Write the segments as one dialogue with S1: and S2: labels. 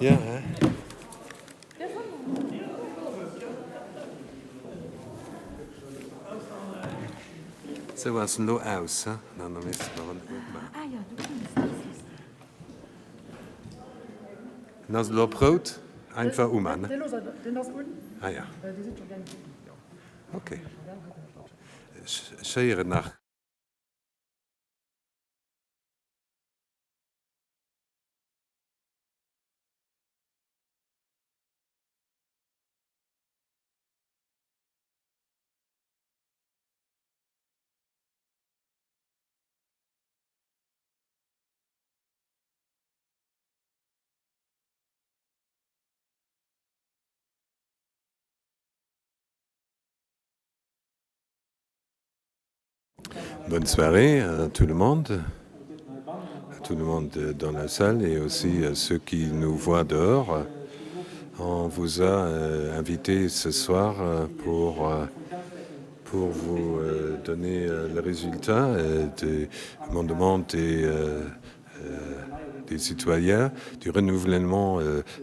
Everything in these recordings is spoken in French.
S1: Ja, hè? So was lo aus, hè? Dan is het nog een goed.
S2: Ah ja, du kannst
S1: Das lo Brot einfach ne?
S3: Den das unten?
S1: Ah ja,
S3: Die sind schon gern.
S1: okay. Scheren nach. Bonne soirée à tout le monde dans la salle et aussi à ceux qui nous voient dehors. On vous a invité ce soir pour vous donner le résultat des demandes des citoyens du renouvellement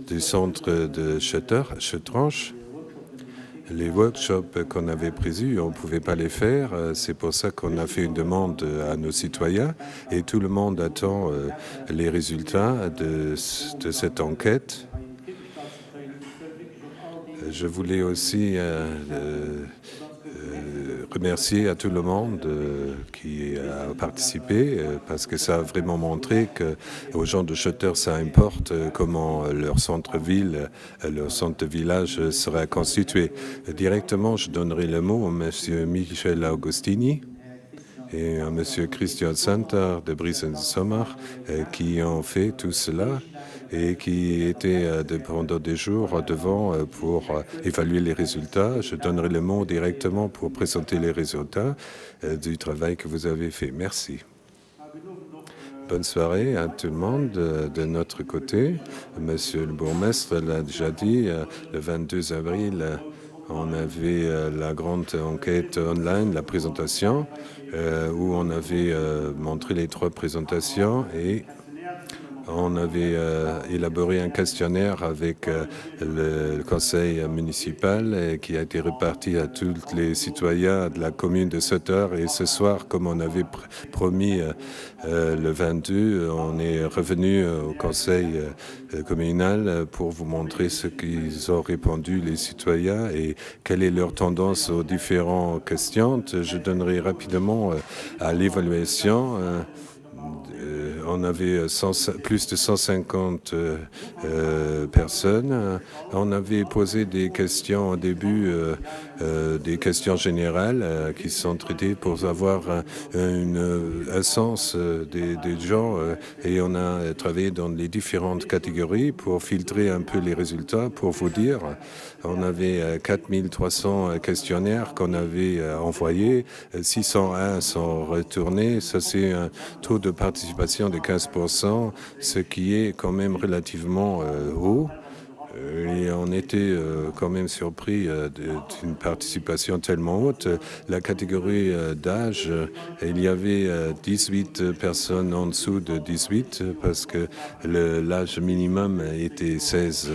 S1: du centre de Chutranche. Les workshops qu'on avait prévus, on ne pouvait pas les faire. C'est pour ça qu'on a fait une demande à nos citoyens et tout le monde attend les résultats de cette enquête. Je voulais aussi remercier à tout le monde qui a participé parce que ça a vraiment montré qu'aux gens de Shutter, ça importe comment leur centre-ville, leur centre-village sera constitué. Directement, je donnerai le mot à M. Michel Augustini et à M. Christian Santer de Brisen-Sommer qui ont fait tout cela et qui étaient pendant des jours devant pour évaluer les résultats. Je donnerai le mot directement pour présenter les résultats du travail que vous avez fait. Merci. Bonne soirée à tout le monde de notre côté. Monsieur le bourgmestre l'a déjà dit, le 22 avril, on avait la grande enquête online, la présentation, où on avait montré les 3 présentations et on avait élaboré un questionnaire avec le conseil municipal qui a été réparti à tous les citoyens de la commune de Sutter. Et ce soir, comme on avait promis le 22, on est revenu au conseil communal pour vous montrer ce qu'ils ont répondu les citoyens et quelle est leur tendance aux différentes questions. Je donnerai rapidement à l'évaluation. On avait plus de 150 personnes. On avait posé des questions au début, des questions générales qui sont traitées pour avoir un sens des gens et on a travaillé dans les différentes catégories pour filtrer un peu les résultats. Pour vous dire, on avait 4300 questionnaires qu'on avait envoyés, 601 sont retournés. Ça, c'est un taux de participation de 15%, ce qui est quand même relativement haut. Et on était quand même surpris d'une participation tellement haute. La catégorie d'âge, il y avait 18 personnes en dessous de 18 parce que l'âge minimum était 16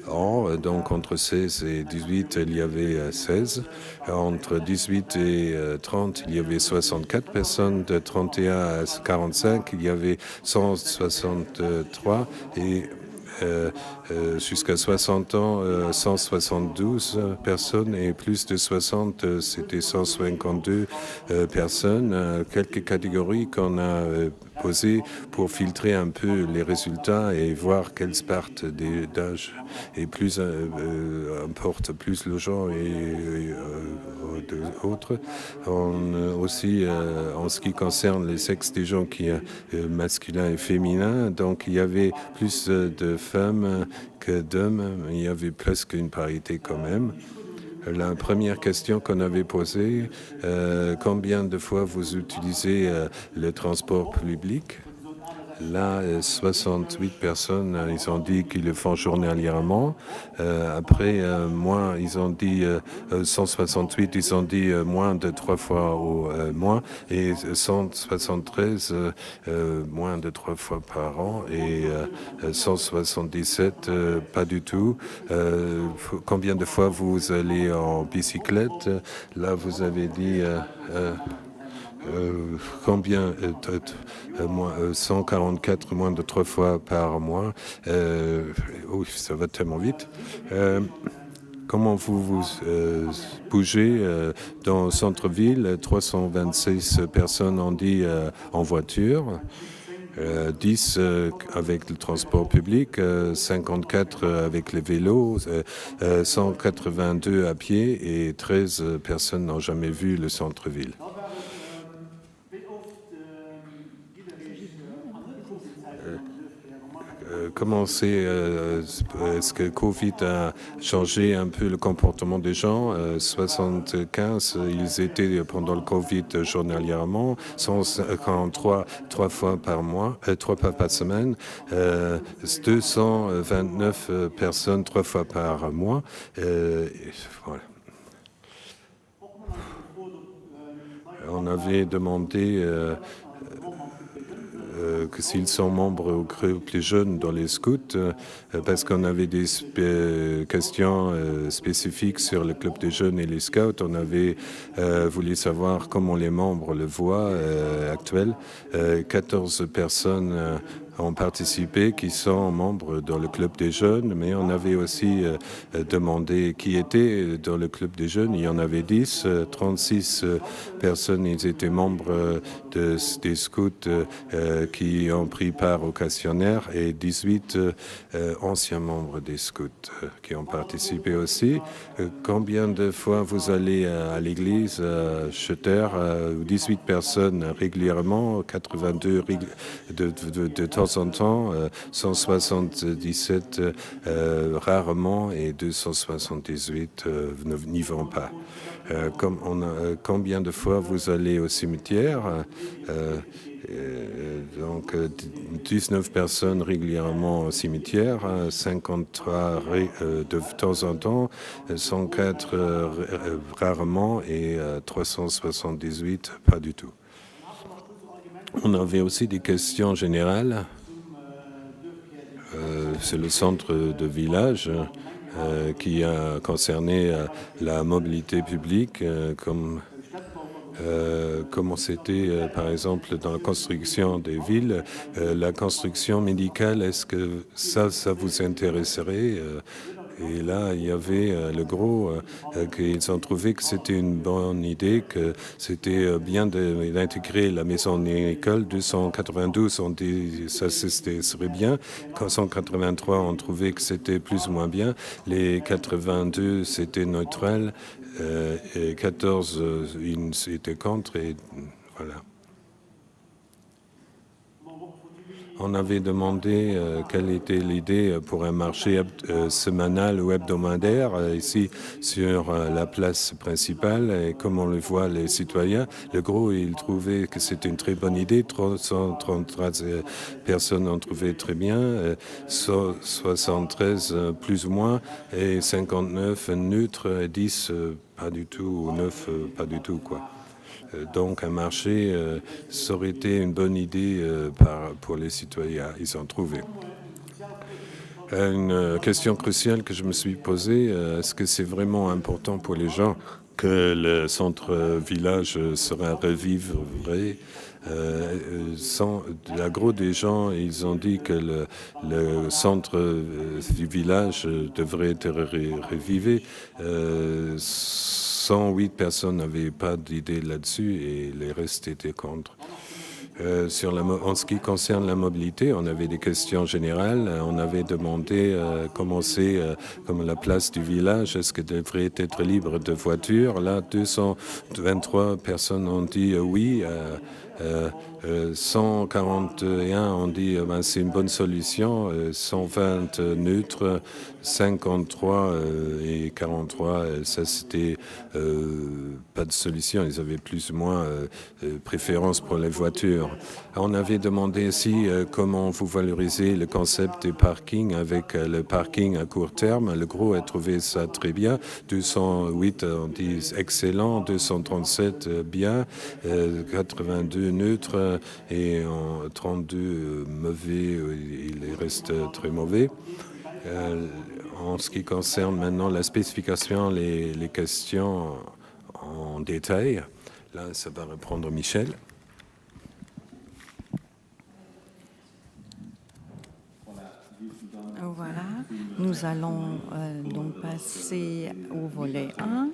S1: ans. Donc entre 16 et 18, il y avait 16. Entre 18 et 30, il y avait 64 personnes. De 31 à 45, il y avait 163 et jusqu'à 60 ans, 172 personnes et plus de 60, c'était 152 personnes. Quelques catégories qu'on a posées pour filtrer un peu les résultats et voir quelles partent d'âge et plus importe plus le genre et autres. Aussi, en ce qui concerne les sexes des gens qui masculins et féminins, donc il y avait plus de femmes que d'hommes, il y avait presque une parité quand même. La première question qu'on avait posée, combien de fois vous utilisez le transport public? Là, 68 personnes, ils ont dit qu'ils le font journalièrement. Après, moins, ils ont dit 168, ils ont dit moins de 3 fois au mois, et 173 moins de 3 fois par an, et 177 pas du tout. Combien de fois vous allez en bicyclette? Là, vous avez dit combien 144 moins de 3 fois par mois. Oui, ça va tellement vite. Comment vous bougez dans le centre-ville? 326 personnes ont dit en voiture. 10 avec le transport public, 54 avec les vélos, 182 à pied, et 13 personnes n'ont jamais vu le centre-ville. Comment est-ce que Covid a changé un peu le comportement des gens? 75, ils étaient pendant le Covid journalièrement, 153 3 fois par mois, 3 fois par semaine, 229 personnes 3 fois par mois. Voilà. On avait demandé que s'ils sont membres au groupe Les Jeunes dans les scouts, parce qu'on avait des questions spécifiques sur le club des jeunes et les scouts. On avait voulu savoir comment les membres le voient actuels. 14 personnes ont participé, qui sont membres dans le club des jeunes, mais on avait aussi demandé qui était dans le club des jeunes. Il y en avait 10, 36 personnes, ils étaient membres des scouts qui ont pris part au questionnaire, et 18 anciens membres des scouts qui ont participé aussi. Combien de fois vous allez à l'église Schutter? 18 personnes régulièrement, 82 de temps en temps, 177 rarement, et 278 n'y vont pas. Combien de fois vous allez au cimetière? Donc 19 personnes régulièrement au cimetière, 53 de temps en temps, 104 rarement, et 378 pas du tout. On avait aussi des questions générales. C'est le centre de village qui a concerné la mobilité publique, comment c'était, par exemple, dans la construction des villes, la construction médicale, est-ce que ça vous intéresserait? Et là, il y avait le gros, qu'ils ont trouvé que c'était une bonne idée, que c'était bien d'intégrer la maison école. 292 ont dit ça serait bien. 183 ont trouvé que c'était plus ou moins bien. Les 82, c'était neutral. Et 14, ils étaient contre. Et voilà. On avait demandé quelle était l'idée pour un marché semanal ou hebdomadaire ici sur la place principale, et comment le voient les citoyens. Le gros, il trouvait que c'était une très bonne idée. 333 personnes ont trouvé très bien, 73 plus ou moins, et 59 neutres, et 10 pas du tout, ou 9 pas du tout, quoi. Donc un marché, ça aurait été une bonne idée pour les citoyens. Ils ont trouvé. Une question cruciale que je me suis posée, est-ce que c'est vraiment important pour les gens que le centre-village sera revivré? La gros des gens, ils ont dit que le centre du village devrait être revivé. 108 personnes n'avaient pas d'idée là-dessus, et les restes étaient contre. En ce qui concerne la mobilité, on avait des questions générales. On avait demandé comment c'est comme la place du village, est-ce qu'elle devrait être libre de voitures? Là, 223 personnes ont dit oui. 141, on dit ben, c'est une bonne solution. 120 neutres, 53 et 43, ça c'était pas de solution. Ils avaient plus ou moins préférence pour les voitures. On avait demandé aussi comment vous valorisez le concept du parking avec le parking à court terme. Le groupe a trouvé ça très bien. 208, on dit excellent. 237, bien. 82 neutres et en 32 mauvais, il reste très mauvais. En ce qui concerne maintenant la spécification, les questions en détail, là, ça va répondre Michel.
S2: Voilà, nous allons donc passer au volet 1.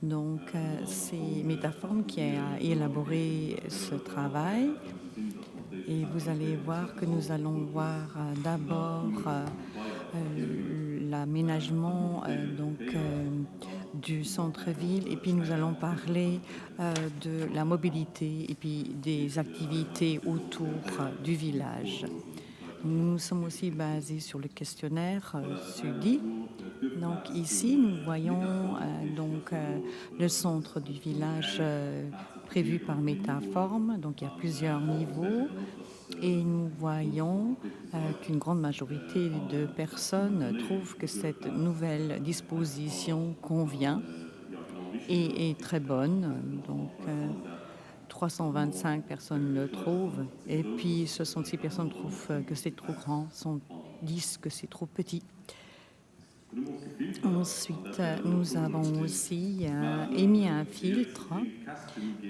S2: Donc, c'est Métaform qui a élaboré ce travail. Et vous allez voir que nous allons voir d'abord l'aménagement du centre-ville, et puis nous allons parler de la mobilité et puis des activités autour du village. Nous sommes aussi basés sur le questionnaire SUDI. Donc ici, nous voyons le centre du village prévu par Métaform. Donc il y a plusieurs niveaux et nous voyons qu'une grande majorité de personnes trouvent que cette nouvelle disposition convient et est très bonne. Donc 325 personnes le trouvent, et puis 66 personnes trouvent que c'est trop grand, 110 que c'est trop petit. Ensuite, nous avons aussi émis un filtre.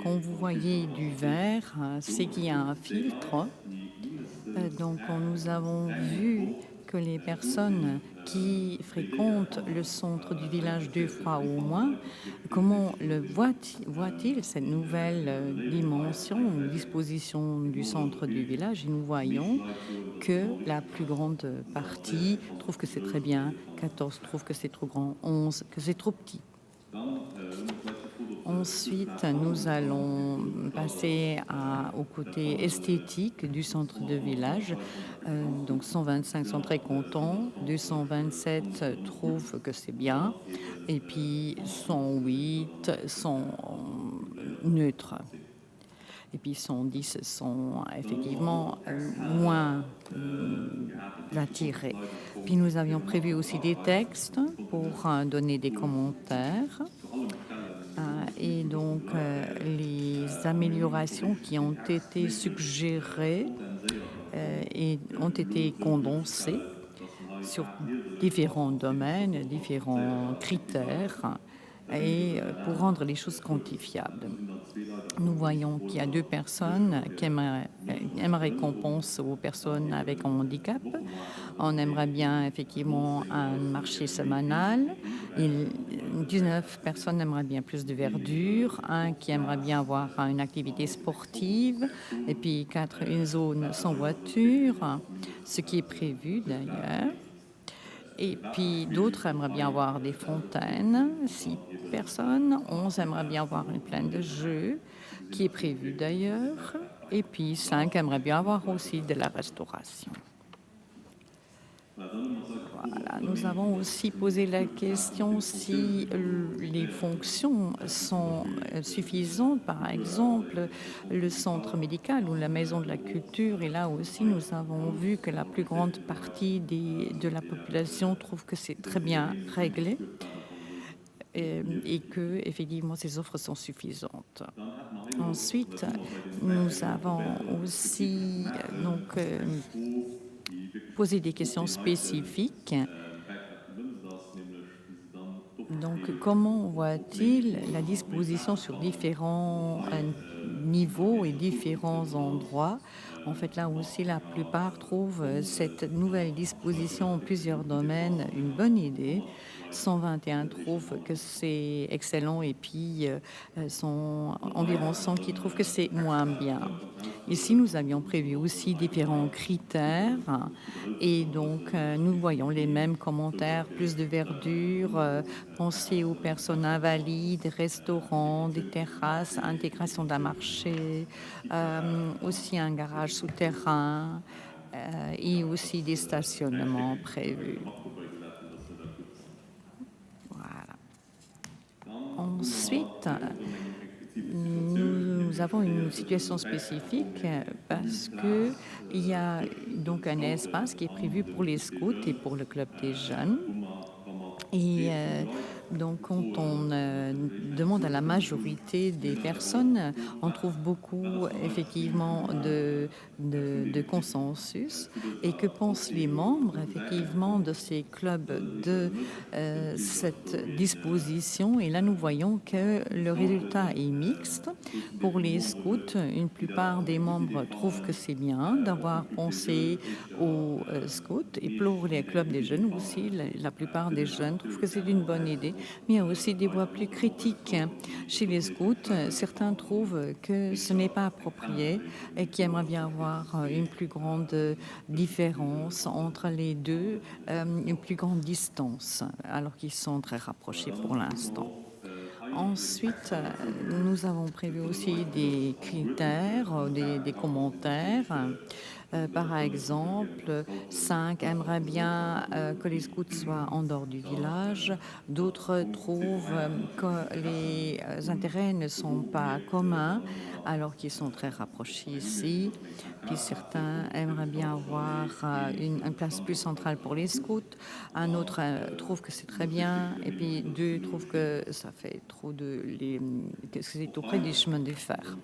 S2: Quand vous voyez du vert, c'est qu'il y a un filtre. Donc, nous avons vu que les personnes qui fréquentent le centre du village 2 fois au moins, comment le voient-ils, cette nouvelle dimension, disposition du centre du village? Et nous voyons que la plus grande partie trouve que c'est très bien, 14 trouve que c'est trop grand, 11 que c'est trop petit. Ensuite, nous allons passer au côté esthétique du centre de village. Donc 125 sont très contents, 227 trouvent que c'est bien, et puis 108 sont neutres. Et puis 110 sont effectivement moins attirés. Puis nous avions prévu aussi des textes pour donner des commentaires. Et donc, les améliorations qui ont été suggérées ont été condensées sur différents domaines, différents critères, et pour rendre les choses quantifiables. Nous voyons qu'il y a 2 personnes qui aimeraient qu'on pense aux personnes avec un handicap. On aimerait bien effectivement un marché sémanal. 19 personnes aimeraient bien plus de verdure. 1 qui aimerait bien avoir une activité sportive. Et puis 4, une zone sans voiture, ce qui est prévu d'ailleurs. Et puis d'autres aimeraient bien avoir des fontaines, 6 personnes. 11 aimeraient bien avoir une plaine de jeux, qui est prévue d'ailleurs. Et puis 5 aimeraient bien avoir aussi de la restauration. Voilà. Nous avons aussi posé la question si les fonctions sont suffisantes. Par exemple, le centre médical ou la maison de la culture. Et là aussi, nous avons vu que la plus grande partie de la population trouve que c'est très bien réglé et que, effectivement, ces offres sont suffisantes. Ensuite, nous avons aussi poser des questions spécifiques. Donc, comment voit-il la disposition sur différents niveaux et différents endroits En fait, là aussi, la plupart trouvent cette nouvelle disposition en plusieurs domaines une bonne idée. 121 trouvent que c'est excellent et puis sont environ 100 qui trouvent que c'est moins bien. Ici, nous avions prévu aussi différents critères et donc nous voyons les mêmes commentaires, plus de verdure, penser aux personnes invalides, restaurants, des terrasses, intégration d'un marché, aussi un garage souterrain et aussi des stationnements prévus. Voilà. Ensuite, nous avons une situation spécifique parce que il y a donc un espace qui est prévu pour les scouts et pour le club des jeunes. Et donc, quand on demande à la majorité des personnes, on trouve beaucoup effectivement de consensus. Et que pensent les membres effectivement de ces clubs de cette disposition? Et là, nous voyons que le résultat est mixte. Pour les scouts, une plupart des membres trouvent que c'est bien d'avoir pensé aux scouts. Et pour les clubs des jeunes aussi, la plupart des jeunes trouvent que c'est une bonne idée. Mais il y a aussi des voix plus critiques. Chez les scouts, certains trouvent que ce n'est pas approprié et qui aimeraient bien avoir une plus grande différence entre les deux, une plus grande distance, alors qu'ils sont très rapprochés pour l'instant. Ensuite, nous avons prévu aussi des critères, des commentaires. Par exemple, 5 aimeraient bien que les scouts soient en dehors du village. D'autres trouvent que les intérêts ne sont pas communs, alors qu'ils sont très rapprochés ici. Puis certains aimeraient bien avoir une place plus centrale pour les scouts. Un autre trouve que c'est très bien. Et puis deux trouvent que ça fait trop que c'est auprès du chemin de fer.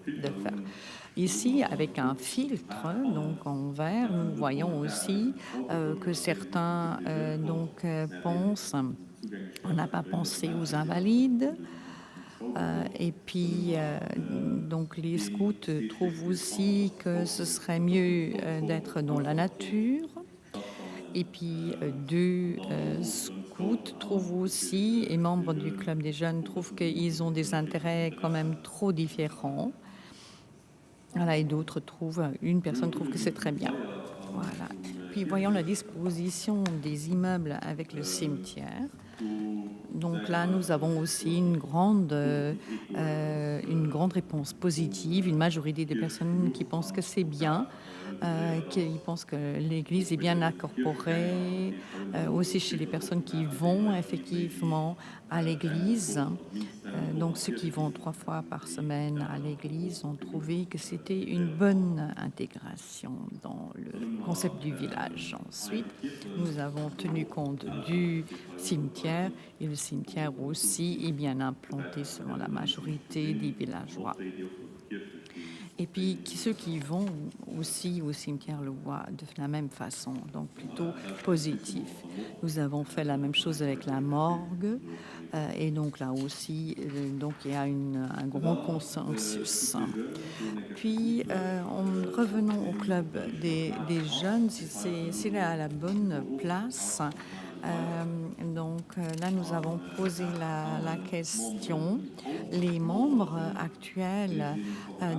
S2: Ici, avec un filtre, donc en vert, nous voyons aussi que certains pensent, on n'a pas pensé aux invalides. Et puis, donc les scouts trouvent aussi que ce serait mieux d'être dans la nature. Et puis, deux scouts trouvent aussi, et membres du club des jeunes trouvent qu'ils ont des intérêts quand même trop différents. Voilà, et d'autres une personne trouve que c'est très bien. Voilà. Puis voyons la disposition des immeubles avec le cimetière. Donc là, nous avons aussi une grande réponse positive, une majorité des personnes qui pensent que c'est bien, qui pensent que l'Église est bien incorporée, aussi chez les personnes qui vont effectivement à l'Église. Donc ceux qui vont 3 fois par semaine à l'Église ont trouvé que c'était une bonne intégration dans le concept du village. Ensuite, nous avons tenu compte du cimetière et le cimetière aussi est bien implanté selon la majorité des villageois. Et puis ceux qui vont aussi au cimetière le voient de la même façon, donc plutôt positif. Nous avons fait la même chose avec la morgue et donc là aussi, donc il y a un grand consensus. Puis en revenant au club des jeunes, c'est là à la bonne place. Donc là, nous avons posé la question. Les membres actuels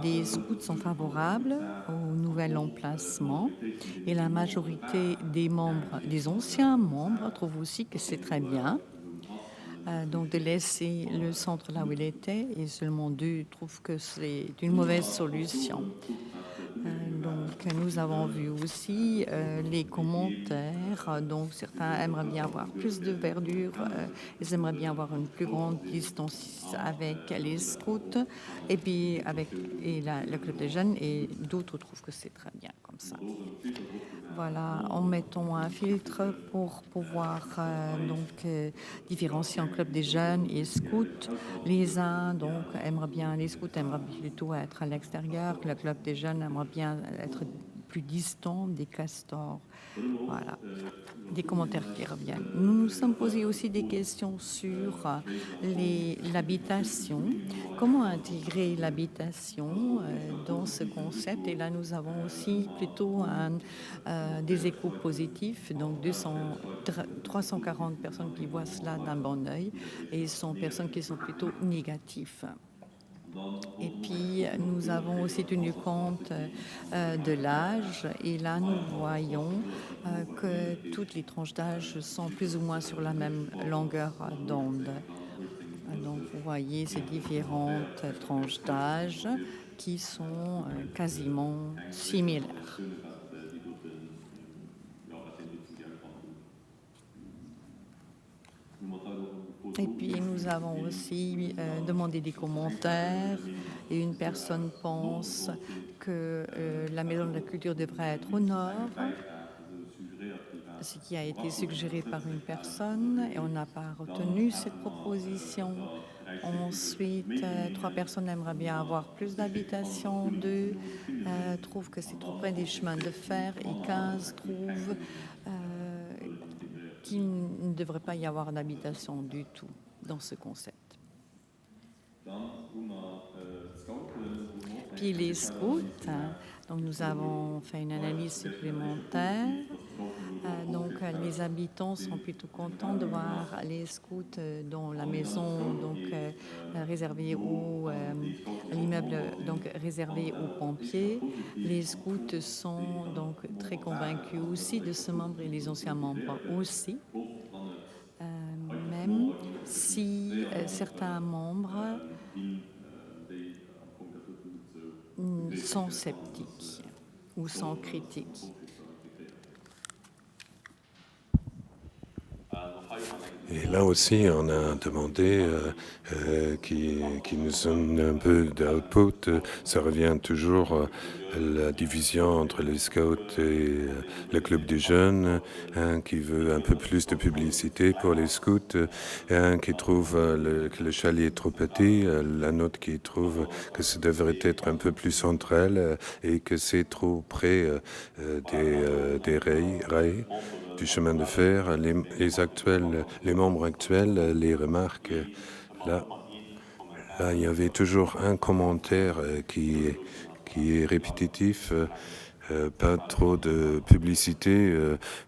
S2: des scouts sont favorables au nouvel emplacement et la majorité des membres, des anciens membres, trouvent aussi que c'est très bien. Donc de laisser le centre là où il était et seulement 2 trouvent que c'est une mauvaise solution. Donc nous avons vu aussi les commentaires. Donc certains aimeraient bien avoir plus de verdure, ils aimeraient bien avoir une plus grande distance avec les scouts et puis avec le club des jeunes, et d'autres trouvent que c'est très bien comme ça. Voilà, en mettant un filtre pour pouvoir différencier en club des jeunes et scouts. Les uns les scouts aimeraient plutôt être à l'extérieur, le club des jeunes aimerait bien être plus distants des castors. Voilà, des commentaires qui reviennent. Nous nous sommes posé aussi des questions sur l'habitation. Comment intégrer l'habitation dans ce concept? Et là, nous avons aussi plutôt des échos positifs, donc 340 personnes qui voient cela d'un bon œil, et 100 personnes qui sont plutôt négatives. Et puis, nous avons aussi tenu compte de l'âge. Et là, nous voyons que toutes les tranches d'âge sont plus ou moins sur la même longueur d'onde. Donc, vous voyez ces différentes tranches d'âge qui sont quasiment similaires. Et puis, nous avons aussi demandé des commentaires et une personne pense que la Maison de la Culture devrait être au nord, ce qui a été suggéré par une personne et on n'a pas retenu cette proposition. Ensuite, 3 personnes aimeraient bien avoir plus d'habitations, 2 trouvent que c'est trop près des chemins de fer et 15 trouvent qu'il ne devrait pas y avoir d'habitation du tout dans ce concept. Puis les scouts, donc nous avons fait une analyse supplémentaire. Donc les habitants sont plutôt contents de voir les scouts dans la maison donc réservée à l'immeuble donc réservé aux pompiers. Les scouts sont donc très convaincus aussi de ce membre et les anciens membres aussi. Même si certains membres sont sceptiques ou sont critiques.
S1: Et là aussi, on a demandé qui nous donne un peu d'output. Ça revient toujours à la division entre les scouts et le club des jeunes. Un qui veut un peu plus de publicité pour les scouts, un qui trouve que le chalet est trop petit, un autre qui trouve que ça devrait être un peu plus central et que c'est trop près des rails du chemin de fer. Les membres actuels les remarquent. Là, il y avait toujours un commentaire qui est répétitif. Pas trop de publicité,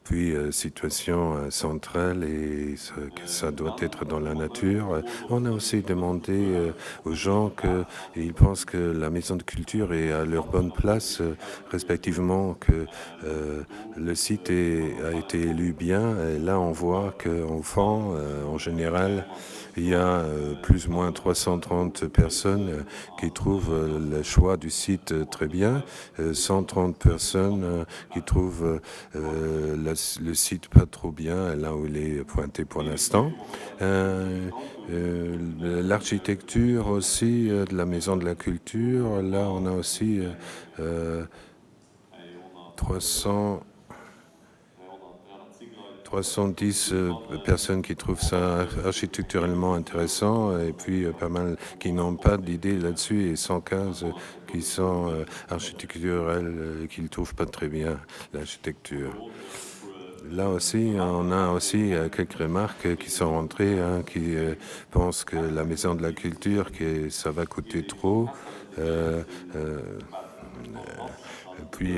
S1: puis situation centrale et que ça doit être dans la nature. On a aussi demandé aux gens qu'ils pensent que la maison de culture est à leur bonne place, respectivement que le site a été élu bien. Et là, on voit qu'en fond, en général, il y a plus ou moins 330 personnes qui trouvent le choix du site très bien, 130 personnes qui trouvent le site pas trop bien, là où il est pointé pour l'instant. L'architecture aussi de la Maison de la Culture, là on a aussi 310 personnes qui trouvent ça architecturellement intéressant et puis pas mal qui n'ont pas d'idée là-dessus et 115 qui sont architecturels qui ne trouvent pas très bien l'architecture. Là aussi, on a aussi quelques remarques qui sont rentrées, qui pensent que la Maison de la Culture, que ça va coûter trop. Puis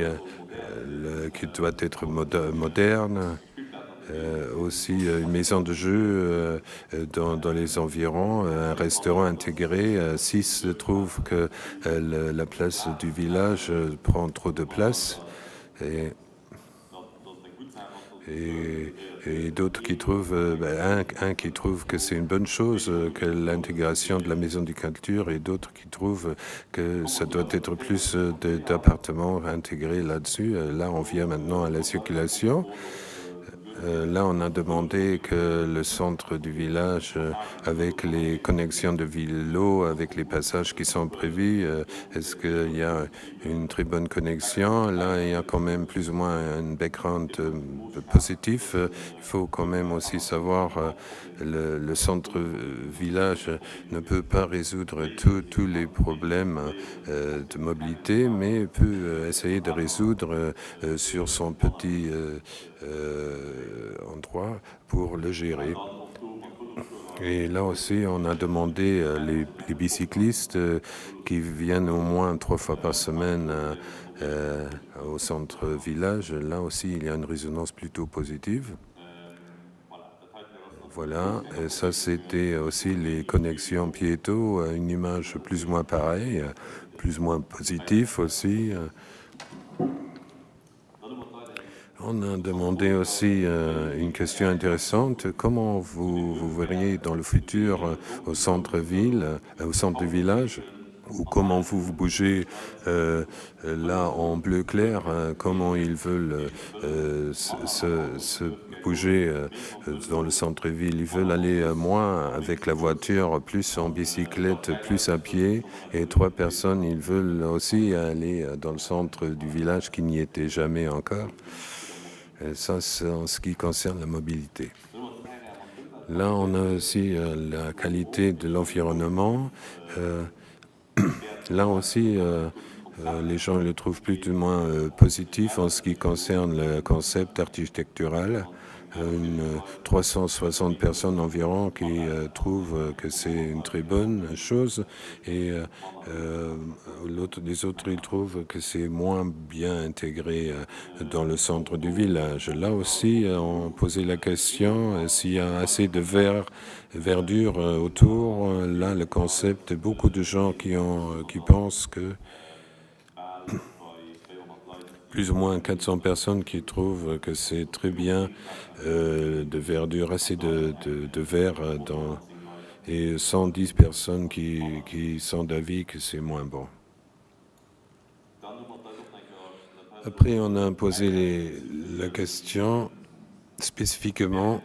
S1: qui doit être moderne. Aussi une maison de jeu dans les environs, un restaurant intégré. 6 trouvent que la place du village prend trop de place. Et d'autres qui trouvent, un qui trouve que c'est une bonne chose que l'intégration de la maison de culture et d'autres qui trouvent que ça doit être plus d'appartements intégrés là-dessus. Là, on vient maintenant à la circulation. Là, on a demandé que le centre du village, avec les connexions de vélo, avec les passages qui sont prévus, est-ce qu'il y a une très bonne connexion? Là, il y a quand même plus ou moins un background positif. Il faut quand même aussi savoir le centre village ne peut pas résoudre tous les problèmes de mobilité, mais peut essayer de résoudre sur son petit endroit pour le gérer. Et là aussi, on a demandé les bicyclistes qui viennent au moins 3 fois par semaine au centre village. Là aussi, il y a une résonance plutôt positive. Voilà, et ça c'était aussi les connexions piétaux, une image plus ou moins pareille, plus ou moins positive aussi. On a demandé aussi une question intéressante. Comment vous verriez dans le futur au centre-ville, au centre du village, ou comment vous bougez là en bleu clair, comment ils veulent se bouger dans le centre-ville. Ils veulent aller moins avec la voiture, plus en bicyclette, plus à pied. Et 3 personnes, ils veulent aussi aller dans le centre du village qui n'y était jamais encore. Et ça, c'est en ce qui concerne la mobilité. Là, on a aussi la qualité de l'environnement. Là aussi, les gens le trouvent plus ou moins positif en ce qui concerne le concept architectural. 360 personnes environ qui trouvent que c'est une très bonne chose et les autres ils trouvent que c'est moins bien intégré dans le centre du village. Là aussi, on posait la question s'il y a assez de verdure autour. Là, le concept, beaucoup de gens qui pensent que plus ou moins 400 personnes qui trouvent que c'est très bien de verdure, assez de verre et 110 personnes qui sont d'avis que c'est moins bon. Après, on a posé la question spécifiquement.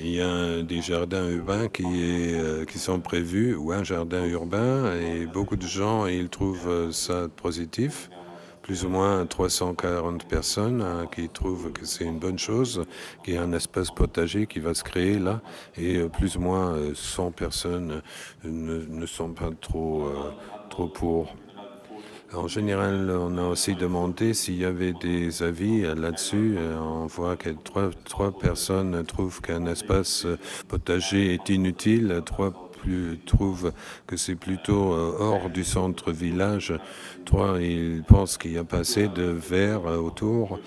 S1: Il y a des jardins urbains qui sont prévus, ou un jardin urbain, et beaucoup de gens ils trouvent ça positif. Plus ou moins 340 personnes qui trouvent que c'est une bonne chose, qu'il y a un espace potager qui va se créer là, et plus ou moins 100 personnes ne sont pas trop pour. En général, on a aussi demandé s'il y avait des avis là-dessus. On voit que 3 personnes trouvent qu'un espace potager est inutile, 3 trouvent que c'est plutôt hors du centre-village, 3 ils pensent qu'il n'y a pas assez de verre autour.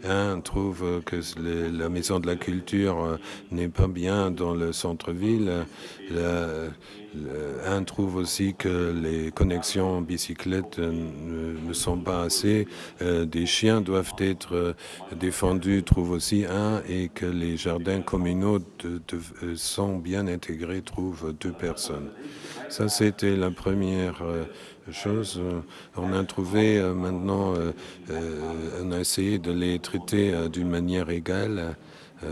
S1: Un trouve que la maison de la culture n'est pas bien dans le centre-ville. Un trouve aussi que les connexions bicyclettes ne sont pas assez. Des chiens doivent être défendus, trouve aussi un, et que les jardins communaux sont bien intégrés, trouve 2 personnes. Ça, c'était la première chose. On a trouvé maintenant, on a essayé de les traiter d'une manière égale,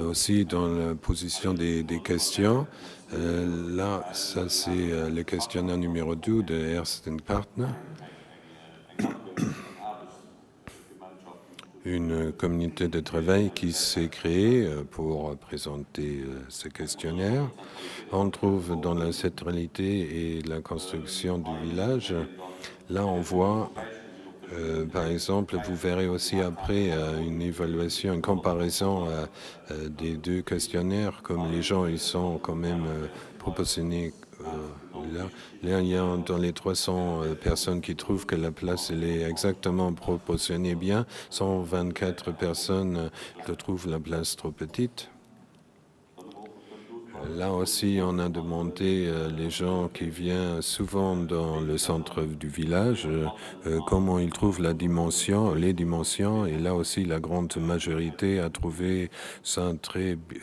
S1: aussi dans la position des questions. Là, ça c'est le questionnaire numéro 2 de Ernst Partner. Une communauté de travail qui s'est créée pour présenter ce questionnaire. On trouve dans la centralité et la construction du village, là on voit, par exemple, vous verrez aussi après une évaluation, une comparaison des 2 questionnaires, comme les gens ils sont quand même proportionnés. Là, il y a dans les 300 personnes qui trouvent que la place elle est exactement proportionnée bien. 124 personnes trouvent la place trop petite. Là aussi, on a demandé les gens qui viennent souvent dans le centre du village comment ils trouvent les dimensions. Et là aussi, la grande majorité a trouvé ça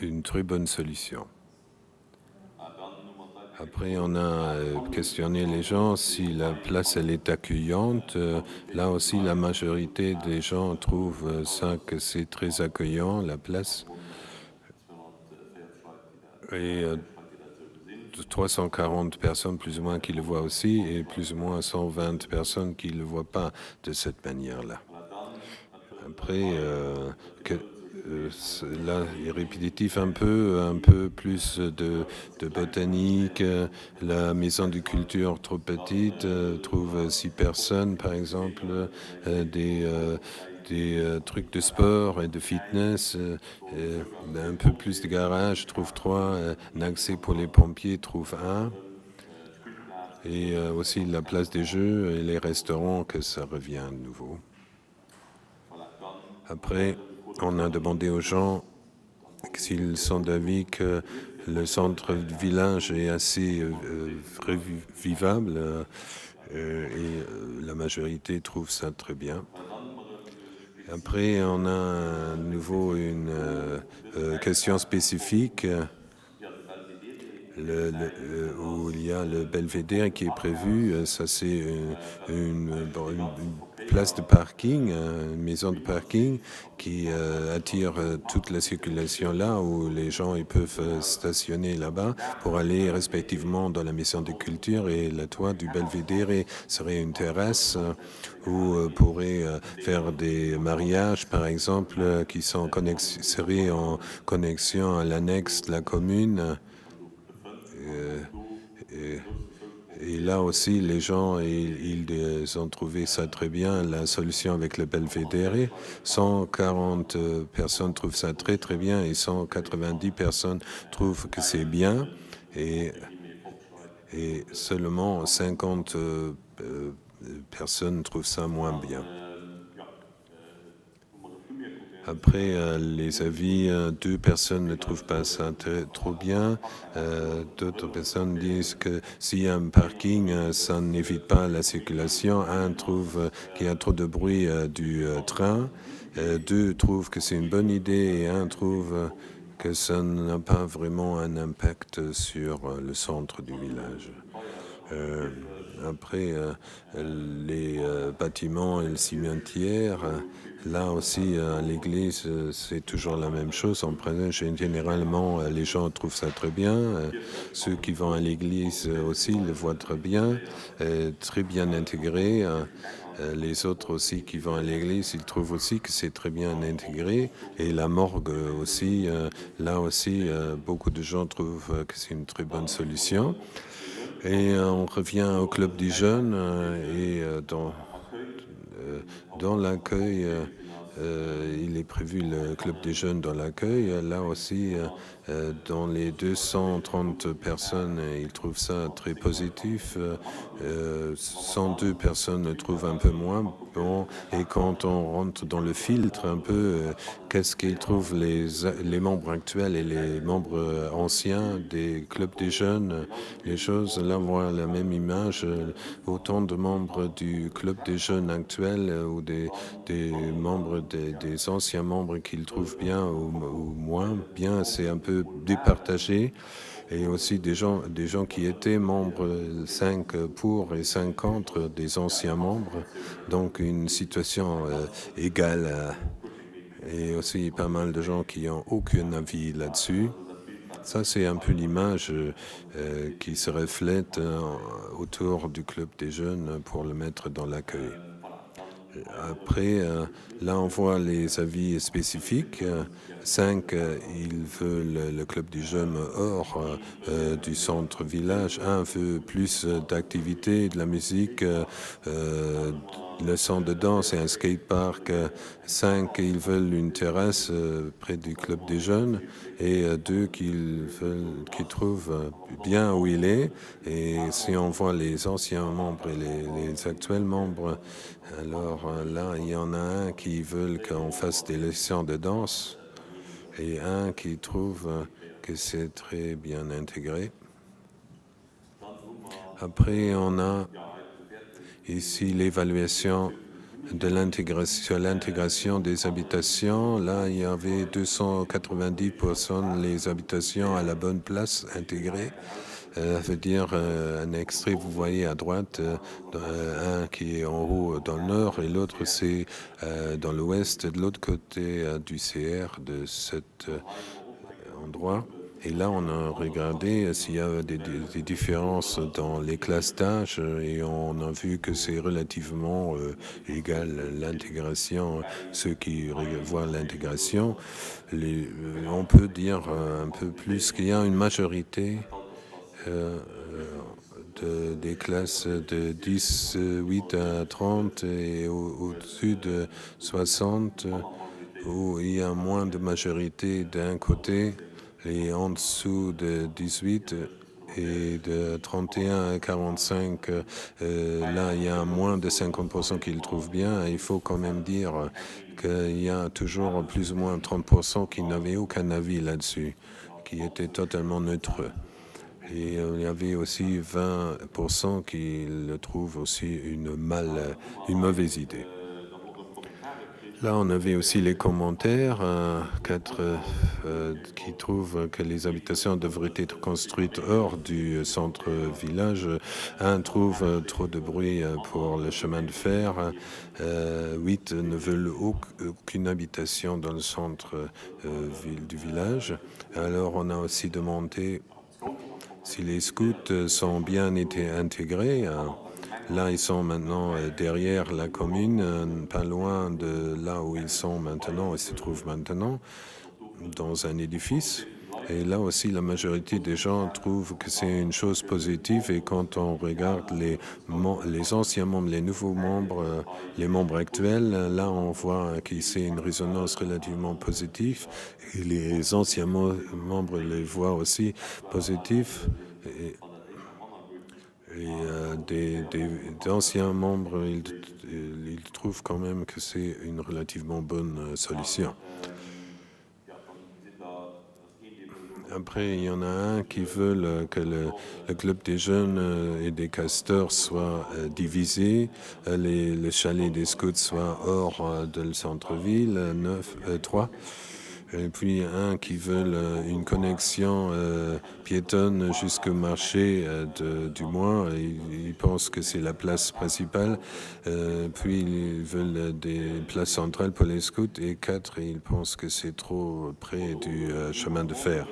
S1: une très bonne solution. Après, on a questionné les gens si la place elle est accueillante. Là aussi, la majorité des gens trouvent ça que c'est très accueillant, la place. Et 340 personnes plus ou moins qui le voient aussi et plus ou moins 120 personnes qui ne le voient pas de cette manière-là. Après, là, il est répétitif un peu plus de botanique. La maison de culture trop petite trouve 6 personnes, par exemple, des trucs de sport et de fitness, un peu plus de garage, trouve 3, un accès pour les pompiers, trouve 1, et aussi la place des jeux et les restaurants, que ça revient à nouveau. Après, on a demandé aux gens s'ils sont d'avis que le centre du village est assez vivable, et la majorité trouve ça très bien. Après, on a à nouveau une question spécifique où il y a le belvédère qui est prévu. Ça, c'est une place de parking, une maison de parking qui attire toute la circulation là, où les gens ils peuvent stationner là-bas pour aller respectivement dans la maison de culture, et la toit du belvédère serait une terrasse où pourrait faire des mariages, par exemple, qui seraient en connexion à l'annexe de la commune. Et là aussi, les gens, ils ont trouvé ça très bien, la solution avec le belvédère. 140 personnes trouvent ça très très bien et 190 personnes trouvent que c'est bien. Et seulement 50 personnes trouvent ça moins bien. Après, les avis, 2 personnes ne trouvent pas ça trop bien. D'autres personnes disent que s'il y a un parking, ça n'évite pas la circulation. Un trouve qu'il y a trop de bruit du train. 2 trouvent que c'est une bonne idée et un trouve que ça n'a pas vraiment un impact sur le centre du village. Après, les bâtiments et le cimetière, là aussi, à l'église, c'est toujours la même chose. En présent, généralement, les gens trouvent ça très bien. Ceux qui vont à l'église aussi le voient très bien intégré. Les autres aussi qui vont à l'église, ils trouvent aussi que c'est très bien intégré. Et la morgue aussi, là aussi, beaucoup de gens trouvent que c'est une très bonne solution. Et on revient au Club des jeunes et dans l'accueil, il est prévu le Club des jeunes dans l'accueil. Là aussi, dans les 230 personnes, ils trouvent ça très positif. 102 personnes trouvent un peu moins bon. Et quand on rentre dans le filtre un peu, qu'est-ce qu'ils trouvent les membres actuels et les membres anciens des clubs des jeunes, les choses, là, on voit la même image. Autant de membres du club des jeunes actuels ou des membres des anciens membres qu'ils trouvent bien ou moins bien, c'est un peu départagé. Et aussi des gens qui étaient membres, 5 pour et 5 contre des anciens membres. Donc une situation égale. Et aussi pas mal de gens qui n'ont aucun avis là-dessus. Ça, c'est un peu l'image qui se reflète autour du club des jeunes pour le mettre dans l'accueil. Après, là, on voit les avis spécifiques. 5, ils veulent le club des jeunes hors du centre-village. 1 veut plus d'activités, de la musique, le centre de danse et un skatepark. 5, ils veulent une terrasse près du club des jeunes. Et 2 qui trouvent bien où il est. Et si on voit les anciens membres et les actuels membres, alors là, il y en a un qui veut qu'on fasse des leçons de danse et un qui trouve que c'est très bien intégré. Après, on a ici l'évaluation de l'intégration des habitations. Là, il y avait 290 personnes, les habitations à la bonne place intégrées. veut dire un extrait, vous voyez à droite, un qui est en haut dans le nord et l'autre c'est dans l'ouest, de l'autre côté du CR de cet endroit. Et là, on a regardé s'il y a des différences dans les classes d'âge et on a vu que c'est relativement égal l'intégration. Ceux qui voient l'intégration, on peut dire un peu plus qu'il y a une majorité des classes de 10, 8 à 30 et au-dessus de 60 où il y a moins de majorité d'un côté et en dessous de 18 et de 31 à 45, là il y a moins de 50% qui le trouvent bien. Il faut quand même dire qu'il y a toujours plus ou moins 30% qui n'avaient aucun avis là-dessus, qui étaient totalement neutres. Et il y avait aussi 20% qui le trouvent aussi une mauvaise idée. Là, on avait aussi les commentaires, 4 qui trouvent que les habitations devraient être construites hors du centre-village. Un trouve trop de bruit pour le chemin de fer. 8 ne veulent aucune habitation dans le centre du village. Alors, on a aussi demandé si les scouts sont bien été intégrés. Là, ils sont maintenant derrière la commune, pas loin de là où ils sont maintenant, ils se trouvent maintenant, dans un édifice. Et là aussi, la majorité des gens trouvent que c'est une chose positive. Et quand on regarde les anciens membres, les nouveaux membres, les membres actuels, là, on voit que c'est une résonance relativement positive. Et les anciens membres les voient aussi positifs. Et des anciens membres, ils trouvent quand même que c'est une relativement bonne solution. Après, il y en a un qui veut que le club des jeunes et des castors soit divisé, les chalets des scouts soient hors de centre-ville, 3. Et puis un qui veut une connexion piétonne jusqu'au marché du mois. Ils pensent que c'est la place principale. Puis ils veulent des places centrales pour les scouts. Et 4, ils pensent que c'est trop près du chemin de fer.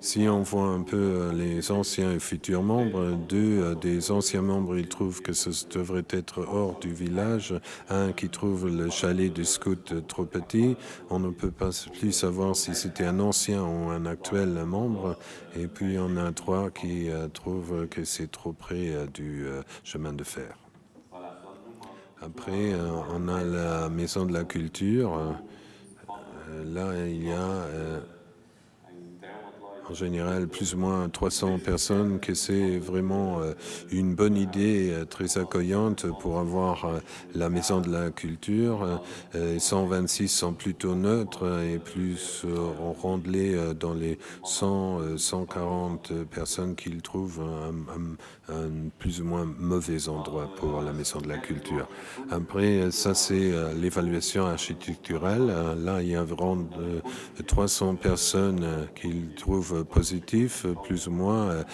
S1: Si on voit un peu les anciens et futurs membres, 2 des anciens membres, ils trouvent que ce devrait être hors du village. Un qui trouve le chalet du scout trop petit. On ne peut pas plus savoir si c'était un ancien ou un actuel membre. Et puis on a 3 qui trouvent que c'est trop près du chemin de fer. Après, on a la maison de la culture. Là, il y a en général plus ou moins 300 personnes, que c'est vraiment une bonne idée, très accueillante pour avoir la maison de la culture. 126 sont plutôt neutres et plus rondelés dans les 100, 140 personnes qu'ils trouvent un plus ou moins mauvais endroit pour la maison de la culture. Après, ça c'est l'évaluation architecturale. Là, il y a vraiment 300 personnes qu'ils trouvent positif, plus ou moins,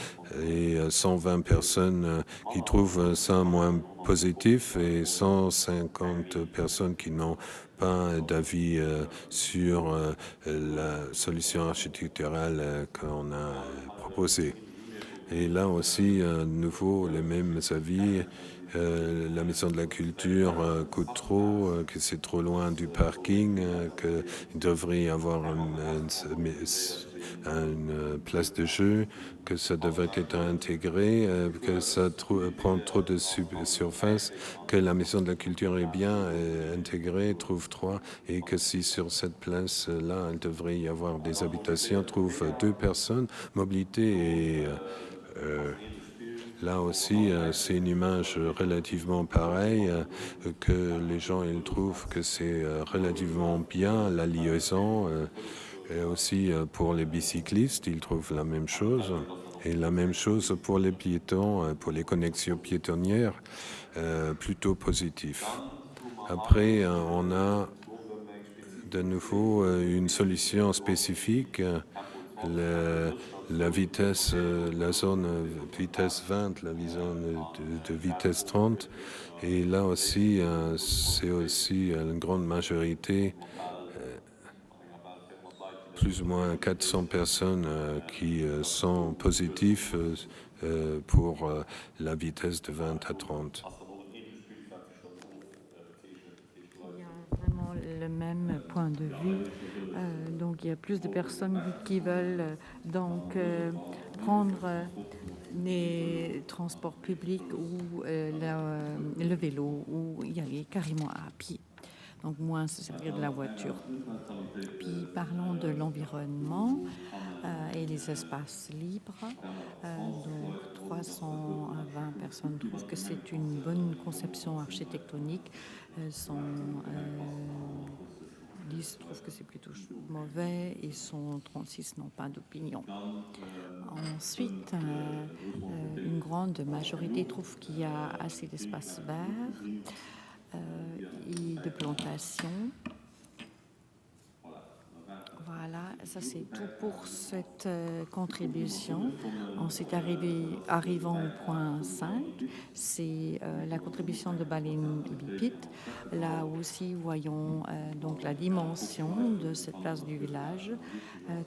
S1: et 120 personnes qui trouvent ça moins positif et 150 personnes qui n'ont pas d'avis sur la solution architecturale qu'on a proposée. Et là aussi, de nouveau, les mêmes avis. La maison de la culture coûte trop, que c'est trop loin du parking, qu'il devrait y avoir une place de jeu, que ça devrait être intégré, que ça prend trop de surface, que la maison de la culture est bien intégrée, trouve 3, et que si sur cette place-là, il devrait y avoir des habitations, trouve 2 personnes, mobilité et là aussi, c'est une image relativement pareille, que les gens ils trouvent que c'est relativement bien, la liaison, et aussi pour les bicyclistes, ils trouvent la même chose. Et la même chose pour les piétons, pour les connexions piétonnières, plutôt positif. Après, on a de nouveau une solution spécifique la vitesse, la zone vitesse 20, la zone de vitesse 30. Et là aussi, c'est aussi une grande majorité, plus ou moins 400 personnes qui sont positifs pour la vitesse de 20 à 30.
S2: Il y a vraiment le même point de vue. Donc, il y a plus de personnes qui veulent prendre les transports publics ou le vélo ou y aller carrément à pied. Donc, moins se servir de la voiture. Puis, parlons de l'environnement et les espaces libres. Donc, 320 personnes trouvent que c'est une bonne conception architectonique. 10 trouvent que c'est plutôt mauvais et 136 n'ont pas d'opinion. Ensuite, une grande majorité trouve qu'il y a assez d'espace vert et de plantations. Voilà, ça c'est tout pour cette contribution. Ensuite, arrivons au point 5, c'est la contribution de Baleine Bipit. Là aussi, voyons donc la dimension de cette place du village.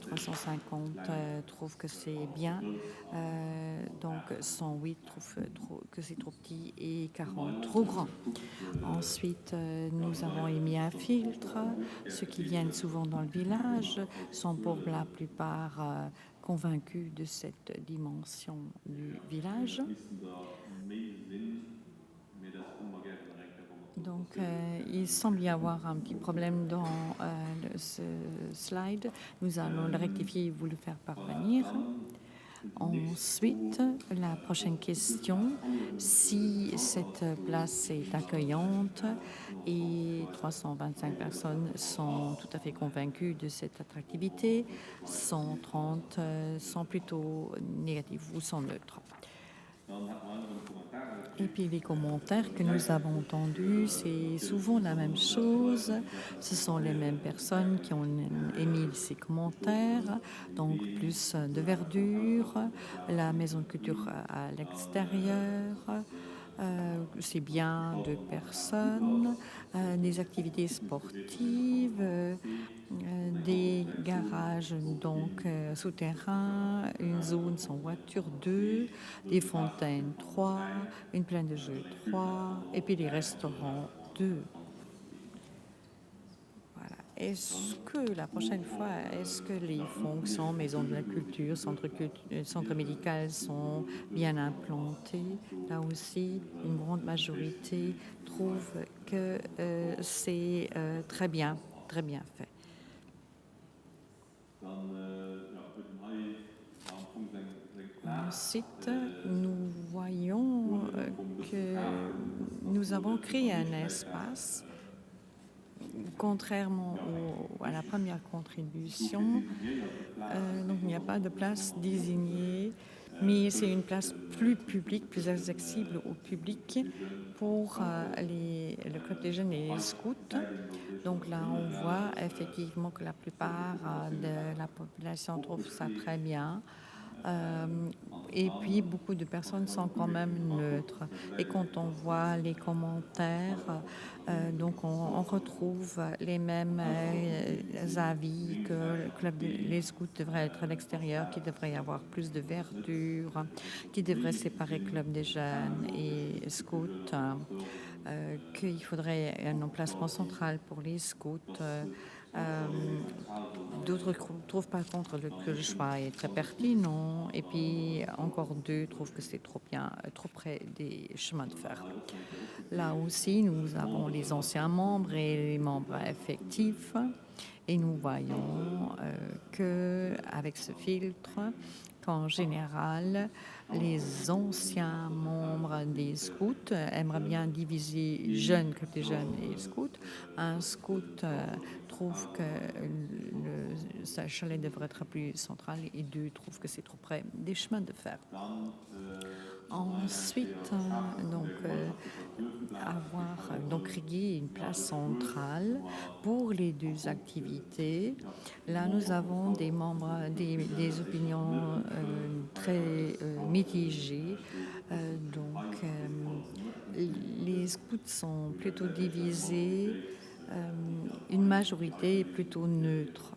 S2: 350 trouvent que c'est bien, donc 108 trouvent que c'est trop petit et 40 trop grand. Ensuite, nous avons émis un filtre. Ceux qui viennent souvent dans le village sont pour la plupart convaincus de cette dimension du village. Donc, il semble y avoir un petit problème dans ce slide. Nous allons le rectifier et vous le faire parvenir. Ensuite, la prochaine question, si cette place est accueillante et 325 personnes sont tout à fait convaincues de cette attractivité, 130 sont plutôt négatifs ou sont neutres. Et puis les commentaires que nous avons entendus, c'est souvent la même chose. Ce sont les mêmes personnes qui ont émis ces commentaires. Donc plus de verdure, la maison de culture à l'extérieur, c'est bien de personnes, des activités sportives, des garages donc souterrains, une zone sans voiture 2, des fontaines 3, une plaine de jeux 3, et puis les restaurants 2. Voilà. Est-ce que la prochaine fois, est-ce que les fonctions maison de la culture, centre médical sont bien implantés? Là aussi, une grande majorité trouve que c'est très bien fait. Ensuite, nous voyons que nous avons créé un espace, contrairement à la première contribution. Donc, il n'y a pas de place désignée, mais c'est une place plus publique, plus accessible au public pour le club des jeunes et les scouts. Donc là, on voit effectivement que la plupart de la population trouve ça très bien. Et puis, beaucoup de personnes sont quand même neutres. Et quand on voit les commentaires, donc on retrouve les mêmes avis que le les scouts devraient être à l'extérieur, qu'il devrait y avoir plus de verdure, qu'il devrait séparer club des jeunes et scouts, qu'il faudrait un emplacement central pour les scouts. D'autres trouvent par contre que le choix est très pertinent, et puis encore deux trouvent que c'est trop bien, trop près des chemins de fer. Là aussi, nous avons les anciens membres et les membres effectifs, et nous voyons que avec ce filtre, qu'en général, les anciens membres des scouts aimeraient bien diviser jeunes, club des jeunes et scouts. Un scout trouve que sa chalet devrait être plus central, et deux trouvent que c'est trop près des chemins de fer. Ensuite, avoir donc créer une place centrale pour les deux activités. Là, nous avons des membres, des opinions très mitigées. Les scouts sont plutôt divisés, une majorité est plutôt neutre.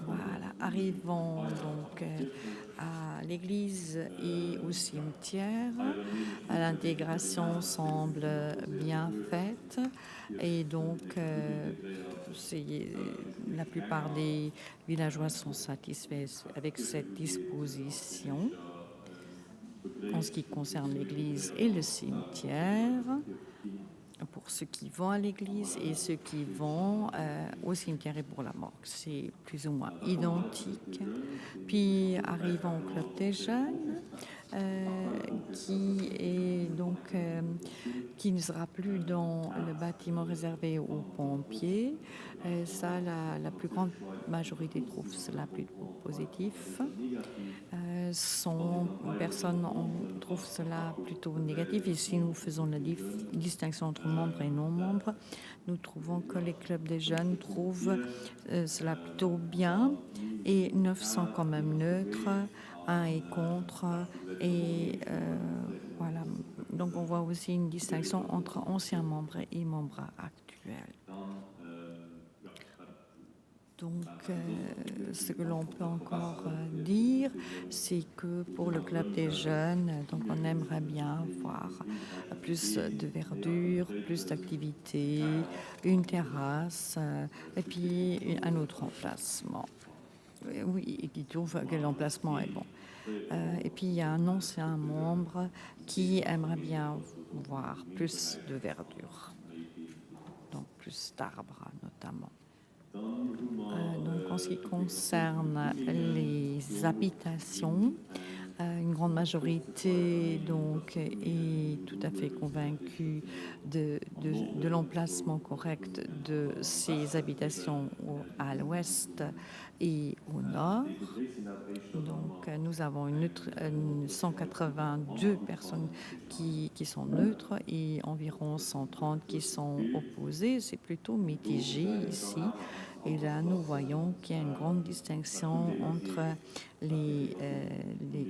S2: Voilà, arrivons donc à l'église et au cimetière. L'intégration semble bien faite et donc la plupart des villageois sont satisfaits avec cette disposition. En ce qui concerne l'église et le cimetière, pour ceux qui vont à l'église et ceux qui vont au cimetière et pour la morgue, c'est plus ou moins identique. Puis arrivons au club des jeunes, qui ne sera plus dans le bâtiment réservé aux pompiers. Ça, la plus grande majorité trouve cela plutôt positif. Personne trouve cela plutôt négatif. Et si nous faisons la distinction entre membres et non-membres, nous trouvons que les clubs des jeunes trouvent cela plutôt bien et 9 sont quand même neutres, 1 est contre et voilà. Donc on voit aussi une distinction entre anciens membres et membres actuels. Donc, ce que l'on peut encore dire, c'est que pour le club des jeunes, donc on aimerait bien voir plus de verdure, plus d'activités, une terrasse et puis un autre emplacement. Oui, et qui trouve que l'emplacement est bon. Et puis il y a un ancien membre qui aimerait bien voir plus de verdure, donc plus d'arbres notamment. Donc, en ce qui concerne les habitations, une grande majorité donc est tout à fait convaincue de l'emplacement correct de ces habitations à l'ouest et au nord. Donc nous avons 182 personnes qui sont neutres et environ 130 qui sont opposées. C'est plutôt mitigé ici. Et là, nous voyons qu'il y a une grande distinction entre les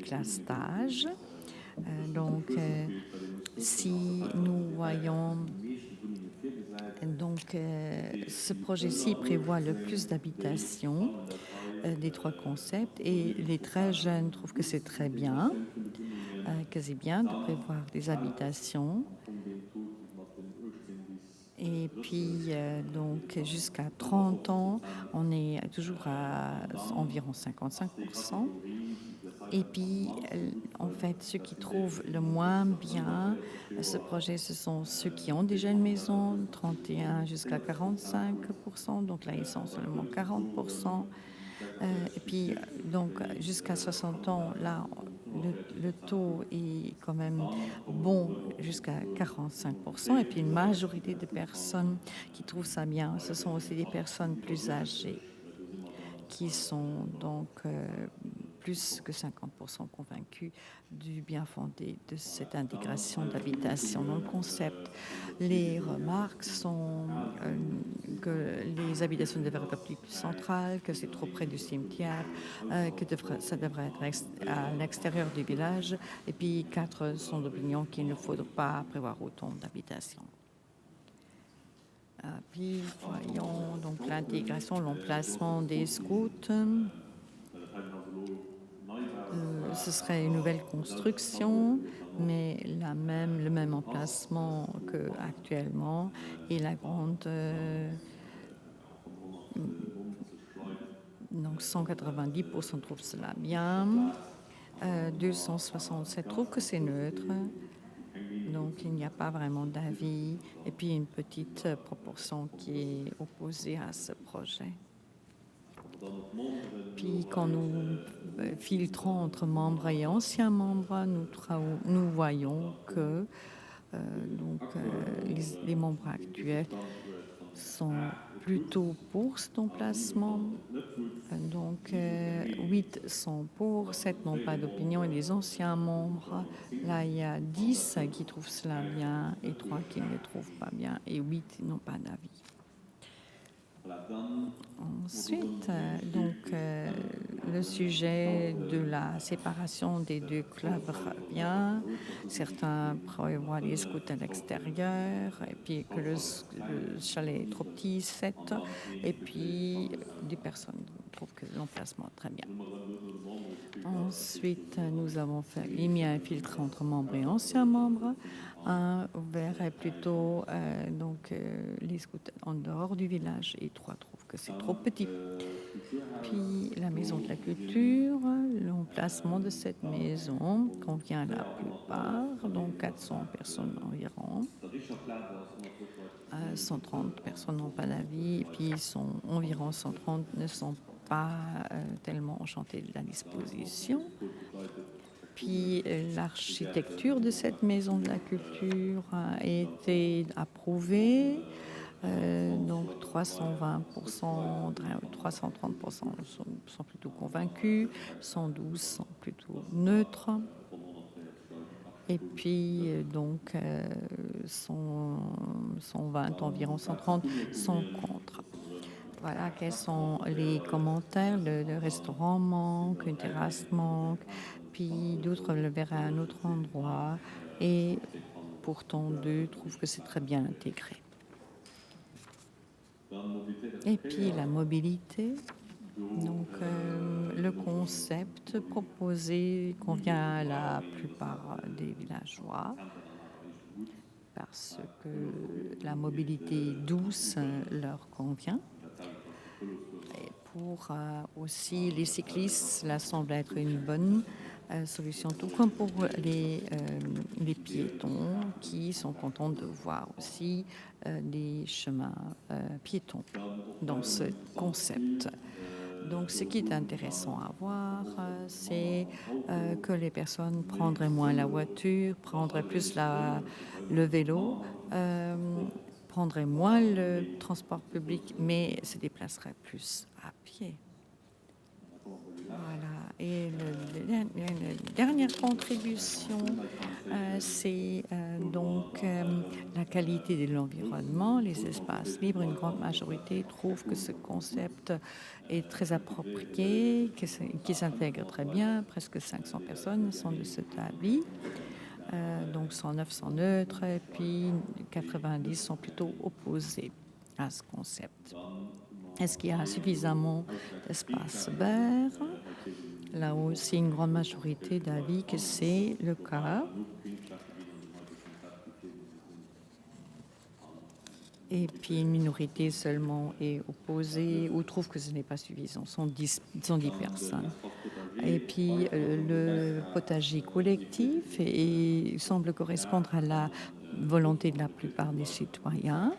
S2: classes d'âge. Si nous voyons, ce projet-ci prévoit le plus d'habitations des 3 concepts et les très jeunes trouvent que c'est très bien, de prévoir des habitations. Et puis, jusqu'à 30 ans, on est toujours à environ 55%. Et puis, en fait, ceux qui trouvent le moins bien ce projet, ce sont ceux qui ont déjà une maison, 31 jusqu'à 45%. Donc là, ils sont seulement 40%. Et puis, donc, jusqu'à 60 ans, là, le taux est quand même bon jusqu'à 45%. Et puis, une majorité de personnes qui trouvent ça bien, ce sont aussi des personnes plus âgées qui sont donc plus que 50% convaincus du bien fondé de cette intégration d'habitation dans le concept. Les remarques sont que les habitations devraient être plus centrales, que c'est trop près du cimetière, que ça devrait être à l'extérieur du village. Et puis 4 sont d'opinion qu'il ne faudrait pas prévoir autant d'habitations. Puis voyons donc l'intégration, l'emplacement des scouts. Ce serait une nouvelle construction, mais le même emplacement qu'actuellement et la grande. Donc 190% trouvent cela bien, 267 trouvent que c'est neutre. Donc, il n'y a pas vraiment d'avis. Et puis, une petite proportion qui est opposée à ce projet. Puis, quand nous filtrons entre membres et anciens membres, nous voyons que les membres actuels sont plutôt pour cet emplacement. Donc, 8 sont pour, 7 n'ont pas d'opinion et les anciens membres, là, il y a 10 qui trouvent cela bien et 3 qui ne le trouvent pas bien et 8 n'ont pas d'avis. Ensuite, le sujet de la séparation des deux clubs revient. Certains prévoient les scouts à l'extérieur, et puis que le chalet est trop petit, 7, et puis des personnes trouvent que l'emplacement est très bien. Ensuite, nous avons émis un filtre entre membres et anciens membres. Un verrait plutôt les scouts en dehors du village et 3 trouvent que c'est trop petit. Puis la maison de la culture, l'emplacement de cette maison convient à la plupart, donc 400 personnes environ. 130 personnes n'ont pas d'avis, et puis environ 130 ne sont pas tellement enchantés de la disposition. Puis l'architecture de cette maison de la culture a été approuvée. Donc 320%, 330% sont plutôt convaincus, 112 sont plutôt neutres. Et puis, 120, environ 130 sont contre. Voilà, quels sont les commentaires. Le restaurant manque, une terrasse manque, puis d'autres le verraient à un autre endroit. Et pourtant, 2 trouvent que c'est très bien intégré. Et puis, la mobilité. Donc, le concept proposé convient à la plupart des villageois parce que la mobilité douce leur convient. Et pour aussi les cyclistes, cela semble être une bonne solution, tout comme pour les piétons qui sont contents de voir aussi des chemins piétons dans ce concept. Donc, ce qui est intéressant à voir, c'est que les personnes prendraient moins la voiture, prendraient plus le vélo, prendraient moins le transport public, mais se déplaceraient plus à pied. Voilà. Et la dernière contribution, c'est la qualité de l'environnement, les espaces libres. Une grande majorité trouve que ce concept est très approprié, qui s'intègre très bien. Presque 500 personnes sont de cet avis. Donc 109 sont neutres, et puis 90 sont plutôt opposés à ce concept. Est-ce qu'il y a suffisamment d'espace vert? Là aussi, une grande majorité d'avis que c'est le cas. Et puis une minorité seulement est opposée ou trouve que ce n'est pas suffisant. Ce sont 10 personnes. Et puis le potager collectif semble correspondre à la volonté de la plupart des citoyens.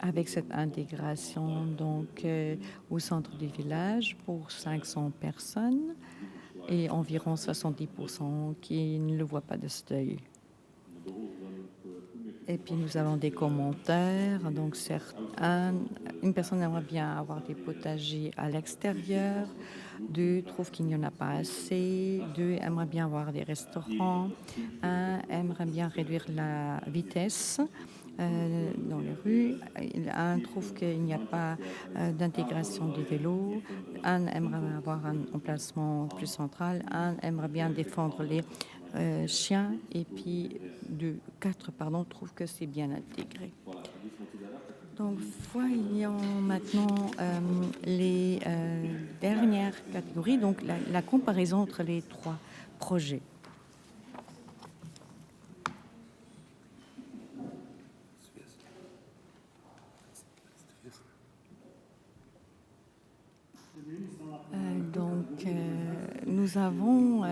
S2: Avec cette intégration au centre du village pour 500 personnes et environ 70% qui ne le voient pas de cet œil. Et puis nous avons des commentaires. Donc une personne aimerait bien avoir des potagers à l'extérieur. 2 trouvent qu'il n'y en a pas assez. 2 aimeraient bien avoir des restaurants. 1 aimerait bien réduire la vitesse dans les rues. 1 trouve qu'il n'y a pas d'intégration des vélos. 1 aimerait avoir un emplacement plus central. 1 aimerait bien défendre les chiens. Et puis 4 trouvent que c'est bien intégré. Donc voyons maintenant les dernières catégories. Donc la comparaison entre les 3 projets. Nous avons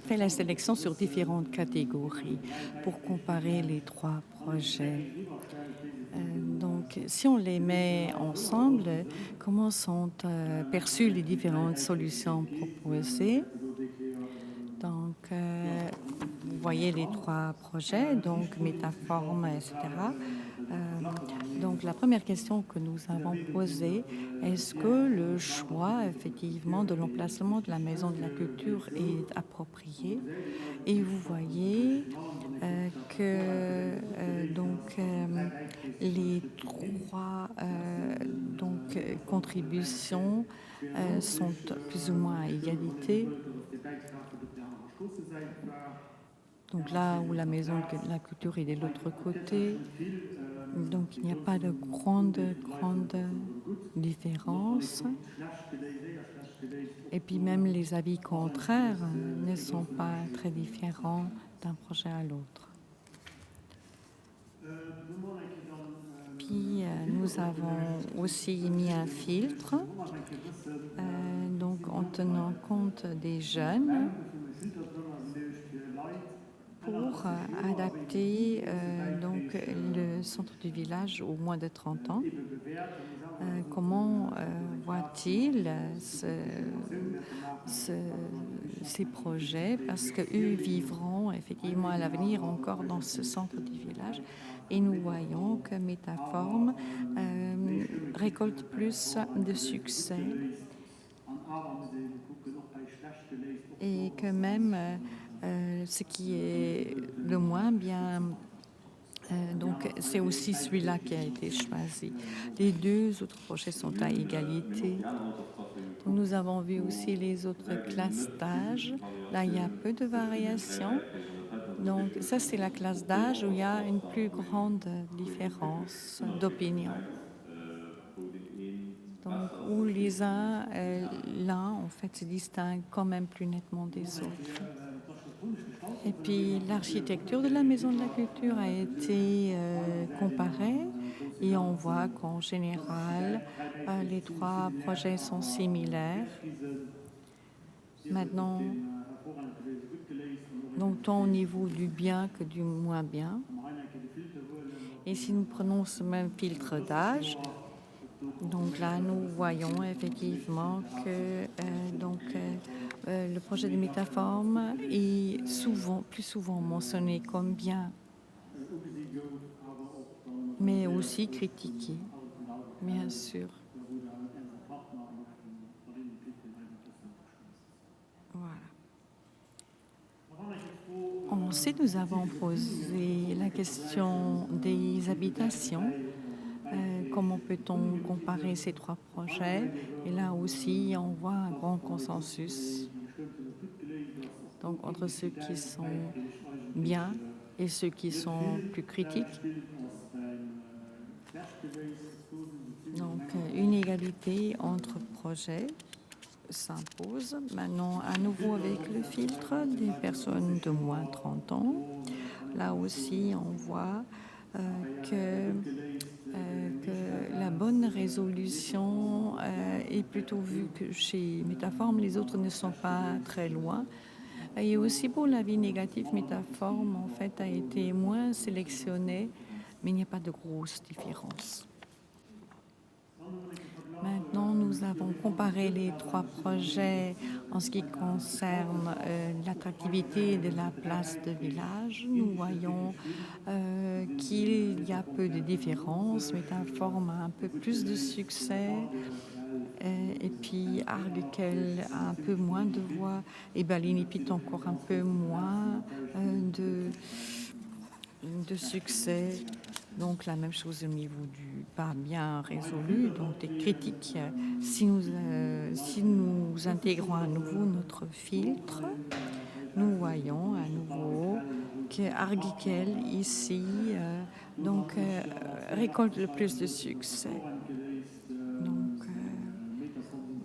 S2: fait la sélection sur différentes catégories pour comparer les 3 projets. Donc, si on les met ensemble, comment sont perçues les différentes solutions proposées? Donc, vous voyez les 3 projets, donc métaforme, etc. Donc la première question que nous avons posée, est-ce que le choix effectivement de l'emplacement de la Maison de la Culture est approprié? Et vous voyez que les trois contributions sont plus ou moins à égalité. Donc là où la Maison de la Culture est de l'autre côté, donc il n'y a pas de grande différence. Et puis même les avis contraires ne sont pas très différents d'un projet à l'autre. Puis nous avons aussi mis un filtre, donc en tenant compte des jeunes, pour adapter le centre du village aux moins de 30 ans. Comment voit-il ces projets? Parce qu'eux vivront effectivement à l'avenir encore dans ce centre du village. Et nous voyons que Métaforme récolte plus de succès et que même ce qui est le moins bien, donc c'est aussi celui-là qui a été choisi. Les deux autres projets sont à égalité. Nous avons vu aussi les autres classes d'âge. Là, il y a peu de variations. Donc ça, c'est la classe d'âge où il y a une plus grande différence d'opinion. Donc où les uns, l'un, en fait, se distingue quand même plus nettement des autres. Et puis l'architecture de la Maison de la Culture a été comparée et on voit qu'en général, les trois projets sont similaires. Maintenant, donc tant au niveau du bien que du moins bien. Et si nous prenons ce même filtre d'âge, donc là, nous voyons effectivement que le projet de Métaforme est plus souvent mentionné comme bien, mais aussi critiqué, bien sûr. Voilà. Ensuite, nous avons posé la question des habitations. Comment peut-on comparer ces trois projets? Et là aussi, on voit un grand consensus. Donc, entre ceux qui sont bien et ceux qui sont plus critiques. Donc, une égalité entre projets s'impose. Maintenant, à nouveau avec le filtre des personnes de moins de 30 ans. Là aussi, on voit que la bonne résolution est plutôt vue que chez Métaforme. Les autres ne sont pas très loin. Et aussi pour l'avis négatif, Métaforme, en fait, a été moins sélectionné, mais il n'y a pas de grosse différence. Maintenant, nous avons comparé les trois projets en ce qui concerne l'attractivité de la place de village. Nous voyons qu'il y a peu de différences. Métaforme a un peu plus de succès. Et puis Arguekel a un peu moins de voix. Et Balinipit encore un peu moins de succès. Donc la même chose au niveau du pas bien résolu, donc des critiques. Si nous intégrons à nouveau notre filtre, nous voyons à nouveau que Arguekel ici récolte le plus de succès. Donc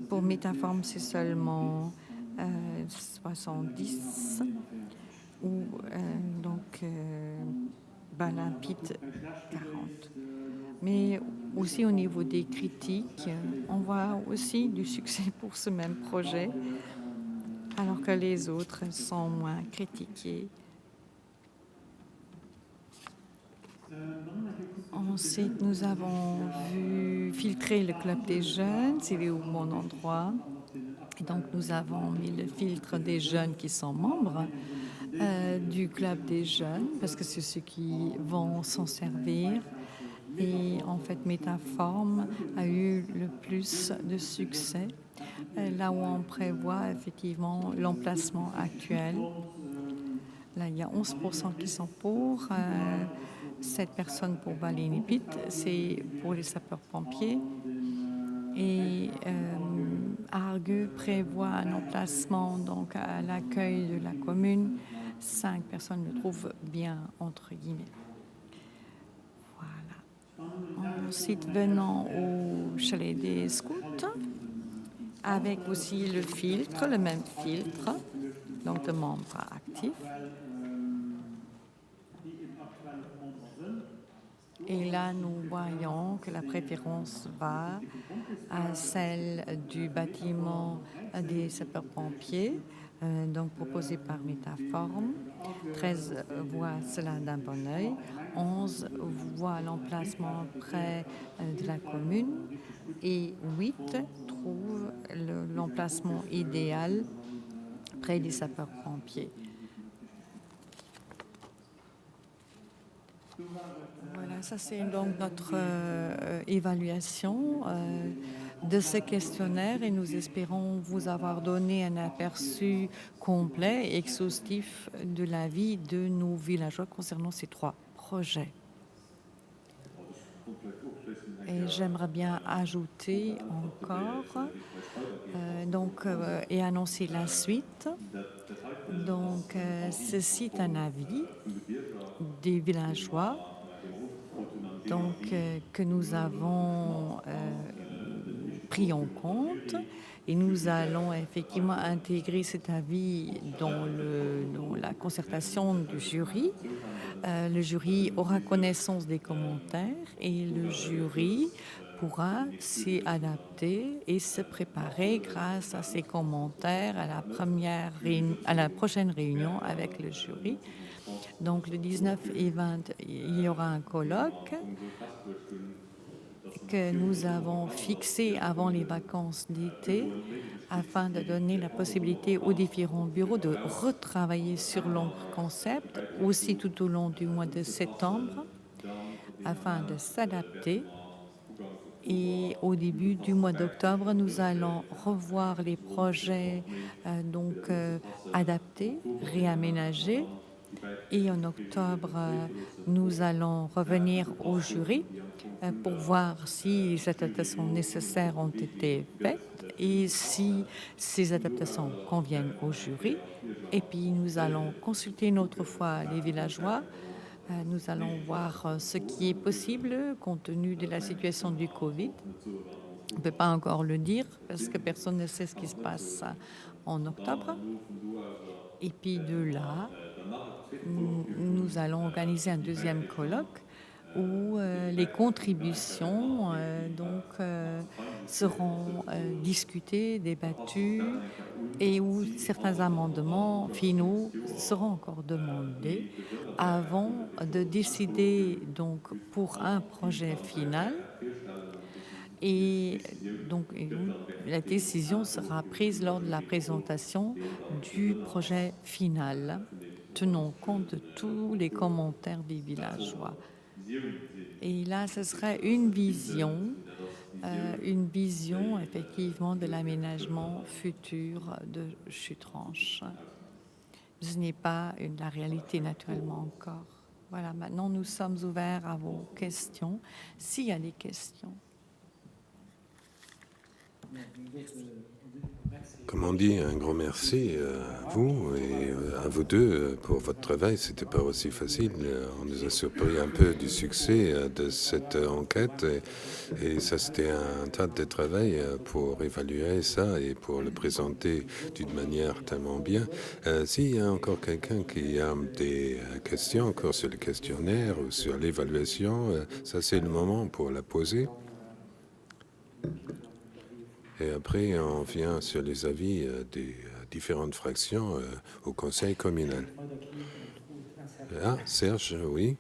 S2: pour Métaforme, c'est seulement 70 ou Balinpit 40. Mais aussi au niveau des critiques, on voit aussi du succès pour ce même projet, alors que les autres sont moins critiqués. Ensuite, nous avons vu filtrer le club des jeunes, c'est au bon endroit. Et donc, nous avons mis le filtre des jeunes qui sont membres du club des jeunes, parce que c'est ceux qui vont s'en servir. Et en fait, Métaforme a eu le plus de succès, là où on prévoit effectivement l'emplacement actuel. Là, il y a 11% qui sont pour, 7 personnes pour Valinipit, c'est pour les sapeurs-pompiers. Et Argueux prévoit un emplacement donc à l'accueil de la commune. 5 personnes le trouvent bien, entre guillemets. Voilà. Ensuite, venant au chalet des scouts, avec aussi le filtre, le même filtre, donc de membres actifs. Et là, nous voyons que la préférence va à celle du bâtiment des sapeurs-pompiers, donc proposé par Métaforme. 13 voient cela d'un bon œil. 11 voient l'emplacement près de la commune. Et 8 trouvent l'emplacement idéal près des sapeurs-pompiers. Voilà, ça c'est donc notre évaluation de ce questionnaire et nous espérons vous avoir donné un aperçu complet et exhaustif de la vie de nos villageois concernant ces 3 projets. Et j'aimerais bien ajouter encore et annoncer la suite. Donc, ceci est un avis des villageois que nous avons pris en compte et nous allons effectivement intégrer cet avis dans la concertation du jury. Le jury aura connaissance des commentaires et le jury pourra s'y adapter et se préparer grâce à ces commentaires à la prochaine réunion avec le jury. Donc le 19 et 20, il y aura un colloque que nous avons fixé avant les vacances d'été afin de donner la possibilité aux différents bureaux de retravailler sur leur concept aussi tout au long du mois de septembre afin de s'adapter. Et au début du mois d'octobre, nous allons revoir les projets adaptés, réaménagés. Et en octobre, nous allons revenir au jury pour voir si les adaptations nécessaires ont été faites et si ces adaptations conviennent au jury. Et puis, nous allons consulter une autre fois les villageois. Nous allons voir ce qui est possible compte tenu de la situation du Covid. On ne peut pas encore le dire parce que personne ne sait ce qui se passe en octobre. Et puis de là, nous allons organiser un deuxième colloque où les contributions seront discutées, débattues et où certains amendements finaux seront encore demandés avant de décider donc pour un projet final. Et donc la décision sera prise lors de la présentation du projet final, tenant compte de tous les commentaires des villageois. Et là, ce serait une vision effectivement de l'aménagement futur de Chuteranche. Ce n'est pas la réalité naturellement encore. Voilà, maintenant nous sommes ouverts à vos questions, s'il y a des questions.
S1: Comme on dit, un grand merci à vous et à vous deux pour votre travail. C'était pas aussi facile. On nous a surpris un peu du succès de cette enquête et ça c'était un tas de travail pour évaluer ça et pour le présenter d'une manière tellement bien. S'il y a encore quelqu'un qui a des questions encore sur le questionnaire ou sur l'évaluation, ça c'est le moment pour la poser. Et après, on vient sur les avis des différentes fractions au conseil communal. Ah, Serge, oui.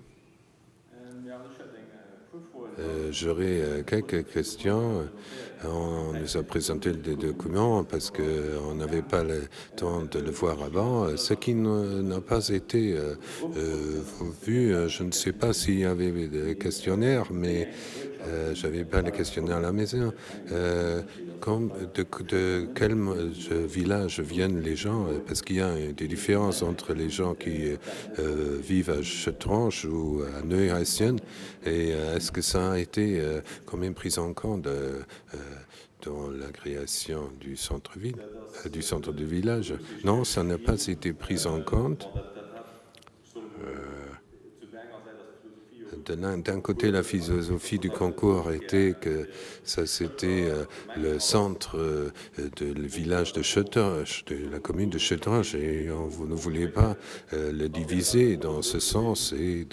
S1: J'aurais quelques questions. On nous a présenté des documents parce qu'on n'avait pas le temps de le voir avant. Ce qui n'a pas été vu, je ne sais pas s'il y avait des questionnaires, mais j'avais pas les questionnaires à la maison. De quel village viennent les gens? Parce qu'il y a des différences entre les gens qui vivent à Chutranche ou à Neuhassien. Et est-ce que ça a été quand même pris en compte dans la création du centre-ville, du centre du village? Non, ça n'a pas été pris en compte. D'un côté, la philosophie du concours était que ça c'était le centre du village de Chutranche, de la commune de Chutranche, et vous ne voulez pas le diviser dans ce sens. Et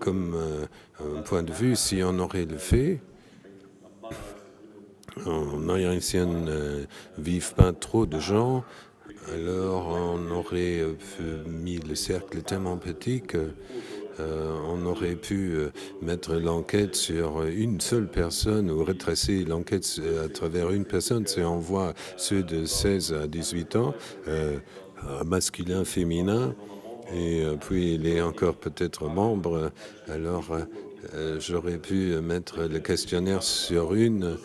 S1: comme un point de vue, si on aurait le fait, en Neuhassien vivent pas trop de gens, alors on aurait mis le cercle tellement petit que on aurait pu mettre l'enquête sur une seule personne ou retracer l'enquête à travers une personne. Si on voit ceux de 16 à 18 ans, masculin, féminin, et puis il est encore peut-être membre, alors j'aurais pu mettre le questionnaire sur une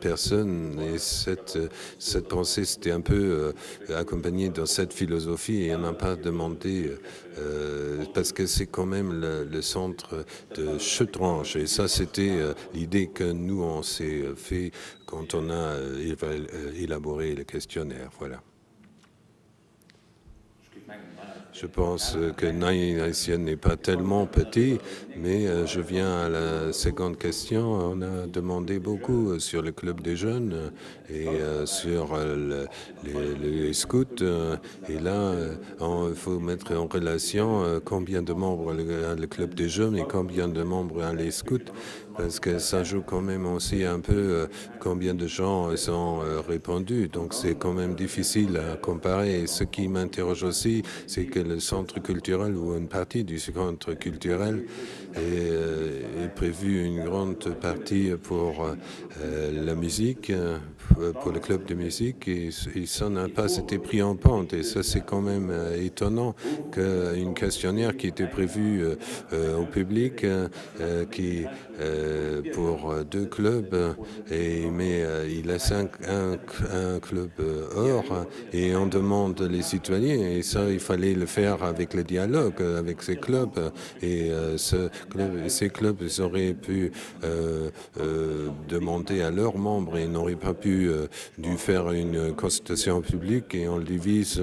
S1: personne, et cette pensée c'était un peu accompagnée dans cette philosophie, et on n'a pas demandé parce que c'est quand même le centre de Chutranche, et ça c'était l'idée que nous on s'est fait quand on a élaboré le questionnaire. Voilà. Je pense que Neuhassien n'est pas tellement petit, mais je viens à la seconde question. On a demandé beaucoup sur le club des jeunes et sur les scouts. Et là, il faut mettre en relation combien de membres a le club des jeunes et combien de membres a les scouts, parce que ça joue quand même aussi un peu combien de gens sont répandus. Donc c'est quand même difficile à comparer. Et ce qui m'interroge aussi, c'est que le centre culturel ou une partie du centre culturel est prévu une grande partie pour la musique, pour le club de musique, et ça n'a pas été pris en compte. Et ça, c'est quand même étonnant qu'une questionnaire qui était prévue au public, qui pour 2 clubs, mais il laisse un club hors, et on demande les citoyens, et ça, il fallait le faire avec le dialogue avec ces clubs, et ces clubs ils auraient pu demander à leurs membres, et n'auraient pas pu dû faire une consultation publique, et on divise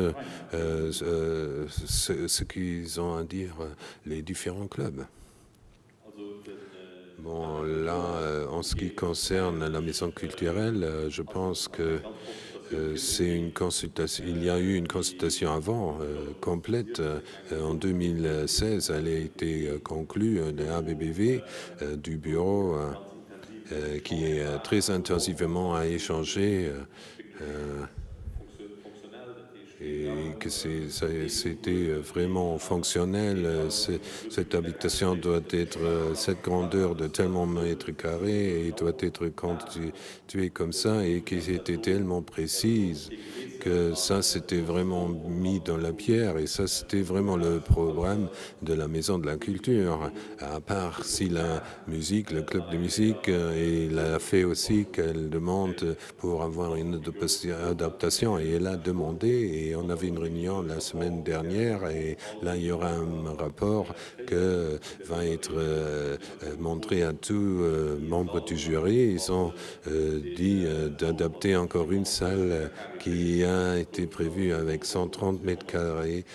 S1: ce qu'ils ont à dire les différents clubs. Bon, là, en ce qui concerne la maison culturelle, je pense que c'est une consultation. Il y a eu une consultation avant, complète, en 2016. Elle a été conclue, de ABBV, du bureau, qui est très intensivement à échanger. Et que c'était vraiment fonctionnel. Cette habitation doit être cette grandeur de tellement mètres carrés, et doit être constituée comme ça, et qui était tellement précise que ça c'était vraiment mis dans la pierre, et ça c'était vraiment le programme de la Maison de la Culture. À part si la musique, le club de musique, il a fait aussi qu'elle demande pour avoir une adaptation, et elle a demandé, et on avait une réunion la semaine dernière, et là il y aura un rapport que va être montré à tous membres du jury. Ils ont dit d'adapter encore une salle qui a été prévue avec 130 mètres carrés.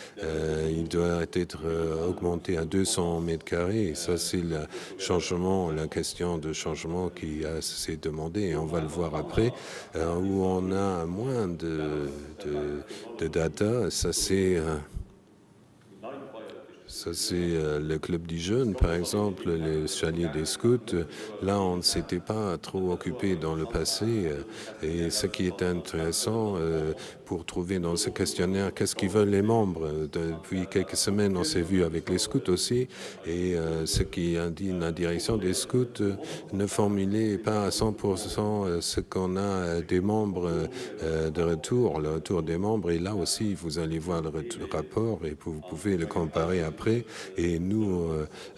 S1: Il doit être augmenté à 200 mètres carrés, et ça c'est le changement, la question de changement qui s'est demandé, et on va le voir après, où on a moins de data. Ça c'est Ça, c'est le Club des jeunes, par exemple, le Chalier des scouts. Là, on ne s'était pas trop occupé dans le passé. Et ce qui est intéressant pour trouver dans ce questionnaire, qu'est-ce qu'ils veulent les membres. Depuis quelques semaines, on s'est vu avec les scouts aussi. Et ce qui indique la direction des scouts ne formulait pas à 100% ce qu'on a des membres de retour, le retour des membres. Et là aussi, vous allez voir le rapport et vous pouvez le comparer après. Et nous,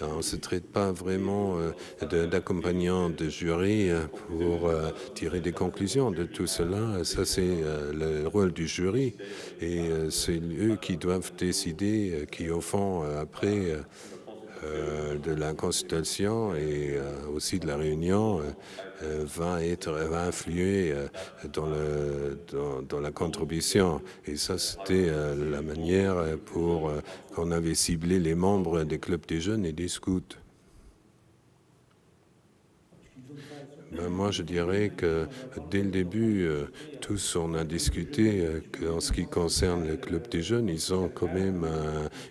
S1: on ne se traite pas vraiment d'accompagnant de jury pour tirer des conclusions de tout cela. Ça, c'est le rôle du jury. Et c'est eux qui doivent décider, qui au fond, après de la consultation et aussi de la réunion, va influer dans la contribution. Et ça, c'était la manière pour qu'on avait ciblé les membres des clubs des jeunes et des scouts. Moi, je dirais que dès le début, tous on a discuté qu'en ce qui concerne le club des jeunes, ils ont quand même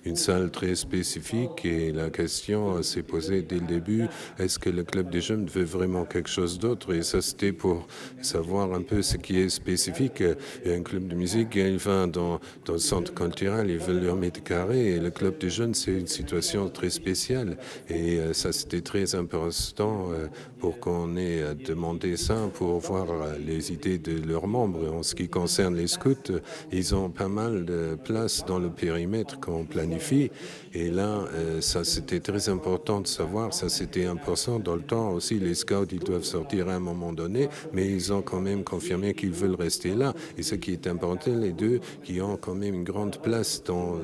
S1: une salle très spécifique et la question s'est posée dès le début, est-ce que le club des jeunes veut vraiment quelque chose d'autre? Et ça, c'était pour savoir un peu ce qui est spécifique. Il y a un club de musique, il va dans le centre culturel, ils veulent leur mètre carré et le club des jeunes, c'est une situation très spéciale. Et ça, c'était très important pour qu'on ait demandé ça, pour voir les idées de leurs membres. En ce qui concerne les scouts, ils ont pas mal de place dans le périmètre qu'on planifie. Et là, ça, c'était très important de savoir. Ça, c'était important dans le temps aussi. Les scouts, ils doivent sortir à un moment donné, mais ils ont quand même confirmé qu'ils veulent rester là. Et ce qui est important, les deux, qui ont quand même une grande place dans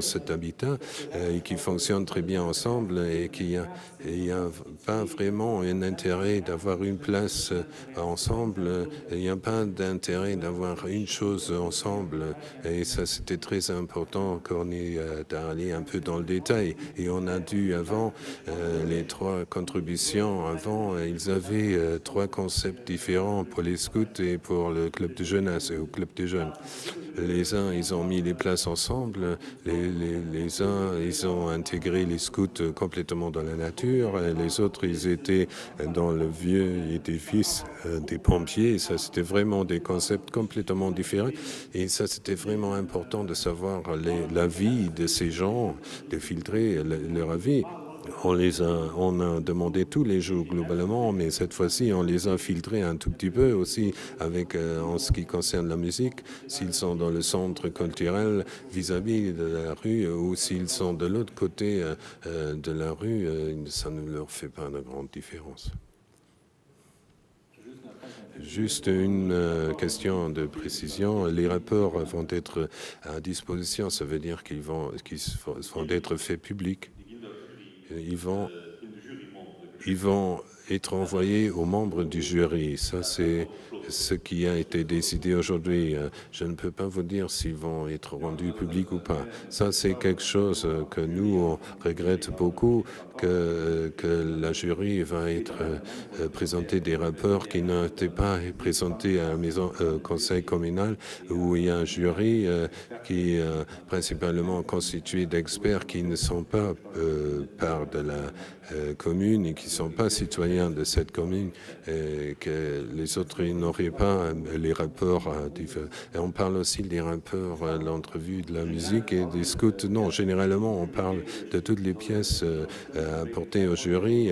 S1: cet habitat et qui fonctionnent très bien ensemble et qu'il n'y a pas vraiment un intérêt d'avoir une place ensemble. Il n'y a pas d'intérêt d'avoir une chose ensemble. Et ça, c'était très important qu'on ait d'aller un peu dans le détail. Et on a dû, avant, les trois contributions, avant, ils avaient trois concepts différents pour les scouts et pour le club de jeunesse et au club des jeunes. Les uns, ils ont mis les places ensemble. Les uns, ils ont intégré les scouts complètement dans la nature. Les autres, ils étaient dans le vieux édifice des pompiers. Et ça, c'était vraiment des concepts complètement différents. Et ça, c'était vraiment important de savoir la vie de ces gens, de filtrer leur avis. On a demandé tous les jours globalement, mais cette fois-ci, on les a filtrés un tout petit peu aussi avec, en ce qui concerne la musique, s'ils sont dans le centre culturel vis-à-vis de la rue ou s'ils sont de l'autre côté de la rue, ça ne leur fait pas de grande différence. Juste une question de précision. Les rapports vont être à disposition, ça veut dire qu'ils vont être faits publics. Ils vont être envoyés aux membres du jury. Ça, c'est ce qui a été décidé aujourd'hui. Je ne peux pas vous dire s'ils vont être rendus publics ou pas. Ça, c'est quelque chose que nous, on regrette beaucoup, que la jury va être présenter des rapports qui n'étaient pas présentés à la maison conseil communal, où il y a un jury qui est principalement constitué d'experts qui ne sont pas part de la commune et qui ne sont pas citoyens de cette commune, et que les autres n'auraient pas les rapports. Et on parle aussi des rapports à l'entrevue de la musique et des scouts. Non, généralement, on parle de toutes les pièces apportées au jury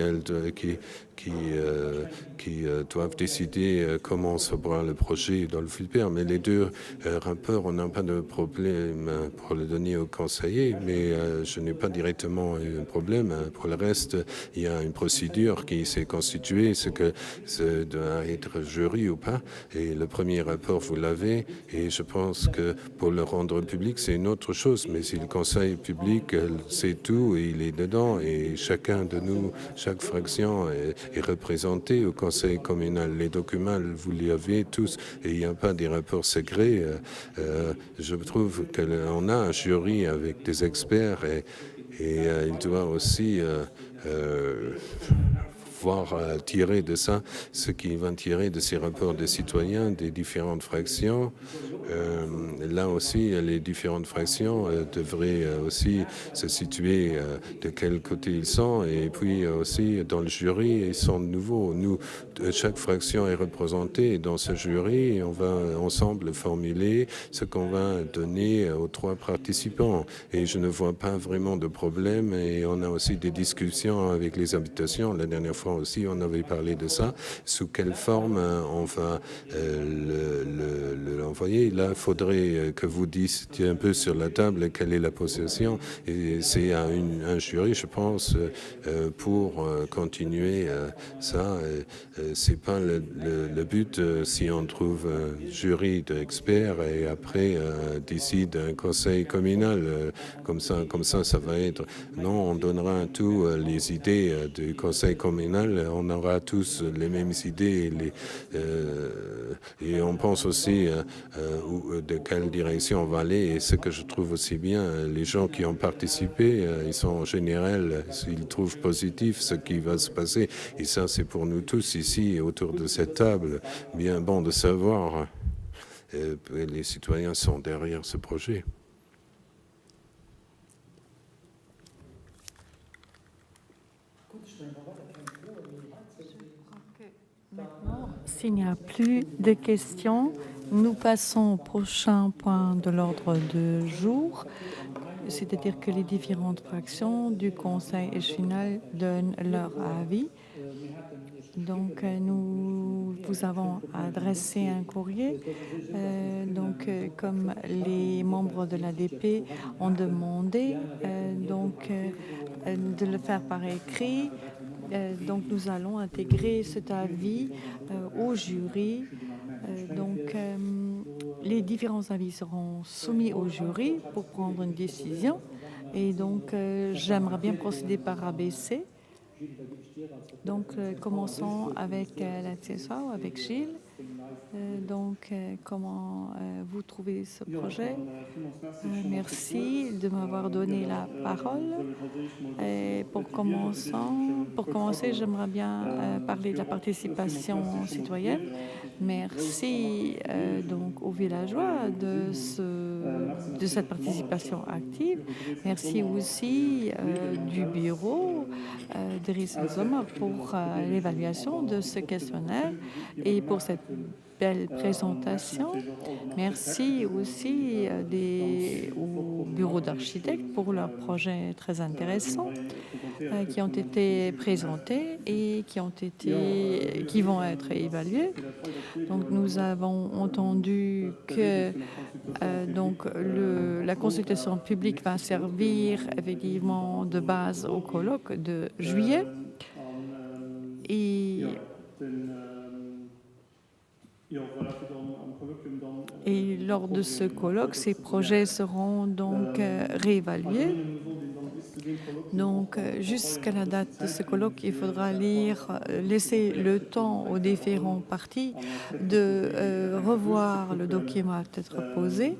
S1: qui doivent décider comment sera le projet dans le futur. Mais les deux rapports, on n'a pas de problème pour le donner aux conseillers, mais je n'ai pas directement un problème. Pour le reste, il y a une procédure qui s'est constituée, ce que ça doit être jury ou pas. Et le premier rapport, vous l'avez, et je pense que pour le rendre public, c'est une autre chose. Mais si le conseil public sait tout, et il est dedans, et chacun de nous, chaque fraction est représenté au conseil communal. Les documents, vous les avez tous, et il n'y a pas des rapports secrets. Je trouve qu'on a un jury avec des experts et il doit aussi voir tirer de ça ce qui va tirer de ces rapports des citoyens des différentes fractions. Là aussi, les différentes fractions devraient aussi se situer de quel côté ils sont, et puis aussi dans le jury, ils sont nouveaux. Nous, chaque fraction est représentée dans ce jury et on va ensemble formuler ce qu'on va donner aux 3 participants. Et je ne vois pas vraiment de problème, et on a aussi des discussions avec les habitations. La dernière fois aussi, on avait parlé de ça. Sous quelle forme on va l'envoyer? Là, il faudrait que vous disiez un peu sur la table quelle est la position. Et c'est à un jury, je pense, pour continuer ça. C'est pas le but si on trouve un jury d'experts et après décide un conseil communal. Comme ça, ça va être. Non, on donnera tous les idées du conseil communal. On aura tous les mêmes idées et on pense aussi de quelle direction on va aller. Et ce que je trouve aussi bien, les gens qui ont participé, ils sont en général, ils trouvent positif ce qui va se passer. Et ça, c'est pour nous tous ici autour de cette table bien bon de savoir que les citoyens sont derrière ce projet.
S2: Maintenant, s'il n'y a plus de questions, nous passons au prochain point de l'ordre du jour, c'est-à-dire que les différentes fractions du Conseil final donnent leur avis. Donc, nous vous avons adressé un courrier. Comme les membres de l'ADP ont demandé de le faire par écrit, donc nous allons intégrer cet avis au jury. Les différents avis seront soumis au jury pour prendre une décision. Et donc, j'aimerais bien procéder par ABC. Donc, commençons avec la CSA ou avec Gilles. Comment vous trouvez ce projet? Merci de m'avoir donné la parole. Et pour commencer, j'aimerais bien parler de la participation citoyenne. Merci aux villageois de cette participation active. Merci aussi du bureau d'Iris Nzoma pour l'évaluation de ce questionnaire et pour cette belle présentation. Merci aussi au bureau d'architectes pour leurs projets très intéressants qui ont été présentés et qui vont être évalués. Donc, nous avons entendu que la consultation publique va servir effectivement de base au colloque de juillet. Et lors de ce colloque, ces projets seront donc réévalués. Donc, jusqu'à la date de ce colloque, il faudra laisser le temps aux différents partis de revoir le document à être posé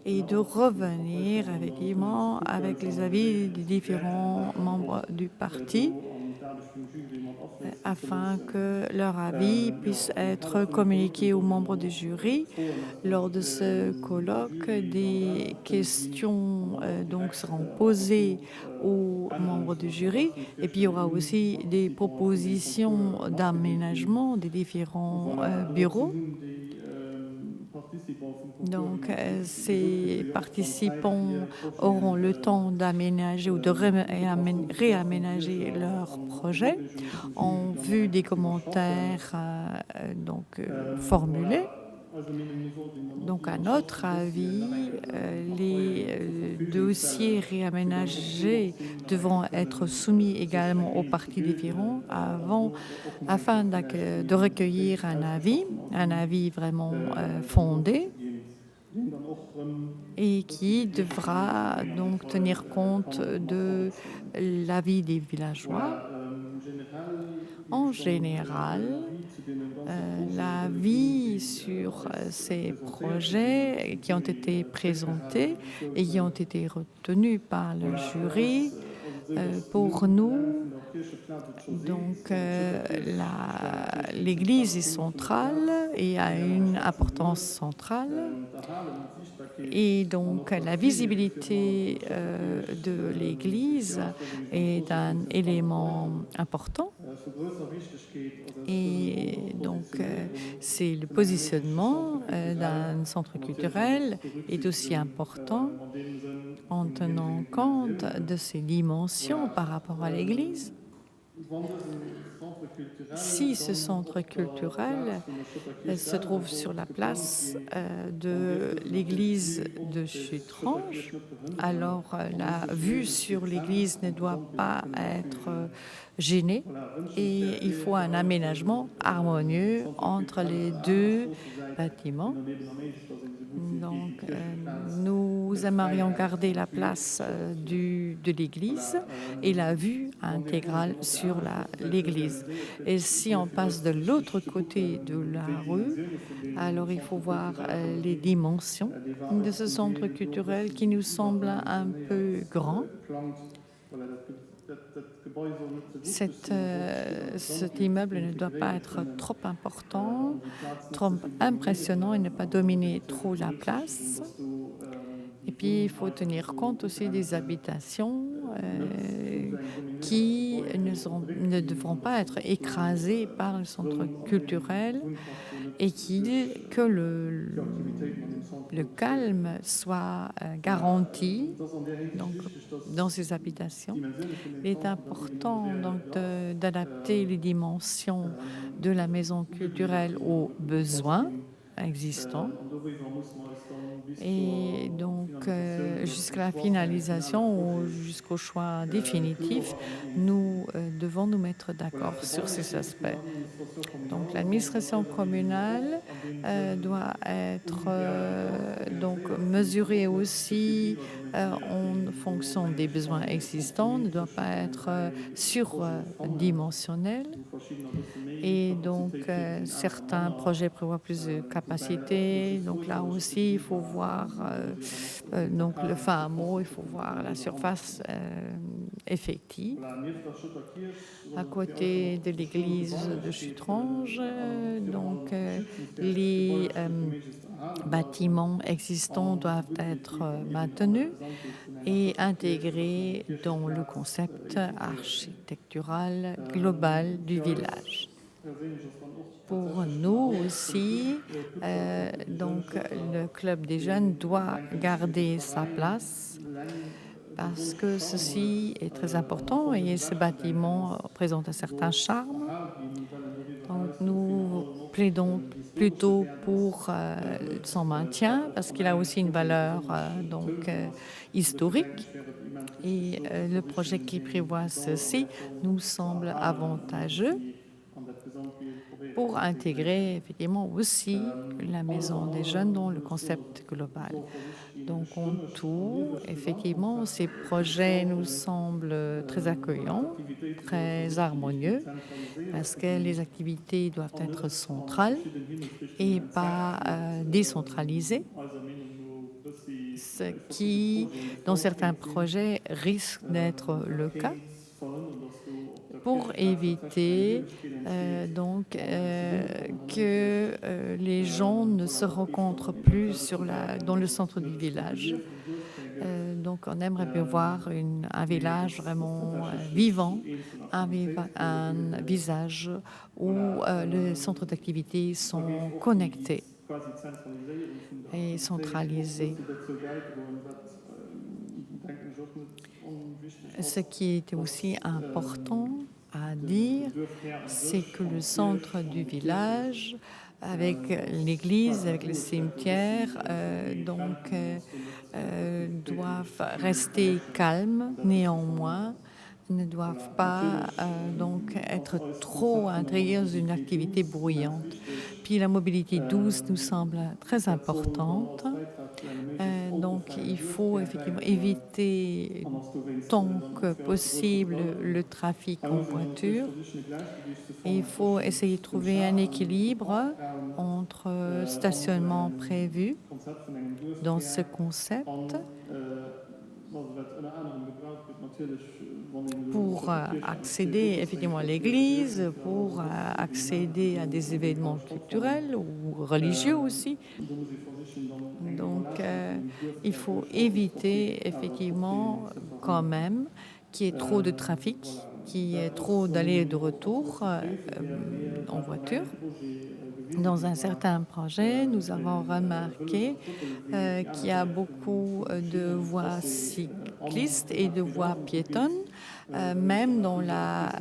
S2: et de revenir effectivement avec les avis des différents membres du parti afin que leur avis puisse être communiqué aux membres du jury. Lors de ce colloque, des questions seront posées aux membres du jury et puis il y aura aussi des propositions d'aménagement des différents bureaux. Donc, ces participants auront le temps d'aménager ou de réaménager leur projet en vue des commentaires formulés. Donc, à notre avis, les dossiers réaménagés devront être soumis également aux parties différentes afin de recueillir un avis vraiment fondé et qui devra donc tenir compte de l'avis des villageois. En général, l'avis sur ces projets qui ont été présentés et qui ont été retenus par le jury Pour nous, donc, l'Église est centrale et a une importance centrale. Et donc, la visibilité de l'Église est un élément important. Et donc, c'est le positionnement d'un centre culturel est aussi important en tenant compte de ses dimensions par rapport à l'Église. Si ce centre culturel se trouve sur la place de l'église de Chutrange, alors la vue sur l'église ne doit pas être gênée et il faut un aménagement harmonieux entre les deux bâtiments. Donc, nous aimerions garder la place de l'église et la vue intégrale sur l'église. Et si on passe de l'autre côté de la rue, alors il faut voir les dimensions de ce centre culturel qui nous semble un peu grand. Cet immeuble ne doit pas être trop important, trop impressionnant et ne pas dominer trop la place. Et puis, il faut tenir compte aussi des habitations qui ne devront pas être écrasées par le centre culturel et que le calme soit garanti donc, dans ces habitations. Il est important donc d'adapter les dimensions de la maison culturelle aux besoins existants. Et donc, jusqu'à la finalisation ou jusqu'au choix définitif, nous devons nous mettre d'accord sur ces aspects. Donc, l'administration communale doit être donc mesurée aussi en fonction des besoins existants, ne doit pas être surdimensionnelle. Et donc, certains projets prévoient plus de capacités. Donc là aussi, il faut voir donc le fin mot, il faut voir la surface effective. À côté de l'église de Chutrange, donc les bâtiments existants doivent être maintenus et intégrés dans le concept architectural global du village. Pour nous aussi, donc le club des jeunes doit garder sa place parce que ceci est très important et ce bâtiment présente un certain charme. Donc nous plaidons plutôt pour son maintien parce qu'il a aussi une valeur historique. Et le projet qui prévoit ceci nous semble avantageux pour intégrer effectivement aussi la maison des jeunes dans le concept global. Donc en tout, effectivement, ces projets nous semblent très accueillants, très harmonieux, parce que les activités doivent être centrales et pas décentralisées, ce qui, dans certains projets, risque d'être le cas, pour éviter que les gens ne se rencontrent plus dans le centre du village. Donc on aimerait bien voir un village vraiment vivant, un visage où les centres d'activité sont connectés et centralisés. Ce qui était aussi important à dire, c'est que le centre du village, avec l'église, avec le cimetière, doivent rester calmes. Néanmoins, ne doivent pas être trop intégrés dans une activité bruyante. Puis la mobilité douce nous semble très importante. Donc il faut effectivement éviter tant que possible le trafic en voiture. Et il faut essayer de trouver un équilibre entre stationnement prévu dans ce concept pour accéder effectivement à l'église, pour accéder à des événements culturels ou religieux aussi. Donc, il faut éviter effectivement quand même qu'il y ait trop de trafic, qu'il y ait trop d'allers et de retours en voiture. Dans un certain projet, nous avons remarqué qu'il y a beaucoup de voies cyclistes et de voies piétonnes, même dans la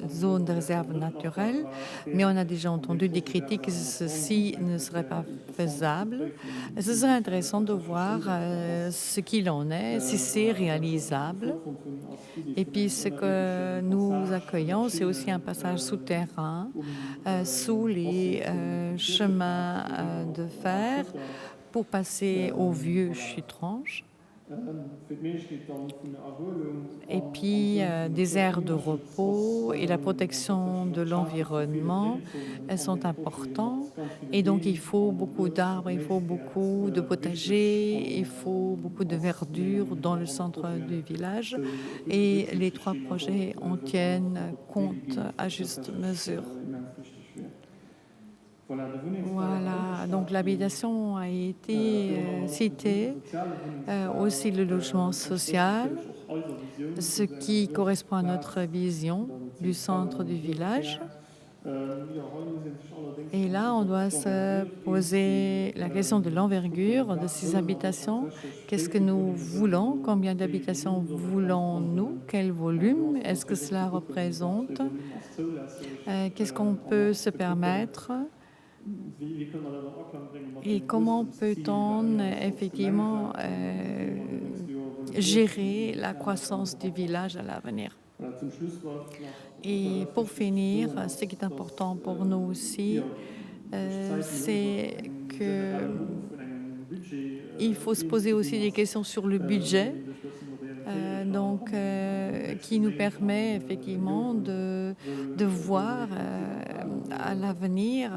S2: zone de réserve naturelle. Mais on a déjà entendu des critiques que ceci ne serait pas faisable. Ce serait intéressant de voir ce qu'il en est, si c'est réalisable. Et puis ce que nous accueillons, c'est aussi un passage souterrain sous les chemins de fer pour passer au vieux Chutrange. Et puis des aires de repos et la protection de l'environnement, elles sont importantes. Et donc il faut beaucoup d'arbres, il faut beaucoup de potagers, il faut beaucoup de verdure dans le centre du village. Et les 3 projets en tiennent compte à juste mesure. Voilà, donc l'habitation a été citée, aussi le logement social, ce qui correspond à notre vision du centre du village. Et là, on doit se poser la question de l'envergure de ces habitations. Qu'est-ce que nous voulons? Combien d'habitations voulons-nous? Quel volume est-ce que cela représente? Qu'est-ce qu'on peut se permettre? Et comment peut-on effectivement gérer la croissance du village à l'avenir? Et pour finir, ce qui est important pour nous aussi, c'est qu'il faut se poser aussi des questions sur le budget, qui nous permet effectivement de voir à l'avenir,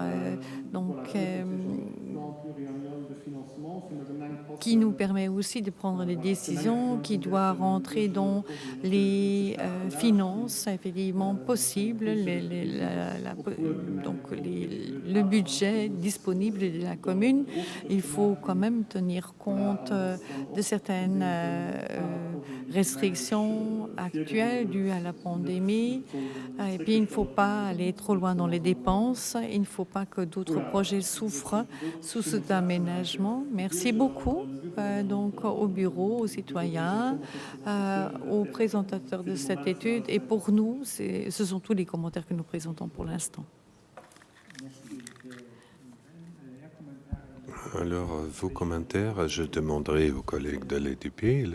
S2: qui nous permet aussi de prendre des décisions, qui doit rentrer dans les finances effectivement possibles, le budget disponible de la commune. Il faut quand même tenir compte de certaines restrictions actuelles dues à la pandémie. Et puis, il ne faut pas aller trop loin dans les dépenses. Il ne faut pas que d'autres projets souffrent sous cet aménagement. Merci beaucoup au bureau, aux citoyens, aux présentateurs de cette étude. Et pour nous, ce sont tous les commentaires que nous présentons pour l'instant.
S1: Alors, vos commentaires, je demanderai aux collègues de l'EDP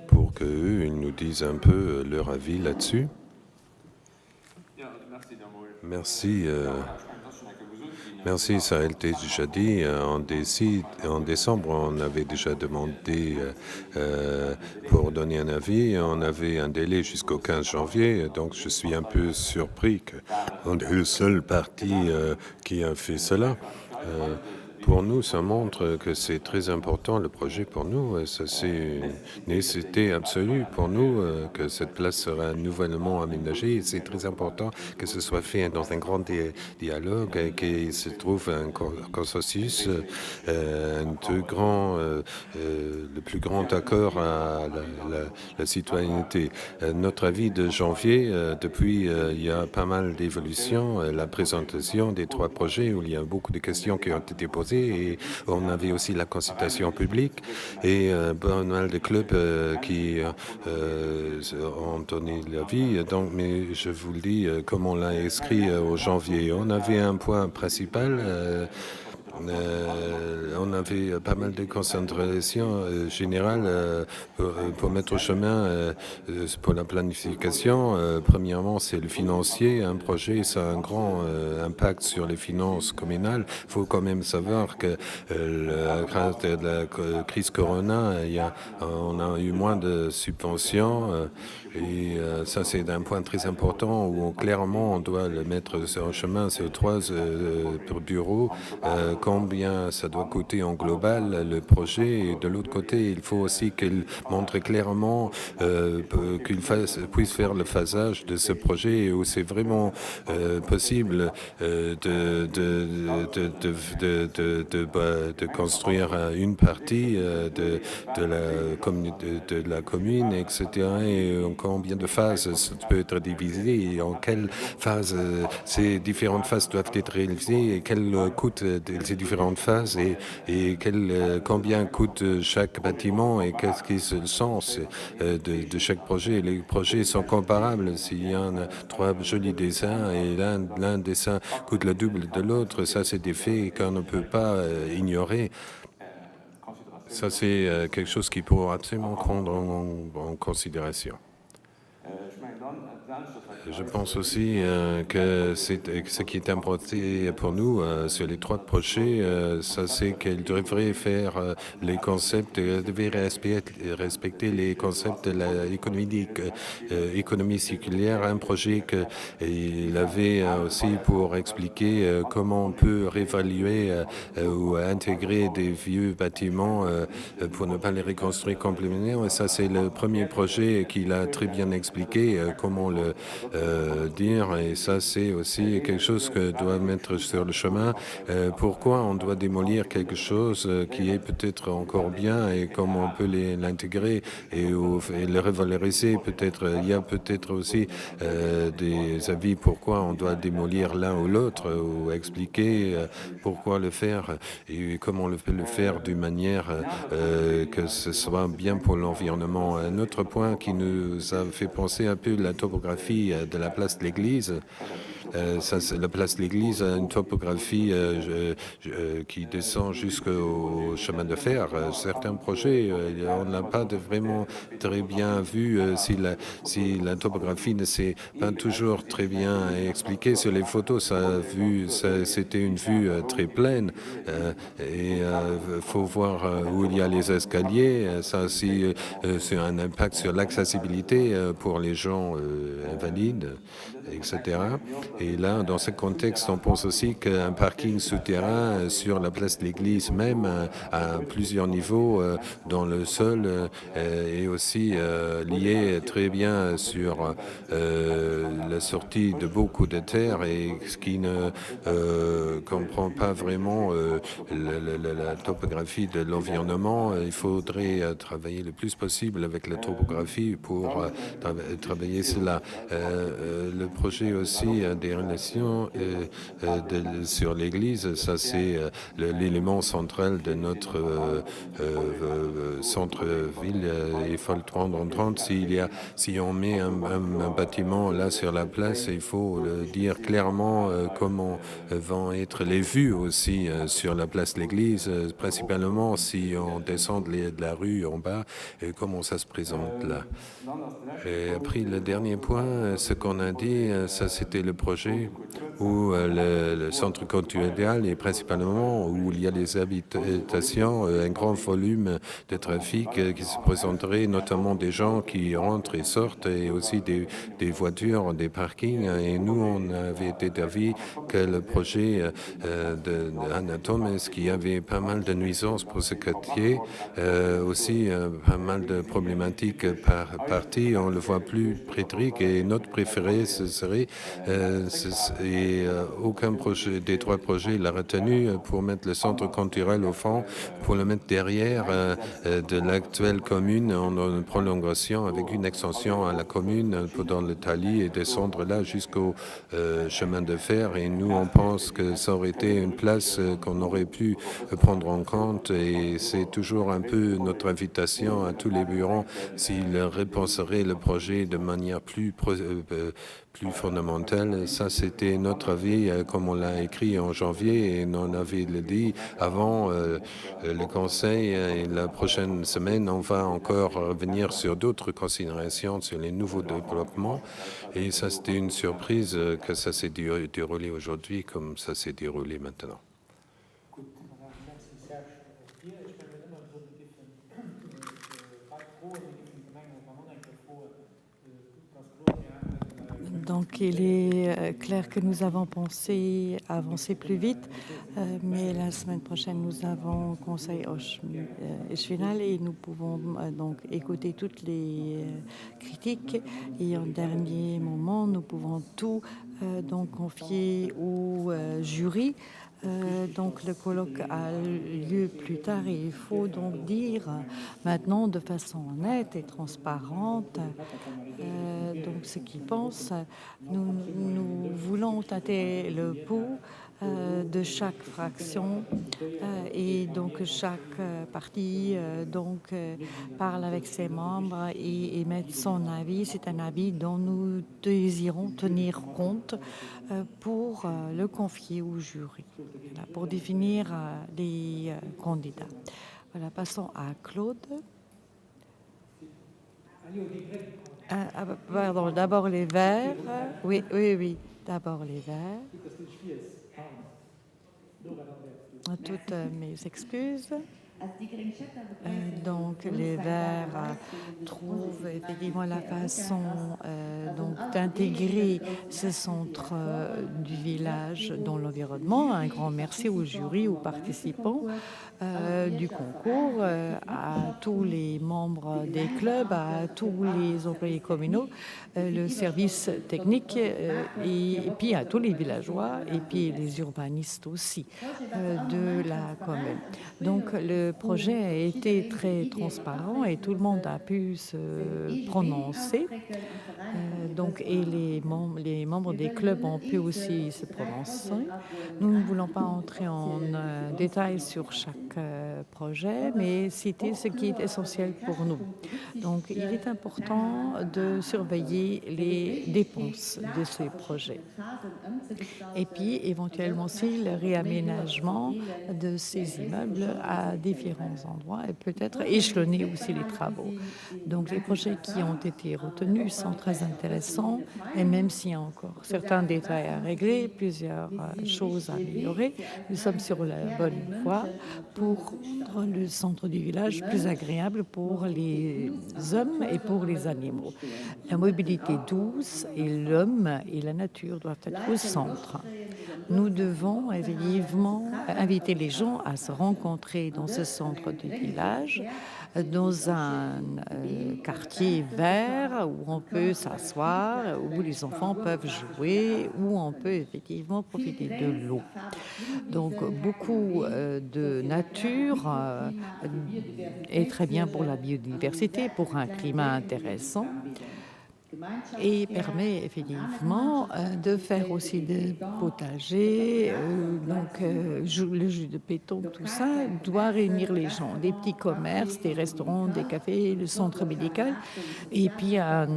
S1: pour qu'eux nous disent un peu leur avis là-dessus. Merci. Merci, ça a été déjà dit. En décembre, on avait déjà demandé pour donner un avis. On avait un délai jusqu'au 15 janvier, donc je suis un peu surpris qu'on est le seul parti qui a fait cela. Pour nous, ça montre que c'est très important, le projet pour nous. Ça, c'est une nécessité absolue pour nous que cette place sera nouvellement aménagée. C'est très important que ce soit fait dans un grand dialogue et qu'il se trouve un consensus, le plus grand accord à la citoyenneté. Notre avis de janvier, depuis, il y a pas mal d'évolutions. La présentation des 3 projets où il y a beaucoup de questions qui ont été posées. Et on avait aussi la consultation publique et pas mal de clubs qui ont donné l'avis. Donc, mais je vous le dis, comme on l'a inscrit au janvier, on avait un point principal. On avait pas mal de concentrations générales pour mettre au chemin pour la planification. Premièrement, c'est le financier. Un projet, ça a un grand impact sur les finances communales. Il faut quand même savoir que grâce à la crise Corona, on a eu moins de subventions. Et ça, c'est un point très important où clairement, on doit le mettre en chemin. C'est 3 bureaux. Quand combien ça doit coûter en global le projet. Et de l'autre côté, il faut aussi qu'il montre clairement qu'il puisse faire le phasage de ce projet où c'est vraiment possible de construire une partie de la commune, etc. Et en combien de phases ça peut être divisé et en quelle phase ces différentes phases doivent être réalisées et quel coûte ces différentes phases et combien coûte chaque bâtiment et qu'est-ce qui est le sens de chaque projet. Les projets sont comparables. S'il y en a 3 jolis dessins et l'un dessin coûte le double de l'autre, ça c'est des faits qu'on ne peut pas ignorer. Ça c'est quelque chose qu'il faut absolument prendre en considération. Je pense aussi que ce qui est important pour nous sur les 3 projets, ça c'est qu'elle devrait faire les concepts, devrait respecter les concepts de l'économie circulaire. Un projet qu'il avait aussi pour expliquer comment on peut réévaluer ou intégrer des vieux bâtiments pour ne pas les reconstruire complètement. Et ça c'est le premier projet qu'il a très bien expliqué comment le dire, et ça c'est aussi quelque chose que doit mettre sur le chemin. Pourquoi on doit démolir quelque chose qui est peut-être encore bien et comment on peut l'intégrer et le revaloriser peut-être. Il y a peut-être aussi des avis pourquoi on doit démolir l'un ou l'autre ou expliquer pourquoi le faire et comment on peut le faire d'une manière que ce soit bien pour l'environnement. Un autre point qui nous a fait penser un peu la topographie de la place de l'église. La place de l'église a une topographie qui descend jusqu'au chemin de fer. Certains projets, on n'a pas vraiment très bien vu si la topographie ne s'est pas toujours très bien expliquée. Sur les photos, c'était une vue très pleine et il faut voir où il y a les escaliers. Ça aussi, c'est un impact sur l'accessibilité pour les gens invalides, etc. Et là, dans ce contexte, on pense aussi qu'un parking souterrain sur la place de l'église même, à plusieurs niveaux dans le sol, est aussi lié très bien sur la sortie de beaucoup de terre et ce qui ne comprend pas vraiment la topographie de l'environnement. Il faudrait travailler le plus possible avec la topographie pour travailler cela. Le projet aussi des relations sur l'Église, ça c'est l'élément central de notre centre-ville. Il faut le prendre en compte. Si on met un bâtiment là sur la place, il faut le dire clairement comment vont être les vues aussi sur la place de l'Église, principalement si on descend de la rue en bas, et comment ça se présente là. Et après, le dernier point, ce qu'on a dit, ça c'était le projet où le centre culturel et principalement où il y a des habitations, un grand volume de trafic qui se présenterait, notamment des gens qui rentrent et sortent et aussi des voitures, des parkings. Et nous, on avait été d'avis que le projet d'Anatome, ce qui avait pas mal de nuisances pour ce quartier, aussi pas mal de problématiques par partie. On le voit plus prétrique et notre préféré, ce serait aucun projet des 3 projets l'a retenu pour mettre le centre culturel au fond, pour le mettre derrière de l'actuelle commune en prolongation avec une extension à la commune dans le Tali et descendre là jusqu'au chemin de fer. Et nous, on pense que ça aurait été une place qu'on aurait pu prendre en compte et c'est toujours un peu notre invitation à tous les bureaux s'ils repenseraient le projet de manière plus fondamentale. Ça, c'était notre avis, comme on l'a écrit en janvier, et on avait dit avant le Conseil. Et la prochaine semaine, on va encore revenir sur d'autres considérations sur les nouveaux développements. Et ça, c'était une surprise que ça s'est déroulé aujourd'hui comme ça s'est déroulé maintenant.
S2: Donc, il est clair que nous avons pensé avancer plus vite, mais la semaine prochaine, nous avons conseil final et nous pouvons donc écouter toutes les critiques. Et en dernier moment, nous pouvons tout donc confier au jury. Donc le colloque a lieu plus tard et il faut donc dire maintenant de façon nette et transparente donc ce qu'ils pensent. Nous voulons tâter le pouls de chaque fraction et donc chaque parti parle avec ses membres et émet son avis. C'est un avis dont nous désirons tenir compte pour le confier au jury, voilà, pour définir les candidats. Voilà, passons à Claude. Pardon, d'abord les Verts. Oui, d'abord les Verts. Toutes mes excuses. Donc les Verts trouvent effectivement la façon donc d'intégrer ce centre du village dans l'environnement. Un grand merci au jury, aux participants du concours, à tous les membres des clubs, à tous les employés communaux, le service technique et puis à tous les villageois et puis les urbanistes aussi de la commune. Donc le projet a été très transparent et tout le monde a pu se prononcer. Et les membres des clubs ont pu aussi se prononcer. Nous ne voulons pas entrer en détail sur chaque projet, mais citer ce qui est essentiel pour nous. Donc, il est important de surveiller les dépenses de ces projets. Et puis, éventuellement aussi, le réaménagement de ces immeubles à différents endroits et peut-être échelonner aussi les travaux. Donc, les projets qui ont été retenus sont très intéressants et même s'il y a encore certains détails à régler, plusieurs choses à améliorer, nous sommes sur la bonne voie pour rendre le centre du village plus agréable pour les hommes et pour les animaux. La mobilité douce et l'homme et la nature doivent être au centre. Nous devons effectivement inviter les gens à se rencontrer dans ce centre du village, dans un quartier vert où on peut s'asseoir, où les enfants peuvent jouer, où on peut effectivement profiter de l'eau. Donc beaucoup de nature est très bien pour la biodiversité, pour un climat intéressant et permet effectivement de faire aussi des potagers, le jus de pétanque, tout ça doit réunir les gens, des petits commerces, des restaurants, des cafés, le centre médical et puis un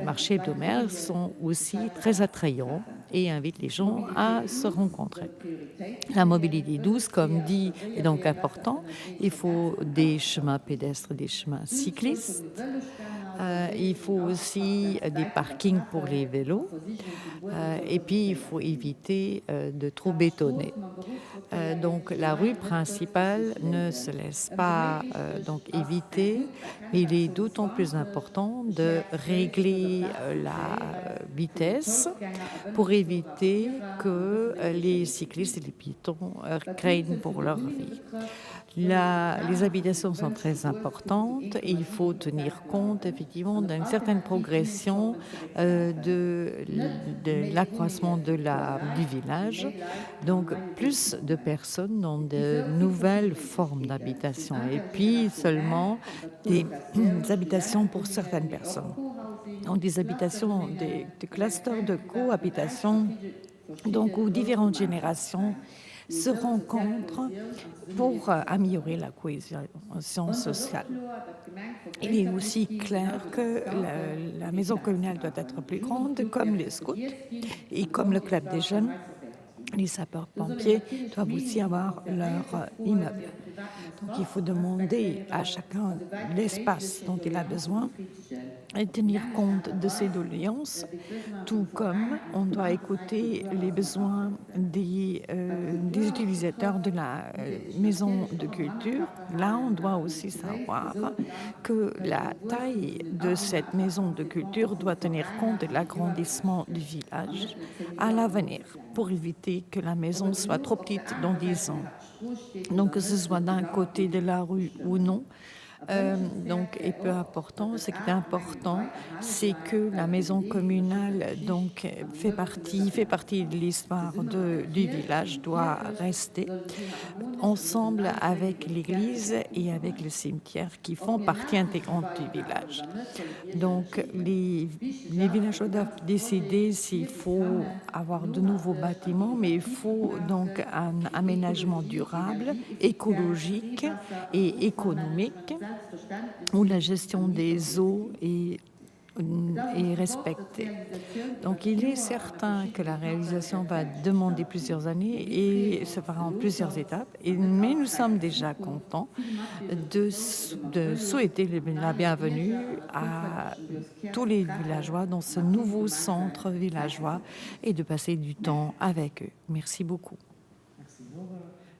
S2: marché hebdomadaire sont aussi très attrayants et invitent les gens à se rencontrer. La mobilité douce, comme dit, est donc important. Il faut des chemins pédestres, des chemins cyclistes. Il faut aussi des parkings pour les vélos et puis il faut éviter de trop bétonner. Donc la rue principale ne se laisse pas donc éviter, mais il est d'autant plus important de régler la vitesse pour éviter que les cyclistes et les piétons craignent pour leur vie. Les habitations sont très importantes et il faut tenir compte effectivement d'une certaine progression de l'accroissement du village. Donc plus de personnes dans de nouvelles formes d'habitation et puis seulement des habitations pour certaines personnes. Donc des habitations, des clusters de cohabitation, donc où différentes générations se rencontrent pour améliorer la cohésion sociale. Il est aussi clair que la maison communale doit être plus grande, comme les scouts et comme le club des jeunes. Les sapeurs-pompiers doivent aussi avoir leur immeuble. Donc il faut demander à chacun l'espace dont il a besoin et tenir compte de ses doléances, tout comme on doit écouter les besoins des utilisateurs de la maison de culture. Là, on doit aussi savoir que la taille de cette maison de culture doit tenir compte de l'agrandissement du village à l'avenir pour éviter que la maison soit trop petite dans 10 ans. Donc, que ce soit d'un côté de la rue ou non, et peu important, ce qui est important, c'est que la maison communale donc fait partie de l'histoire du village, doit rester ensemble avec l'église et avec le cimetière qui font partie intégrante du village. Donc les villageois doivent décider s'il faut avoir de nouveaux bâtiments, mais il faut donc un aménagement durable, écologique et économique, où la gestion des eaux est respectée. Donc il est certain que la réalisation va demander plusieurs années et se fera en plusieurs étapes, mais nous sommes déjà contents de souhaiter la bienvenue à tous les villageois dans ce nouveau centre villageois et de passer du temps avec eux. Merci beaucoup.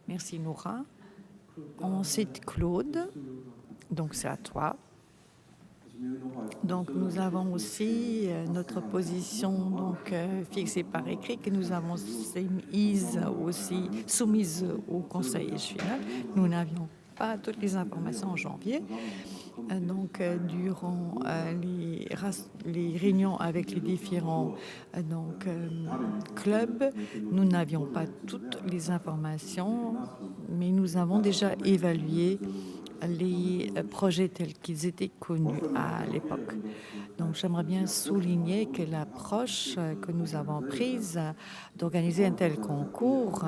S2: Merci Nora. Ensuite Claude, donc c'est à toi. Donc nous avons aussi notre position fixée par écrit que nous avons soumise au Conseil final. Nous n'avions pas toutes les informations en janvier. Durant les réunions avec les différents clubs, nous n'avions pas toutes les informations, mais nous avons déjà évalué les projets tels qu'ils étaient connus à l'époque. Donc j'aimerais bien souligner que l'approche que nous avons prise d'organiser un tel concours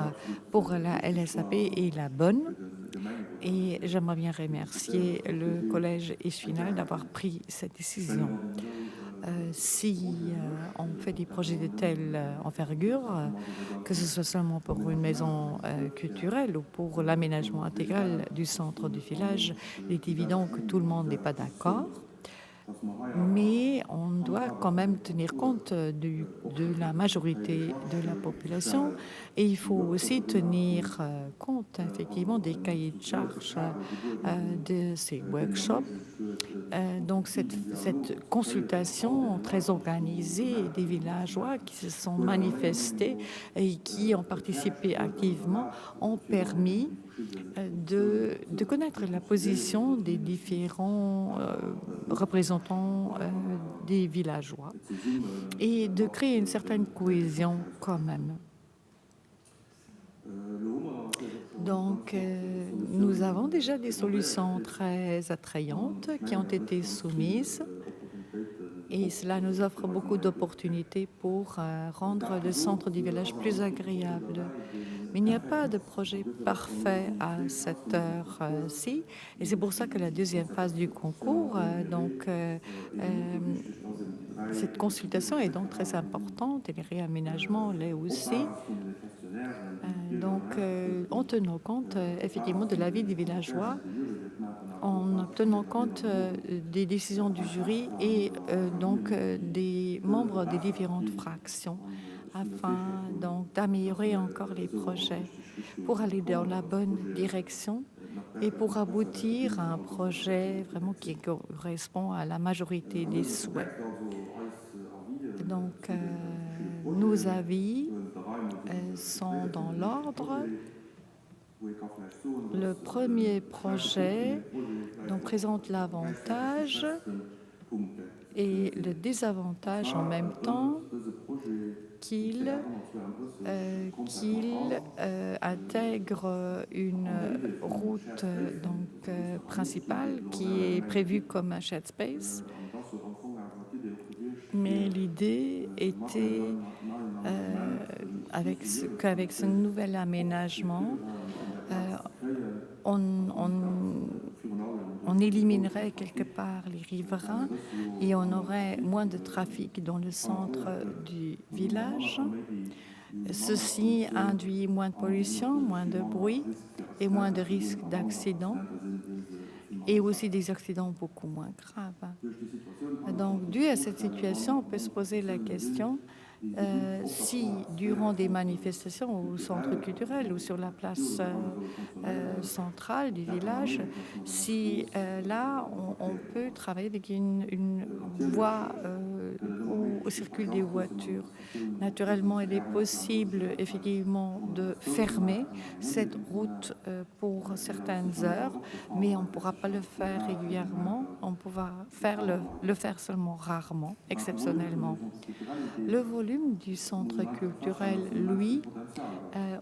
S2: pour la LSAP est la bonne. Et j'aimerais bien remercier le collège Échevin d'avoir pris cette décision. Si on fait des projets de telle envergure, que ce soit seulement pour une maison culturelle ou pour l'aménagement intégral du centre du village, il est évident que tout le monde n'est pas d'accord. Mais on doit quand même tenir compte de la majorité de la population et il faut aussi tenir compte effectivement des cahiers de charges de ces workshops. Donc cette consultation très organisée des villageois qui se sont manifestés et qui ont participé activement ont permis de connaître la position des différents représentants des villageois et de créer une certaine cohésion quand même. Donc, nous avons déjà des solutions très attrayantes qui ont été soumises et cela nous offre beaucoup d'opportunités pour rendre le centre du village plus agréable. Mais il n'y a pas de projet parfait à cette heure-ci et c'est pour ça que la deuxième phase du concours, cette consultation est donc très importante et les réaménagements l'est aussi. En tenant compte effectivement de l'avis des villageois, en tenant compte des décisions du jury et des membres des différentes fractions, afin d'améliorer encore les projets pour aller dans la bonne direction et pour aboutir à un projet vraiment qui correspond à la majorité des souhaits. Donc, nos avis sont dans l'ordre. Le premier projet présente l'avantage et le désavantage en même temps qu'il intègre une route principale qui est prévue comme un shared space. Mais l'idée était qu'avec ce nouvel aménagement, on éliminerait quelque part les riverains et on aurait moins de trafic dans le centre du village. Ceci induit moins de pollution, moins de bruit et moins de risques d'accidents et aussi des accidents beaucoup moins graves. Donc, dû à cette situation, on peut se poser la question si, durant des manifestations au centre culturel ou sur la place centrale du village, si là, on peut travailler avec une voie où circulent des voitures. Naturellement, il est possible, effectivement, de fermer cette route pour certaines heures, mais on ne pourra pas le faire régulièrement. On pourra le faire seulement rarement, exceptionnellement. Le volume du centre culturel, lui,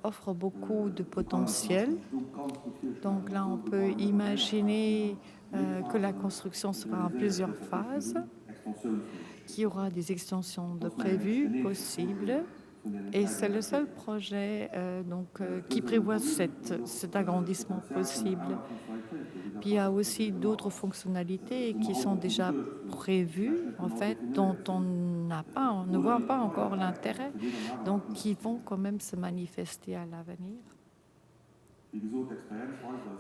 S2: offre beaucoup de potentiel. Donc là, on peut imaginer que la construction sera en plusieurs phases, qu'il y aura des extensions de prévues possibles. Et c'est le seul projet qui prévoit cet agrandissement possible. Puis il y a aussi d'autres fonctionnalités qui sont déjà prévues, en fait, dont on ne voit pas encore l'intérêt, donc qui vont quand même se manifester à l'avenir.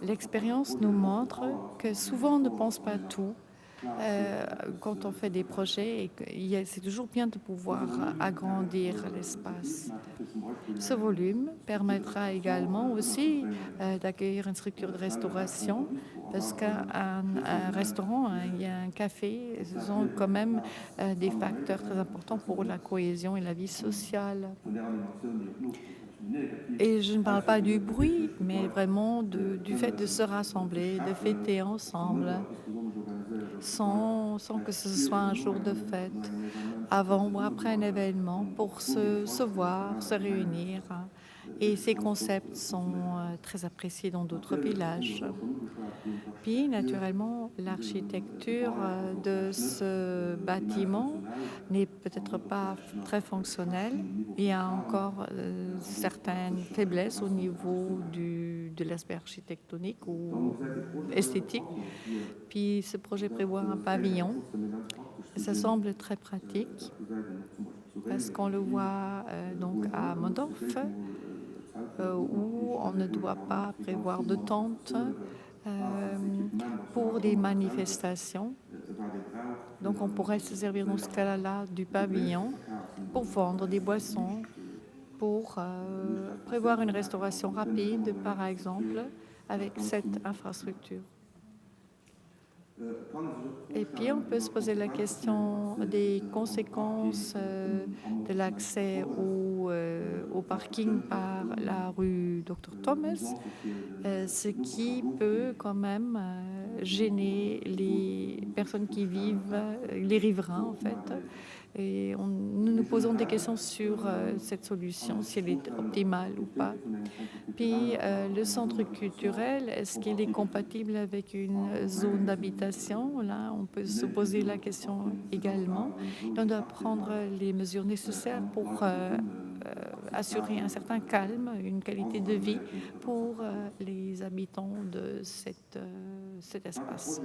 S2: L'expérience nous montre que souvent on ne pense pas tout. Quand on fait des projets, c'est toujours bien de pouvoir agrandir l'espace. Ce volume permettra également aussi d'accueillir une structure de restauration, parce qu'un restaurant, il y a un café, ce sont quand même des facteurs très importants pour la cohésion et la vie sociale. Et je ne parle pas du bruit, mais vraiment du fait de se rassembler, de fêter ensemble, sans que ce soit un jour de fête, avant ou après un événement, pour se voir, se réunir. Et ces concepts sont très appréciés dans d'autres villages. Puis, naturellement, l'architecture de ce bâtiment n'est peut-être pas très fonctionnelle. Il y a encore certaines faiblesses au niveau de l'aspect architectonique ou esthétique. Puis, ce projet prévoit un pavillon. Ça semble très pratique parce qu'on le voit donc à Mondorf, où on ne doit pas prévoir de tente pour des manifestations. Donc on pourrait se servir dans ce cas-là du pavillon pour vendre des boissons, pour prévoir une restauration rapide, par exemple, avec cette infrastructure. Et puis, on peut se poser la question des conséquences de l'accès au parking par la rue Dr Thomas, ce qui peut quand même gêner les personnes qui vivent, les riverains en fait. Et nous nous posons des questions sur cette solution, si elle est optimale ou pas. Puis le centre culturel, est-ce qu'il est compatible avec une zone d'habitation? Là, on peut se poser la question également. On doit prendre les mesures nécessaires pour assurer un certain calme, une qualité de vie pour les habitants de cet espace.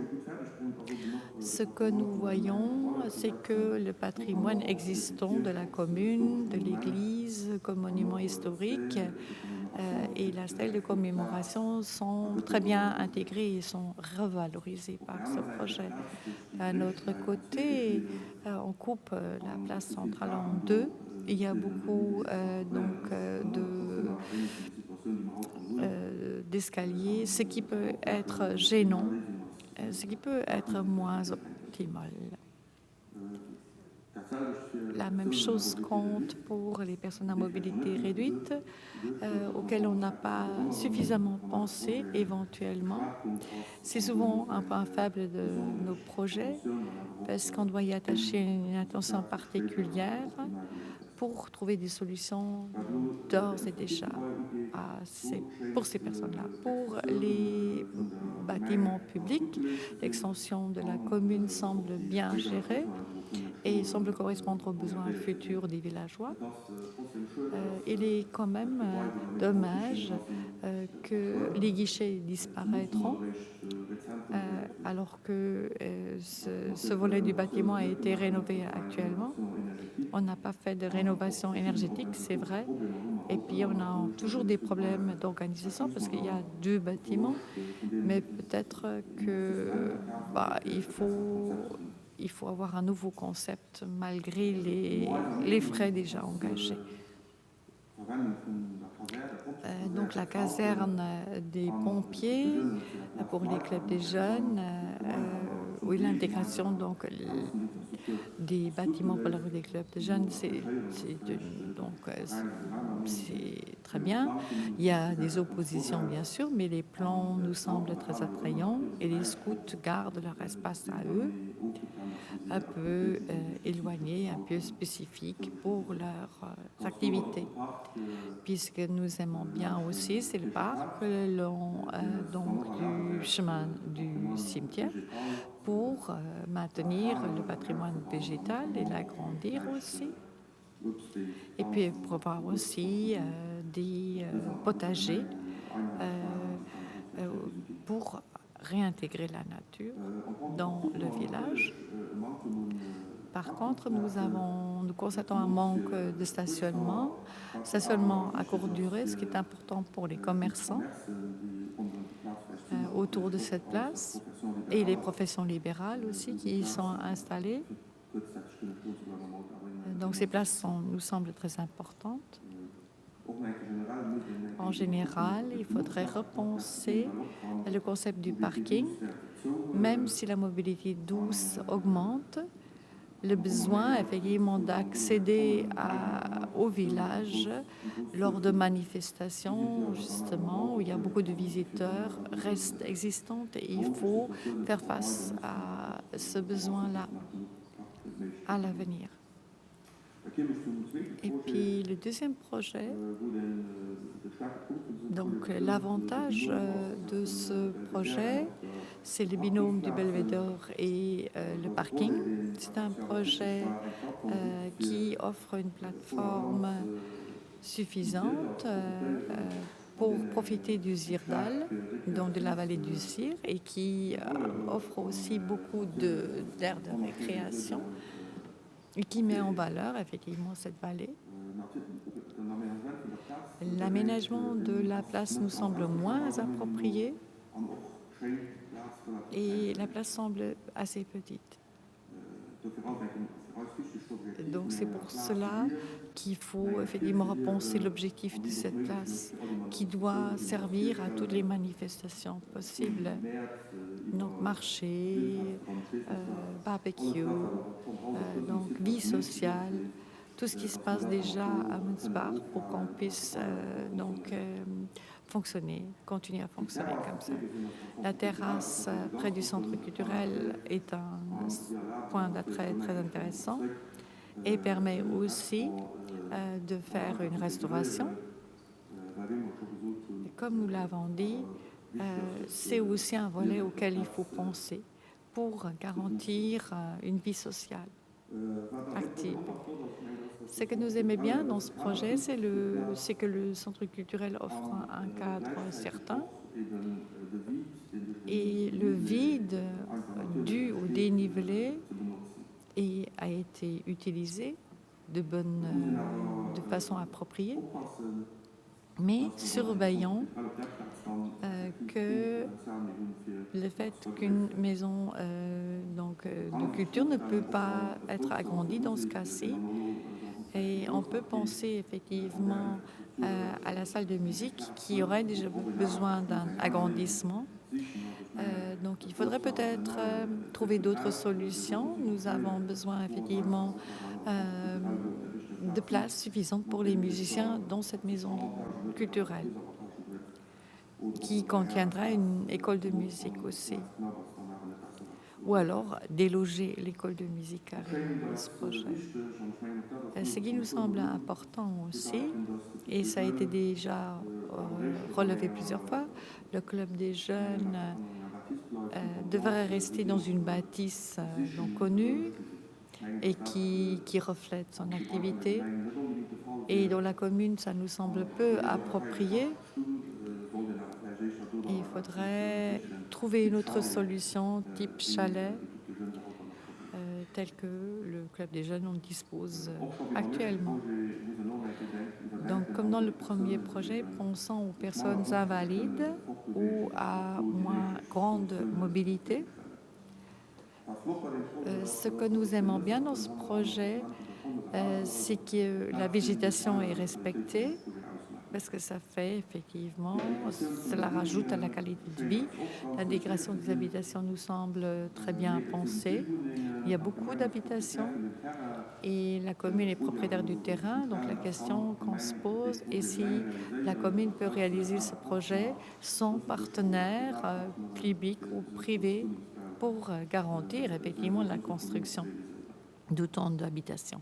S2: Ce que nous voyons, c'est que le patrimoine existant de la commune, de l'église comme monument historique et la stèle de commémoration sont très bien intégrés et sont revalorisés par ce projet. D'un autre côté, on coupe la place centrale en deux. Il y a beaucoup d'escaliers, ce qui peut être gênant, ce qui peut être moins optimal. La même chose compte pour les personnes à mobilité réduite, auxquelles on n'a pas suffisamment pensé éventuellement. C'est souvent un point faible de nos projets, parce qu'on doit y attacher une attention particulière pour trouver des solutions d'ores et déjà pour ces personnes-là. Pour les bâtiments publics, l'extension de la commune semble bien gérée. et semble correspondre aux besoins futurs des villageois. Il est quand même dommage que les guichets disparaîtront alors que ce volet du bâtiment a été rénové actuellement. On n'a pas fait de rénovation énergétique, c'est vrai. Et puis, on a toujours des problèmes d'organisation parce qu'il y a 2 bâtiments, mais peut-être que il faut avoir un nouveau concept malgré les frais déjà engagés. Donc la caserne des pompiers pour les clubs des jeunes, oui, l'intégration donc des bâtiments pour la rue des clubs des jeunes, c'est très bien. Il y a des oppositions bien sûr, mais les plans nous semblent très attrayants et les scouts gardent leur espace à eux, un peu éloigné, un peu spécifique pour leurs activités. Puisque nous aimons bien aussi, c'est le parc le long donc du chemin du cimetière pour maintenir le patrimoine végétal et l'agrandir aussi. Et puis pour avoir aussi des potagers pour réintégrer la nature dans le village. Par contre, nous constatons un manque de stationnement à courte durée, ce qui est important pour les commerçants autour de cette place et les professions libérales aussi qui y sont installées. Donc ces places nous semblent très importantes. En général, il faudrait repenser le concept du parking, même si la mobilité douce augmente. Le besoin, effectivement, d'accéder au village lors de manifestations, justement, où il y a beaucoup de visiteurs, reste existante et il faut faire face à ce besoin-là à l'avenir. Et puis, le deuxième projet, donc l'avantage de ce projet, c'est le binôme du Belvédère et le parking. C'est un projet qui offre une plateforme suffisante pour profiter du Zirdal, donc de la vallée du Zir, et qui offre aussi beaucoup d'aires de récréation et qui met en valeur effectivement cette vallée. L'aménagement de la place nous semble moins approprié et la place semble assez petite. Donc c'est pour cela qu'il faut effectivement repenser l'objectif de cette place qui doit servir à toutes les manifestations possibles. Donc marché, barbecue, donc vie sociale, tout ce qui se passe déjà à Münzbach pour qu'on puisse continuer à fonctionner comme ça. La terrasse près du centre culturel est un point d'attrait très intéressant et permet aussi de faire une restauration. Et comme nous l'avons dit, c'est aussi un volet auquel il faut penser pour garantir une vie sociale active. Ce que nous aimons bien dans ce projet, c'est que le centre culturel offre un cadre certain et le vide dû au dénivelé a été utilisé de façon appropriée, mais surveillons que le fait qu'une maison de culture ne peut pas être agrandie dans ce cas-ci. Et on peut penser effectivement à la salle de musique qui aurait déjà besoin d'un agrandissement. Donc il faudrait peut-être trouver d'autres solutions. Nous avons besoin effectivement de place suffisante pour les musiciens dans cette maison culturelle qui contiendra une école de musique aussi. Ou alors déloger l'école de musique avec ce projet. Ce qui nous semble important aussi, et ça a été déjà relevé plusieurs fois, le club des jeunes devrait rester dans une bâtisse connue et qui reflète son activité. Et dans la commune, ça nous semble peu approprié. Et il faudrait trouver une autre solution type chalet, tel que le Club des jeunes en dispose actuellement. Donc, comme dans le premier projet, pensons aux personnes invalides ou à moins grande mobilité. Ce que nous aimons bien dans ce projet, c'est que la végétation est respectée, parce que ça fait effectivement, cela rajoute à la qualité de vie. L'intégration des habitations nous semble très bien pensée. Il y a beaucoup d'habitations et la commune est propriétaire du terrain. Donc la question qu'on se pose est si la commune peut réaliser ce projet sans partenaire public ou privé pour garantir effectivement la construction d'autant d'habitations.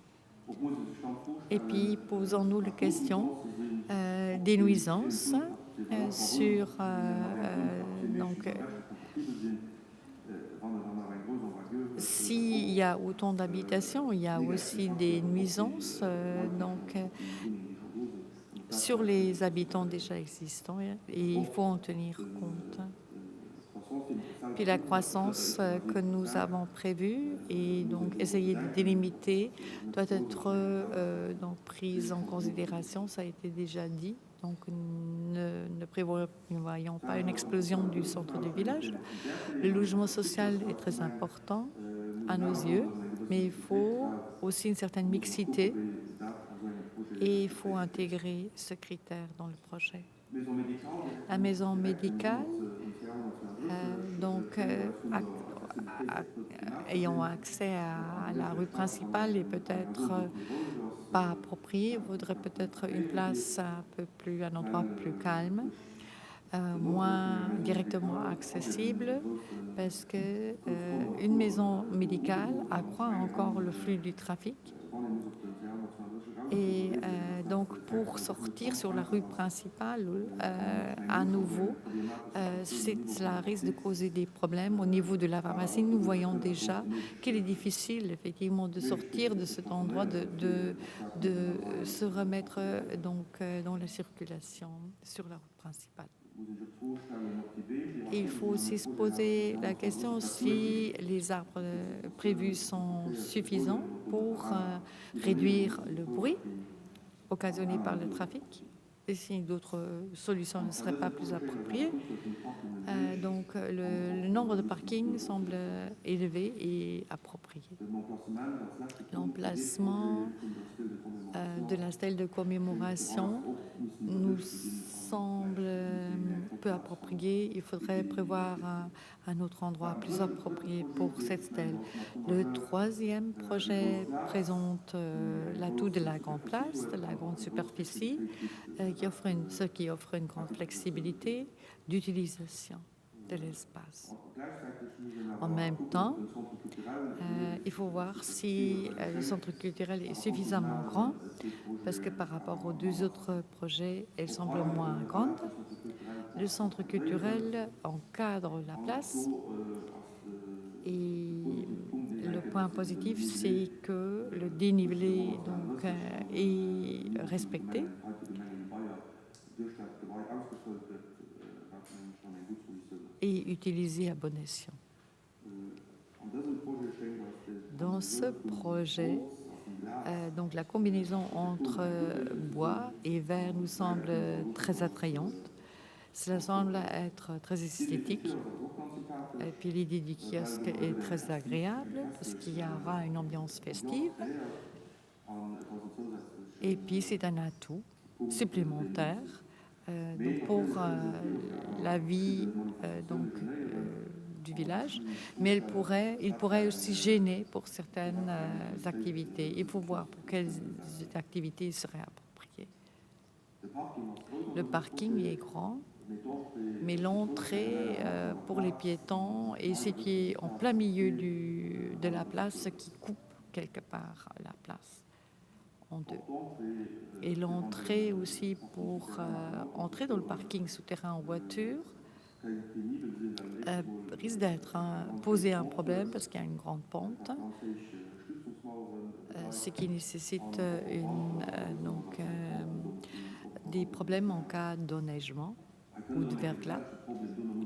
S2: Et puis, posons-nous la question des nuisances sur s'il y a autant d'habitations, il y a aussi des nuisances sur les habitants déjà existants et il faut en tenir compte. Puis la croissance que nous avons prévue et donc essayer de délimiter doit être prise en considération, ça a été déjà dit. Donc ne prévoyons pas une explosion du centre du village. Le logement social est très important à nos yeux, mais il faut aussi une certaine mixité et il faut intégrer ce critère dans le projet. La maison médicale, ayant accès à la rue principale est peut-être pas approprié. Il faudrait peut-être une place un endroit plus calme, moins directement accessible, parce que une maison médicale accroît encore le flux du trafic. Et donc, pour sortir sur la rue principale à nouveau, cela risque de causer des problèmes au niveau de la pharmacie. Nous voyons déjà qu'il est difficile, effectivement, de sortir de cet endroit, de se remettre dans la circulation sur la route principale. Et il faut aussi se poser la question si les arbres prévus sont suffisants pour réduire le bruit occasionné par le trafic et si d'autres solutions ne seraient pas plus appropriées. Donc le nombre de parkings semble élevé et approprié. L'emplacement de la stèle de commémoration nous semble peu approprié. Il faudrait prévoir un autre endroit plus approprié pour cette stèle. Le troisième projet présente l'atout de la grande place, de la grande superficie, ce qui offre une grande flexibilité d'utilisation de l'espace. En même temps, il faut voir si le centre culturel est suffisamment grand, parce que par rapport aux deux autres projets, elle semble moins grande. Le centre culturel encadre la place et le point positif, c'est que le dénivelé est respecté. Et utilisé à bon escient. Dans ce projet, donc la combinaison entre bois et verre nous semble très attrayante. Cela semble être très esthétique. Et puis l'idée du kiosque est très agréable parce qu'il y aura une ambiance festive. Et puis c'est un atout supplémentaire pour la vie du village, mais il pourrait aussi gêner pour certaines activités. Il faut voir pour quelles activités seraient appropriées. Le parking est grand, mais l'entrée pour les piétons est située en plein milieu de la place, ce qui coupe quelque part la place en deux. Et l'entrée aussi pour entrer dans le parking souterrain en voiture risque d'être poser un problème parce qu'il y a une grande pente. ce qui nécessite des problèmes en cas d'enneigement ou de verglas.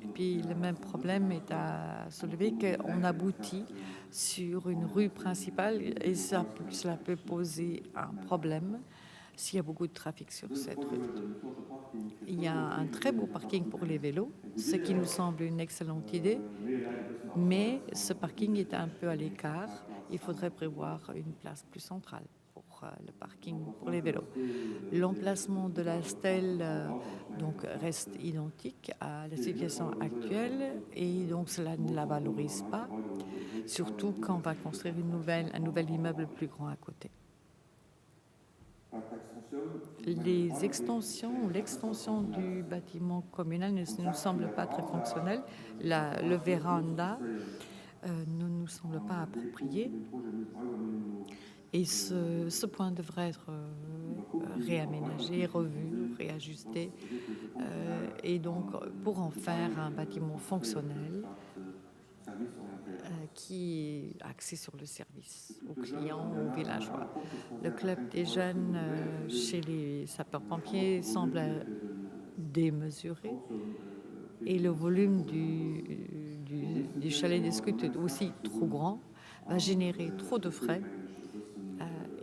S2: Et puis le même problème est à soulever qu'on aboutit sur une rue principale et cela peut poser un problème s'il y a beaucoup de trafic sur cette route. Il y a un très beau parking pour les vélos, ce qui nous semble une excellente idée, mais ce parking est un peu à l'écart. Il faudrait prévoir une place plus centrale pour le parking pour les vélos. L'emplacement de la stèle reste identique à la situation actuelle et donc cela ne la valorise pas, surtout quand on va construire un nouvel immeuble plus grand à côté. L'extension du bâtiment communal ne nous semble pas très fonctionnelle. Le véranda ne nous semble pas approprié. Et ce point devrait être réaménagé, revu, réajusté. Et donc, pour en faire un bâtiment fonctionnel qui est axé sur le service aux clients, aux villageois. Le club des jeunes chez les sapeurs-pompiers semble démesuré et le volume du chalet des scouts est aussi trop grand, va générer trop de frais.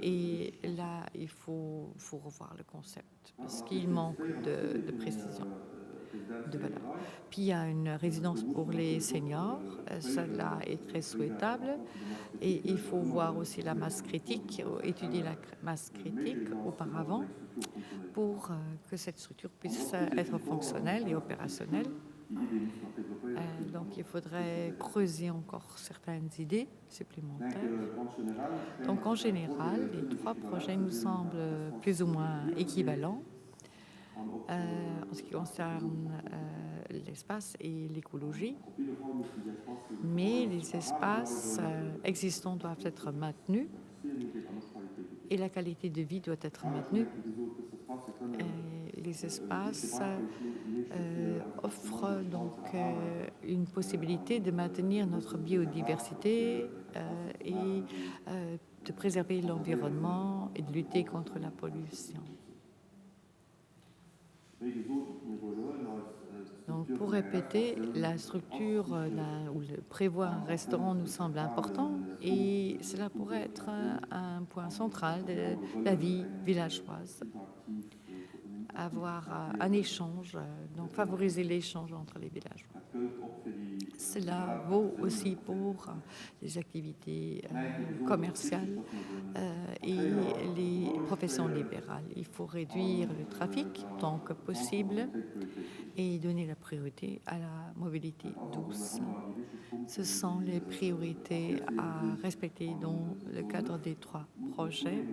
S2: Et là, il faut revoir le concept parce qu'il manque de précision. Puis il y a une résidence pour les seniors, cela est très souhaitable et il faut voir aussi la masse critique, étudier la masse critique auparavant pour que cette structure puisse être fonctionnelle et opérationnelle. Donc il faudrait creuser encore certaines idées supplémentaires. Donc en général, les trois projets nous semblent plus ou moins équivalents. En ce qui concerne l'espace et l'écologie. Mais les espaces existants doivent être maintenus et la qualité de vie doit être maintenue. Les espaces offrent donc une possibilité de maintenir notre biodiversité et de préserver l'environnement et de lutter contre la pollution. Donc, pour répéter, la structure ou prévoir un restaurant nous semble important et cela pourrait être un point central de la vie villageoise. Avoir un échange, donc favoriser l'échange entre les villageois. Cela vaut aussi pour les activités commerciales et les professions libérales. Il faut réduire le trafic tant que possible et donner la priorité à la mobilité douce. Ce sont les priorités à respecter dans le cadre des trois projets.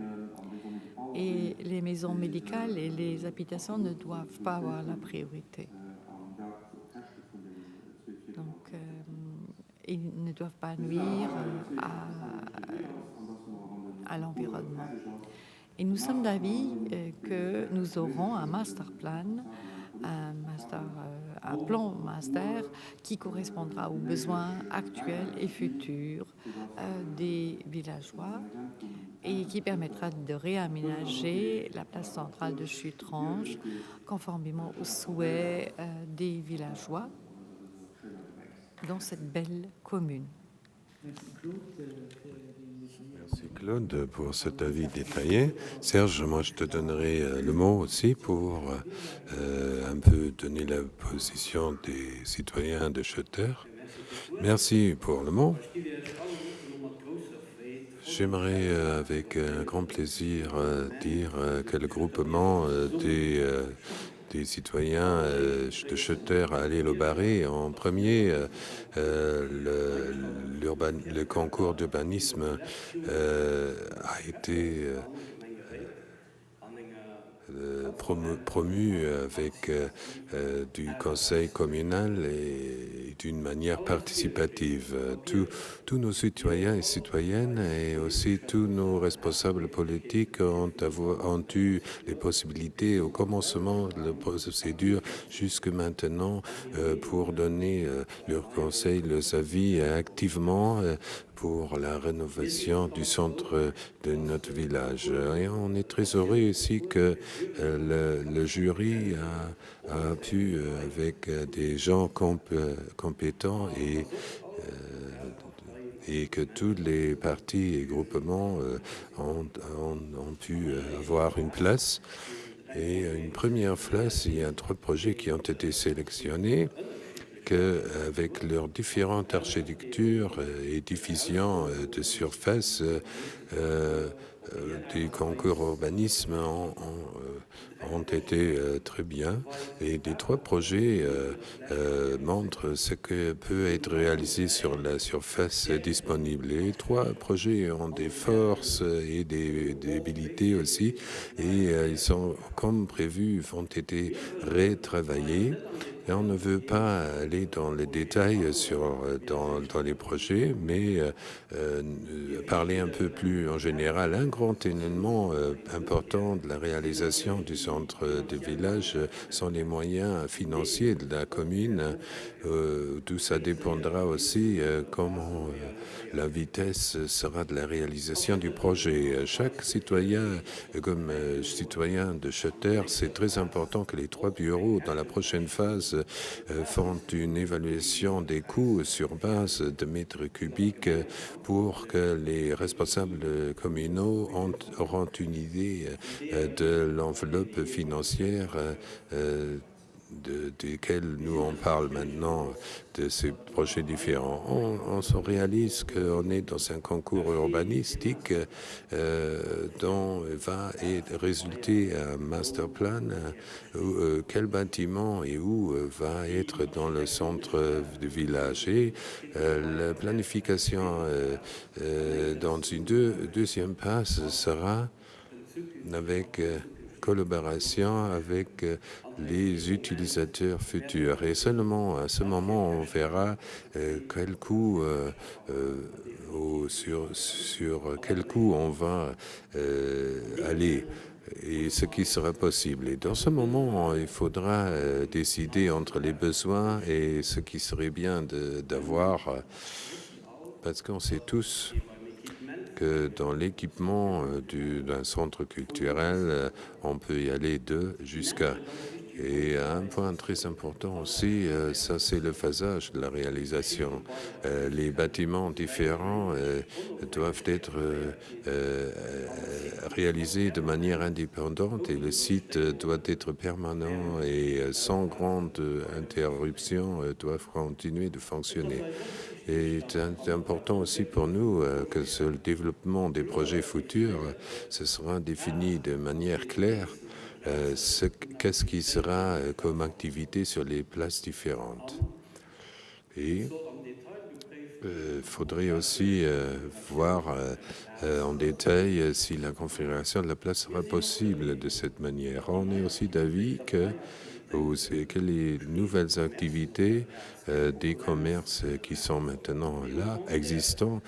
S2: Et les maisons médicales et les habitations ne doivent pas avoir la priorité. Donc, ils ne doivent pas nuire à l'environnement. Et nous sommes d'avis que nous aurons un master plan, un plan master qui correspondra aux besoins actuels et futurs des villageois et qui permettra de réaménager la place centrale de Chuttrange conformément aux souhaits des villageois dans cette belle commune.
S1: Merci Claude pour cet avis détaillé. Serge, moi je te donnerai le mot aussi pour un peu donner la position des citoyens de Schoetter. Merci pour le mot. J'aimerais avec un grand plaisir dire que le groupement des citoyens de Schoetter à l'île-au-Barré, en premier, le concours d'urbanisme a été promu avec du conseil communal et d'une manière participative. Tous nos citoyens et citoyennes et aussi tous nos responsables politiques ont eu les possibilités au commencement de la procédure jusque maintenant pour donner leurs conseils, leurs avis activement pour la rénovation du centre de notre village. Et on est très heureux aussi que le jury a pu, avec des gens compétents et que tous les partis et groupements ont pu avoir une place. Et une première place, il y a 3 projets qui ont été sélectionnés, qu'avec leurs différentes architectures et divisions de surface du concours urbanisme ont été très bien. Et les 3 projets montrent ce que peut être réalisé sur la surface disponible. Les 3 projets ont des forces et des débilités aussi, et ils sont, comme prévu, ont été retravaillés. Et on ne veut pas aller dans les détails dans les projets, mais parler un peu plus en général. Un grand élément important de la réalisation du centre de village sont les moyens financiers de la commune, d'où ça dépendra aussi comment la vitesse sera de la réalisation du projet. Chaque citoyen, comme citoyen de Schoetter, c'est très important que les 3 bureaux, dans la prochaine phase, font une évaluation des coûts sur base de mètres cubiques pour que les responsables communaux auront une idée de l'enveloppe financière desquels nous on parle maintenant, de ces projets différents. On se réalise qu'on est dans un concours urbanistique dont va résulter un master plan, quel bâtiment et où va être dans le centre du village. Et la planification dans une deuxième passe sera avec collaboration avec les utilisateurs futurs. Et seulement à ce moment, on verra quel coût, sur quel coût on va aller et ce qui sera possible. Et dans ce moment, il faudra décider entre les besoins et ce qui serait bien d'avoir, parce qu'on sait tous que dans l'équipement d'un centre culturel, on peut y aller jusqu'à. Et un point très important aussi, ça c'est le phasage de la réalisation. Les bâtiments différents doivent être réalisés de manière indépendante et le site doit être permanent et sans grande interruption doivent continuer de fonctionner. Et c'est important aussi pour nous que le développement des projets futurs, ce sera défini de manière claire. Qu'est-ce qui sera comme activité sur les places différentes. Et il faudrait aussi voir en détail si la configuration de la place sera possible de cette manière. On est aussi d'avis que les nouvelles activités des commerces qui sont maintenant là, existants,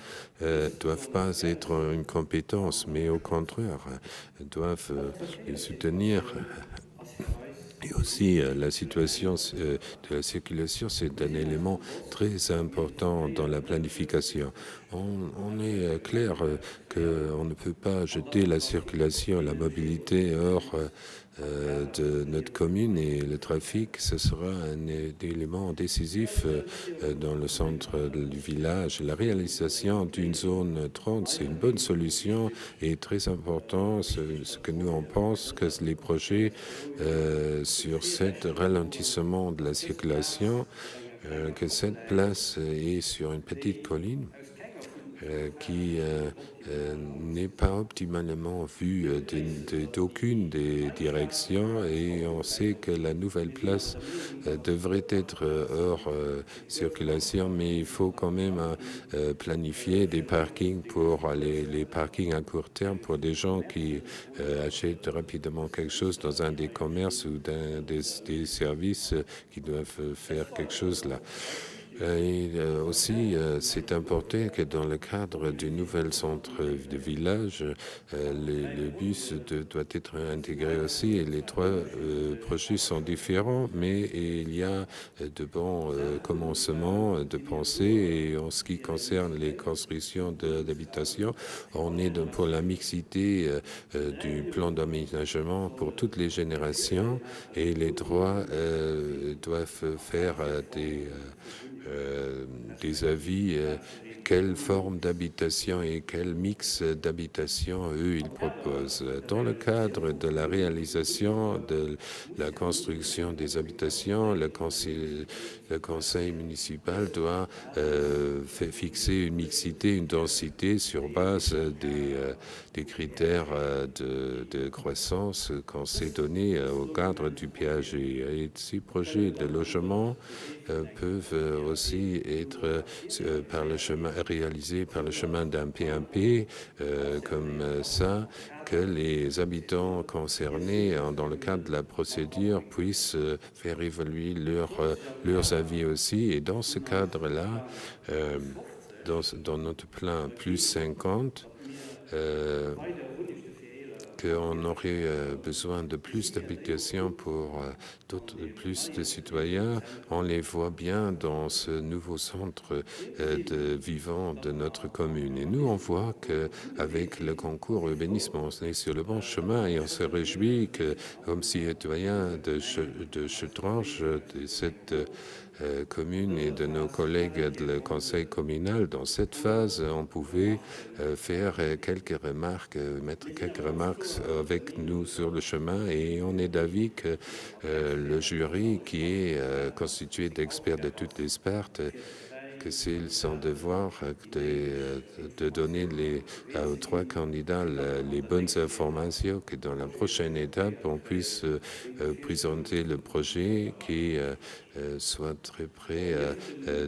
S1: doivent pas être une compétence, mais au contraire, doivent les soutenir. Et aussi, la situation de la circulation, c'est un élément très important dans la planification. On est clair qu'on ne peut pas jeter la circulation, la mobilité hors de notre commune et le trafic, ce sera un élément décisif dans le centre du village. La réalisation d'une zone 30, c'est une bonne solution et très important. Ce que nous on pense que les projets sur ce ralentissement de la circulation, que cette place est sur une petite colline qui n'est pas optimalement vue d'aucune des directions et on sait que la nouvelle place devrait être hors circulation, mais il faut quand même planifier des parkings pour les parkings à court terme pour des gens qui achètent rapidement quelque chose dans un des commerces ou des services qui doivent faire quelque chose là. Et aussi, c'est important que dans le cadre du nouvel centre de village, le bus doit être intégré aussi. Et les trois projets sont différents, mais il y a de bons commencements de pensée. Et en ce qui concerne les constructions d'habitation, on est pour la mixité du plan d'aménagement pour toutes les générations. Et les droits doivent faire des avis, quelle forme d'habitation et quel mix d'habitation eux ils proposent. Dans le cadre de la réalisation de la construction des habitations, le conseil municipal doit fixer une mixité, une densité sur base des critères de croissance qu'on s'est donné au cadre du PAG. Et ces projets de logement peuvent aussi être réalisés par le chemin d'un PMP, comme ça, que les habitants concernés, dans le cadre de la procédure, puissent faire évoluer leurs avis aussi. Et dans ce cadre-là, dans notre plan plus 50, qu'on aurait besoin de plus d'habitations pour plus de citoyens. On les voit bien dans ce nouveau centre de vivant de notre commune. Et nous, on voit qu'avec le concours urbanisme, on est sur le bon chemin et on se réjouit que, comme citoyens de Chutranche, de cette commune et de nos collègues du conseil communal, dans cette phase, on pouvait faire quelques remarques, mettre quelques remarques avec nous sur le chemin, et on est d'avis que le jury, qui est constitué d'experts de toutes les parts, que c'est son devoir de donner aux trois candidats les bonnes informations, que dans la prochaine étape, on puisse présenter le projet qui soit très près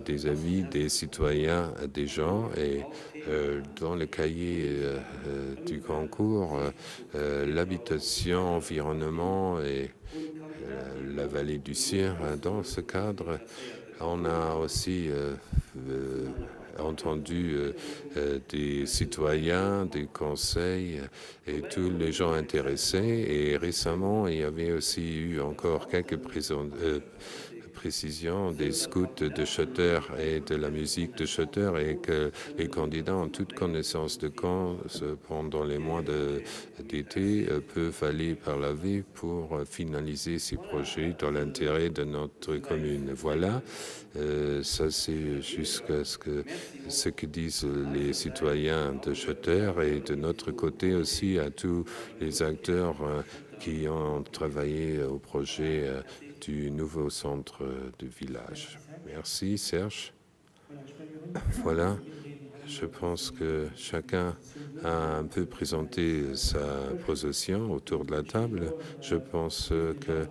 S1: des avis des citoyens, des gens. Et dans le cahier du concours, l'habitation, environnement et la vallée du Cire, dans ce cadre, on a aussi entendu des citoyens, des conseils et tous les gens intéressés. Et récemment, il y avait aussi eu encore quelques précision des scouts de Shutter et de la musique de Shutter, et que les candidats en toute connaissance de cause pendant les mois d'été peuvent aller par la vie pour finaliser ces projets dans l'intérêt de notre commune. Voilà, ça c'est jusqu'à ce que disent les citoyens de Shutter, et de notre côté aussi à tous les acteurs qui ont travaillé au projet du nouveau centre de village. Merci Serge. Voilà, je pense que chacun a un peu présenté sa position autour de la table. Je pense que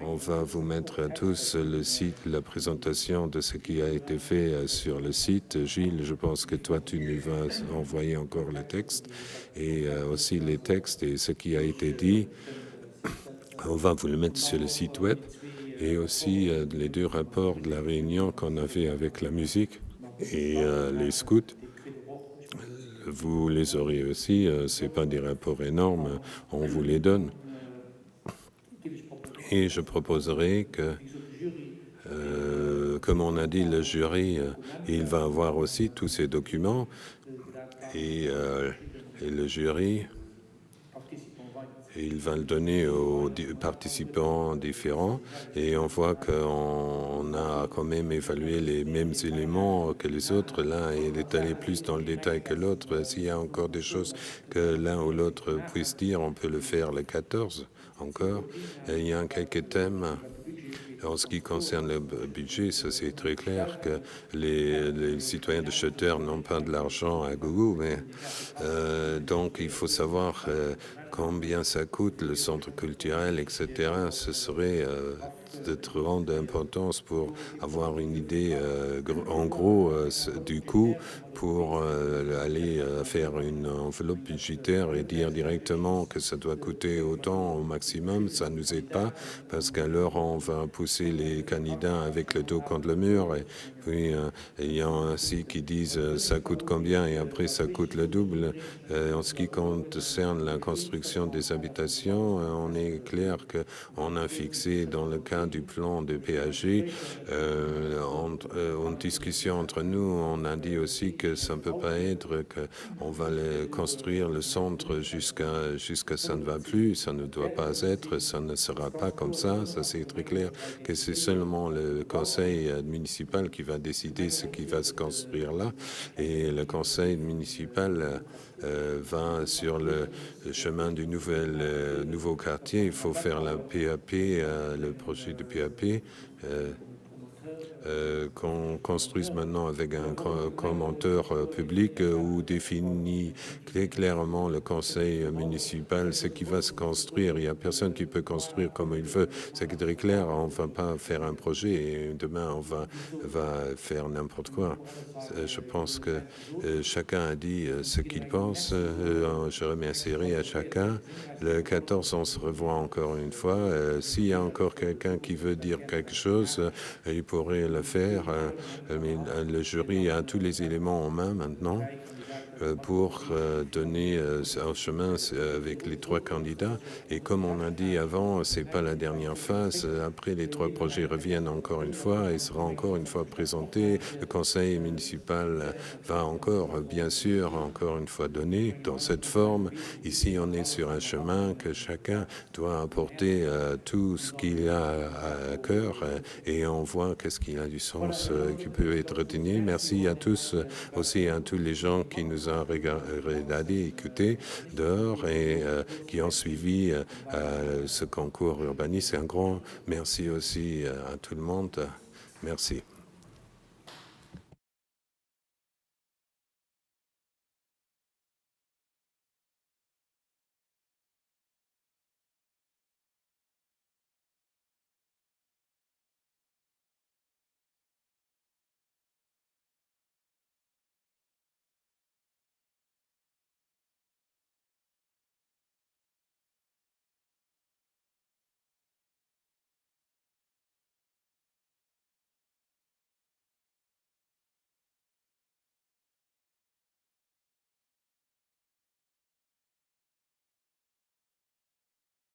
S1: on va vous mettre à tous le site, la présentation de ce qui a été fait sur le site. Gilles, je pense que toi, tu nous vas envoyer encore le texte, et aussi les textes et ce qui a été dit. On va vous le mettre sur le site web, et aussi les deux rapports de la réunion qu'on avait avec la musique et les scouts. Vous les aurez aussi. C'est pas des rapports énormes, on vous les donne. Et je proposerai que, comme on a dit, le jury, il va avoir aussi tous ces documents, et le jury, il va le donner aux participants différents, et on voit qu'on a quand même évalué les mêmes éléments que les autres. L'un est allé plus dans le détail que l'autre. S'il y a encore des choses que l'un ou l'autre puisse dire, on peut le faire le 14 encore. Et il y a quelques thèmes. En ce qui concerne le budget, ça c'est très clair que les citoyens de Shutter n'ont pas de l'argent à gogo, mais donc il faut savoir combien ça coûte, le centre culturel, etc. Ce serait de très grande importance pour avoir une idée en gros du coût pour aller faire une enveloppe budgétaire et dire directement que ça doit coûter autant au maximum. Ça ne nous aide pas parce qu'alors on va pousser les candidats avec le dos contre le mur et puis il y en a ainsi qui disent ça coûte combien et après ça coûte le double. En ce qui concerne la construction des habitations, on est clair qu'on a fixé dans le cas du plan de PAG, en discussion entre nous, on a dit aussi que ça ne peut pas être qu'on va construire le centre jusqu'à ça ne va plus, ça ne doit pas être, ça ne sera pas comme ça c'est très clair que c'est seulement le conseil municipal qui va décider ce qui va se construire là et le conseil municipal va sur le chemin du nouveau quartier. Il faut faire la PAP, le projet de PAP. Qu'on construise maintenant avec un commentaire public où définit clairement le conseil municipal ce qui va se construire. Il n'y a personne qui peut construire comme il veut. C'est très clair, on ne va pas faire un projet et demain on va faire n'importe quoi. Je pense que chacun a dit ce qu'il pense. Je remercierai à chacun. Le 14, on se revoit encore une fois. S'il y a encore quelqu'un qui veut dire quelque chose, il pourrait le faire. Mais le jury a tous les éléments en main maintenant pour donner un chemin avec les 3 candidats. Et comme on a dit avant, c'est pas la dernière phase. Après, les 3 projets reviennent encore une fois et sera encore une fois présenté. Le conseil municipal va encore, bien sûr, encore une fois donner dans cette forme. Ici, on est sur un chemin que chacun doit apporter tout ce qu'il a à cœur et on voit qu'est-ce qui a du sens, qui peut être retenu. Merci à tous, aussi à tous les gens qui nous ont regardé, écouté dehors et qui ont suivi ce concours urbaniste. Un grand merci aussi à tout le monde. Merci.